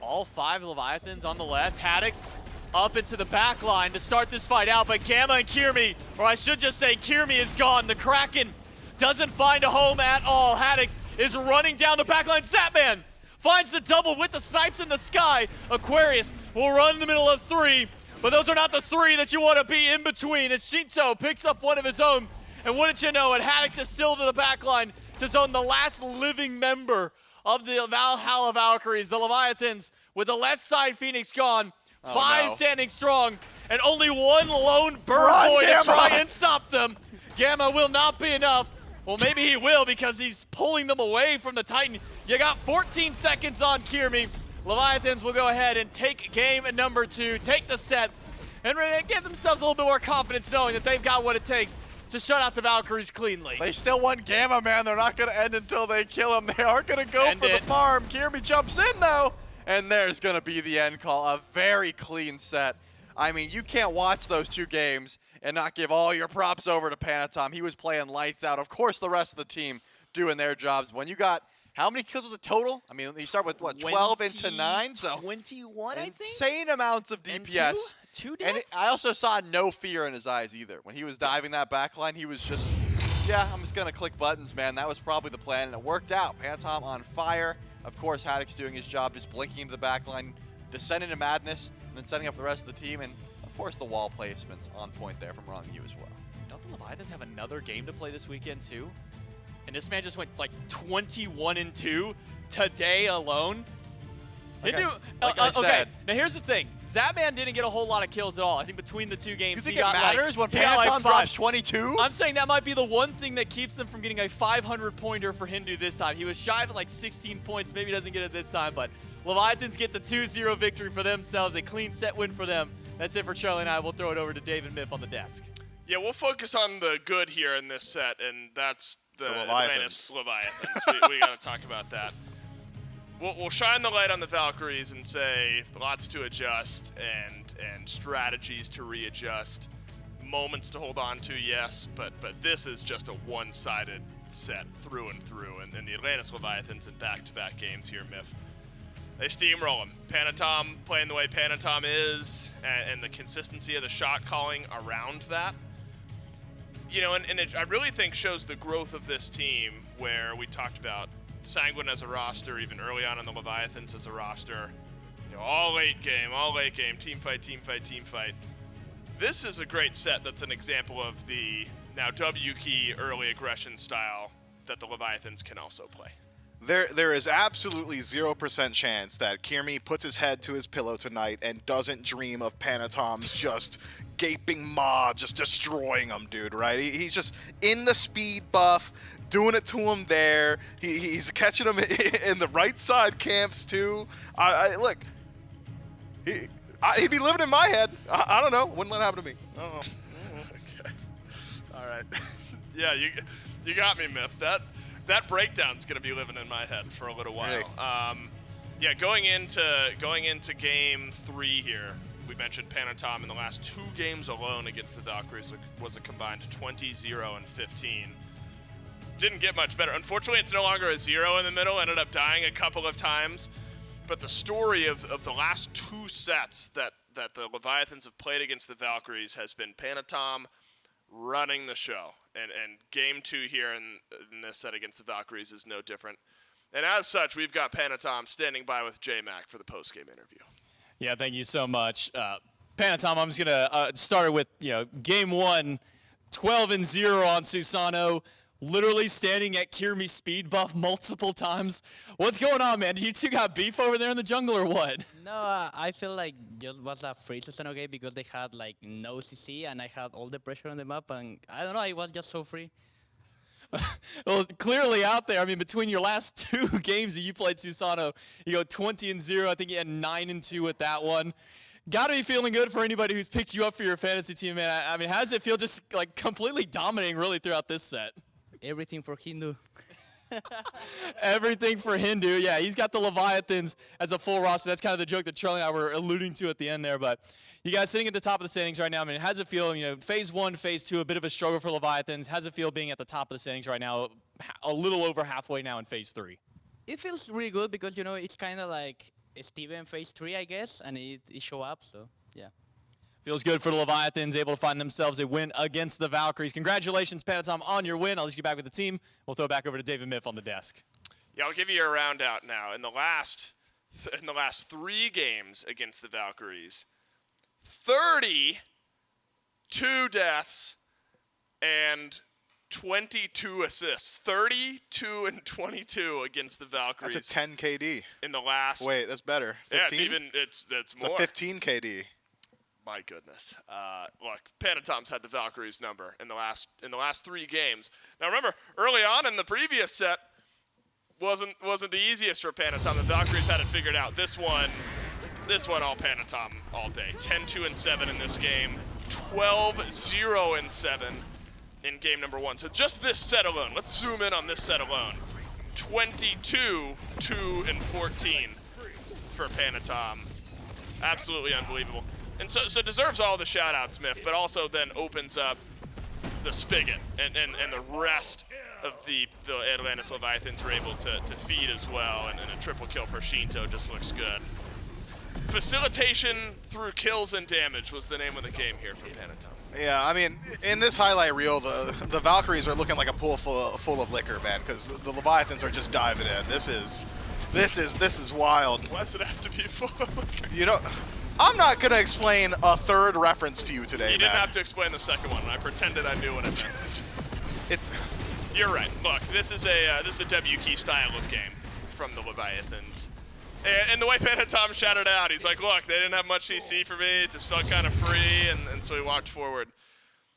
[SPEAKER 5] all 5 Leviathans on the left, Haddix up into the back line to start this fight out, but Gamma and Kirmi, or I should just say Kirmi is gone. The Kraken doesn't find a home at all. Haddix is running down the back line. Zapman finds the double with the snipes in the sky. Aquarius will run in the middle of 3, but those are not the 3 that you want to be in between, as Shinto picks up one of his own. And wouldn't you know it, Haddix is still to the back line to zone the last living member of the Valhalla Valkyries, the Leviathans, with the left side Phoenix gone. 5 standing strong, and only 1 lone bird boy to try and stop them. Gamma will not be enough. Well, maybe he will, because he's pulling them away from the Titan. You got 14 seconds on Kirmi. Leviathans will go ahead and take game number 2, take the set, and give themselves a little bit more confidence knowing that they've got what it takes to shut out the Valkyries cleanly.
[SPEAKER 6] They still want Gamma, man. They're not going to end until they kill him. They are going to go for the farm. Kirby jumps in, though, and there's going to be the end call. A very clean set. I mean, you can't watch those 2 games and not give all your props over to Panatom. He was playing lights out. Of course, the rest of the team doing their jobs. When you got, how many kills was it total? I mean, you start with, what, 12 into 9? So
[SPEAKER 5] 21, I think?
[SPEAKER 6] Insane amounts of DPS.
[SPEAKER 5] Two deaths?
[SPEAKER 6] And I also saw no fear in his eyes either. When he was diving that backline, he was just, yeah, I'm just going to click buttons, man. That was probably the plan, and it worked out. Panatom on fire. Of course, Haddix doing his job, just blinking into the backline, descending to madness, and then setting up the rest of the team. And, of course, the wall placements on point there from Wrong U as well.
[SPEAKER 5] Don't the Leviathans have another game to play this weekend, too? And this man just went, like, 21-2 today alone.
[SPEAKER 6] Like I said.
[SPEAKER 5] Okay, now here's the thing. Zapman didn't get a whole lot of kills at all. I think between the 2 games,
[SPEAKER 6] You think
[SPEAKER 5] he got
[SPEAKER 6] it matters when
[SPEAKER 5] he got
[SPEAKER 6] Panatom drops 22?
[SPEAKER 5] I'm saying that might be the one thing that keeps them from getting a 500-pointer for Hindu this time. He was shy of like 16 points. Maybe he doesn't get it this time, but Leviathans get the 2-0 victory for themselves, a clean set win for them. That's it for Charlie and I. We'll throw it over to David Miff on the desk.
[SPEAKER 1] Yeah, we'll focus on the good here in this set, and that's the Atlantis Leviathans. we got to talk about that. We'll shine the light on the Valkyries and say lots to adjust and strategies to readjust, moments to hold on to, yes, but this is just a one-sided set through and through, and the Atlantis Leviathans in back-to-back games here, Miff. They steamroll him. Panatom playing the way Panatom is, and the consistency of the shot calling around that. You know, and it, I really think shows the growth of this team, where we talked about Sanguine as a roster, even early on in the Leviathans as a roster. You know, all late game, team fight, team fight, team fight. This is a great set that's an example of the now W key early aggression style that the Leviathans can also play.
[SPEAKER 2] There is absolutely 0% chance that Kirmi puts his head to his pillow tonight and doesn't dream of Panatom's just gaping maw, just destroying him, dude, right? He's just in the speed buff, doing it to him there. He's catching him in the right side camps, too. Look, he'd be living in my head. I don't know. Wouldn't let it happen to me. I don't know.
[SPEAKER 1] Okay. All right. Yeah, you got me, Myth. That breakdown's going to be living in my head for a little while.
[SPEAKER 2] Hey.
[SPEAKER 1] Yeah, going into game 3 here, we mentioned Panatom in the last 2 games alone against the Valkyries was a combined 20-0 and 15. Didn't get much better. Unfortunately, it's no longer a 0 in the middle. Ended up dying a couple of times. But the story of the last 2 sets that the Leviathans have played against the Valkyries has been Panatom running the show. And game 2 here in this set against the Valkyries is no different. And as such, we've got Panatom standing by with J-Mac for the post-game interview.
[SPEAKER 8] Yeah, thank you so much. Panatom, I'm just going to start with, game 1, 12-0 on Susano, literally standing at Kirmi's speed buff multiple times. What's going on, man? You 2 got beef over there in the jungle or what?
[SPEAKER 9] No, I feel like just was a free Susano game because they had like no CC and I had all the pressure on the map, and I don't know, I was just so free.
[SPEAKER 8] well, clearly out there. I mean, between your last 2 games that you played Susano, you go 20-0. I think you had 9-2 with that one. Got to be feeling good for anybody who's picked you up for your fantasy team, man. I mean, how does it feel just like completely dominating really throughout this set?
[SPEAKER 9] Everything for Hindu.
[SPEAKER 8] Everything for Hindu. Yeah, he's got the Leviathans as a full roster. That's kind of the joke that Charlie and I were alluding to at the end there. But you guys sitting at the top of the standings right now, I mean, how does it feel? You know, phase 1, phase 2, a bit of a struggle for Leviathans. How does it feel being at the top of the standings right now, a little over halfway now in phase 3?
[SPEAKER 9] It feels really good because, you know, it's kind of like Steven phase 3, I guess, and it show up, so yeah.
[SPEAKER 8] Feels good for the Leviathans, able to find themselves a win against the Valkyries. Congratulations, Panatom, on your win. I'll let you get back with the team. We'll throw it back over to David Miff on the desk.
[SPEAKER 1] Yeah, I'll give you a round out now. In the last 3 games against the Valkyries, 32 deaths and 22 assists. 32 and 22 against the Valkyries.
[SPEAKER 2] That's a 10 KD.
[SPEAKER 1] In the last.
[SPEAKER 2] Wait, that's better. 15?
[SPEAKER 1] Yeah, it's more.
[SPEAKER 2] It's a 15 KD.
[SPEAKER 1] My goodness. Look, Panatom's had the Valkyries number in the last 3 games. Now remember, early on in the previous set wasn't the easiest for Panatom. The Valkyries had it figured out. This one all Panatom all day. 10-2-7 in this game. 12-0-7 in game number 1. So just this set alone. Let's zoom in on this set alone. 22-2-14 for Panatom. Absolutely unbelievable. And so deserves all the shout-outs, Miff, but also then opens up the spigot, and the rest of the Atlantis Leviathans were able to feed as well, and a triple kill for Shinto just looks good. Facilitation through kills and damage was the name of the game here for Panatom.
[SPEAKER 2] Yeah, I mean, in this highlight reel, the Valkyries are looking like a pool full of liquor, man, because the Leviathans are just diving in. This is wild.
[SPEAKER 1] Why does it have to be full of liquor?
[SPEAKER 2] You know, I'm not gonna explain a third reference to you today,
[SPEAKER 1] You didn't
[SPEAKER 2] man.
[SPEAKER 1] have to explain the second one. I pretended I knew what it meant. You're right. Look, this is a W key style of game from the Leviathans. And the way Panatom shouted out, he's like, look, they didn't have much CC for me. It just felt kind of free, and so he walked forward.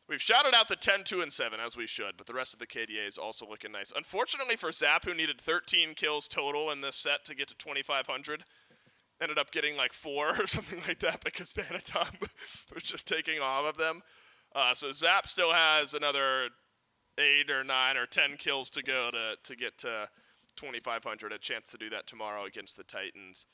[SPEAKER 1] We've shouted out the 10-2-7, as we should, but the rest of the KDA is also looking nice. Unfortunately for Zap, who needed 13 kills total in this set to get to 2,500, ended up getting like 4 or something like that because Panatom was just taking all of them. So Zap still has another 8 or 9 or 10 kills to go to get to 2,500. A chance to do that tomorrow against the Titans.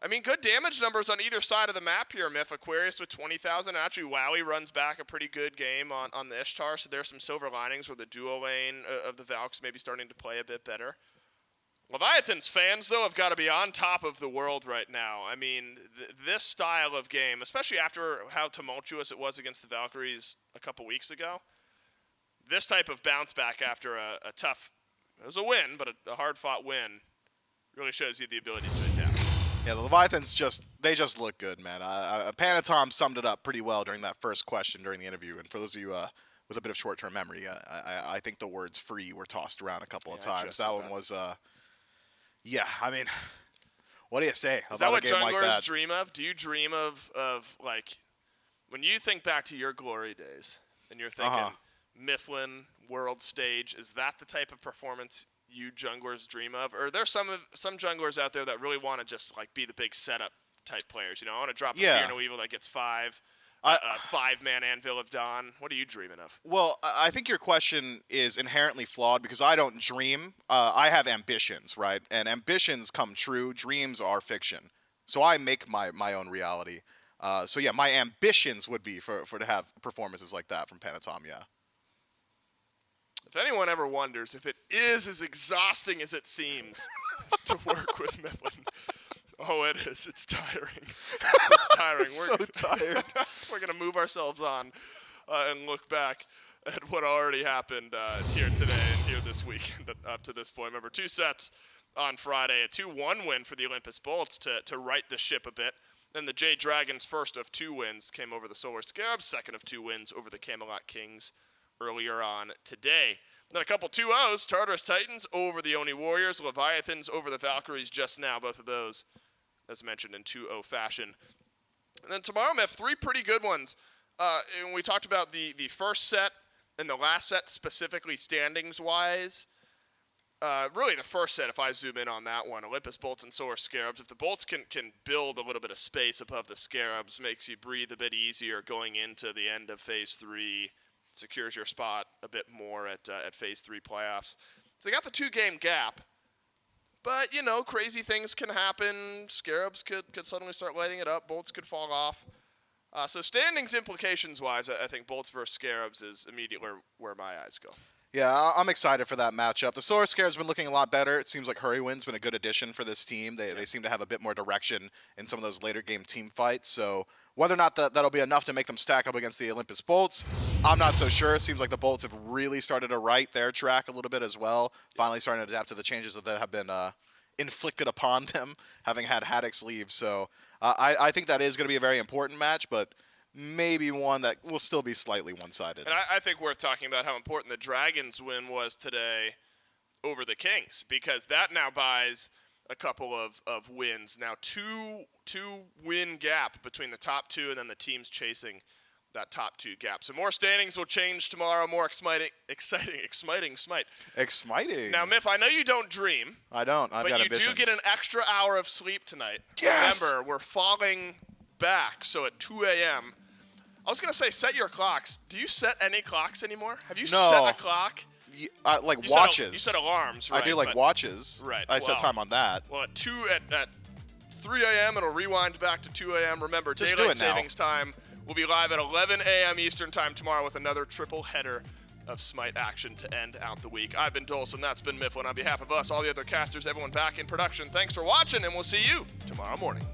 [SPEAKER 1] I mean, good damage numbers on either side of the map here, Miff. Aquarius with 20,000. Actually, Wowie runs back a pretty good game on the Ishtar, so there's some silver linings where the duo lane of the Valks may be starting to play a bit better. Leviathans fans, though, have got to be on top of the world right now. I mean, this style of game, especially after how tumultuous it was against the Valkyries a couple weeks ago, this type of bounce back after a tough, it was a win, but a hard-fought win, really shows you the ability to adapt.
[SPEAKER 2] Yeah, the Leviathans just look good, man. Panatom summed it up pretty well during that first question during the interview. And for those of you with a bit of short-term memory, I think the words "free" were tossed around a couple of times. That one was, yeah. I mean, what do you say about a game like that?
[SPEAKER 1] Is that what junglers dream of? Do you dream of like when you think back to your glory days and you're thinking Mifflin world stage? Is that the type of performance you junglers dream of? Or are there some junglers out there that really want to just like be the big setup type players? You know, I want to drop a Fear No Evil that gets 5, a 5-man Anvil of Dawn. What are you dreaming of?
[SPEAKER 2] Well, I think your question is inherently flawed because I don't dream. I have ambitions, right? And ambitions come true. Dreams are fiction. So I make my own reality. So yeah, my ambitions would be for to have performances like that from Panatom, yeah.
[SPEAKER 1] If anyone ever wonders if it is as exhausting as it seems to work with Mifflin, oh, it is. It's tiring. It's tiring.
[SPEAKER 2] So tired.
[SPEAKER 1] We're going to move ourselves on and look back at what already happened here today and here this weekend up to this point. Remember, 2 sets on Friday, a 2-1 win for the Olympus Bolts to right the ship a bit. Then the Jade Dragons' first of 2 wins came over the Solar Scarabs, second of 2 wins over the Camelot Kings earlier on today. Then a couple 2-0s, Tartarus Titans over the Oni Warriors, Leviathans over the Valkyries just now, both of those, as mentioned, in 2-0 fashion. And then tomorrow, we have 3 pretty good ones. And we talked about the first set in the last set, specifically standings-wise, really the first set, if I zoom in on that one, Olympus Bolts and Solar Scarabs, if the Bolts can build a little bit of space above the Scarabs, makes you breathe a bit easier going into the end of Phase 3, secures your spot a bit more at Phase 3 playoffs. So they got the 2-game gap, but, you know, crazy things can happen. Scarabs could suddenly start lighting it up. Bolts could fall off. So standings implications-wise, I think Bolts versus Scarabs is immediately where my eyes go.
[SPEAKER 2] Yeah, I'm excited for that matchup. The Solar Scarab's been looking a lot better. It seems like Hurrywind's been a good addition for this team. They seem to have a bit more direction in some of those later game team fights. So whether or not that'll be enough to make them stack up against the Olympus Bolts, I'm not so sure. It seems like the Bolts have really started to right their track a little bit as well, finally starting to adapt to the changes that have been inflicted upon them, having had Haddix leave. So I think that is going to be a very important match, but maybe one that will still be slightly one-sided.
[SPEAKER 1] And I think worth talking about how important the Dragons win was today over the Kings, because that now buys a couple of wins. Now two win gap between the top two and then the teams chasing that top 2 gap. So more standings will change tomorrow, more exciting Smite.
[SPEAKER 2] Exciting.
[SPEAKER 1] Now, Miff, I know you don't dream.
[SPEAKER 2] I don't. I've got ambitions.
[SPEAKER 1] But you do get an extra hour of sleep tonight.
[SPEAKER 2] Yes!
[SPEAKER 1] Remember, we're falling back, so at 2 a.m., I was going to say set your clocks. Do you set any clocks anymore? Have you set a clock?
[SPEAKER 2] Like watches.
[SPEAKER 1] You set alarms, right?
[SPEAKER 2] I do like watches.
[SPEAKER 1] Right.
[SPEAKER 2] I set time on that.
[SPEAKER 1] Well, at 3 a.m., it'll rewind back to 2 a.m. Remember,
[SPEAKER 2] Just
[SPEAKER 1] daylight savings time will be live at 11 a.m. Eastern time tomorrow with another triple header of Smite action to end out the week. I've been Dolson. That's been Mifflin. On behalf of us, all the other casters, everyone back in production, thanks for watching, and we'll see you tomorrow morning.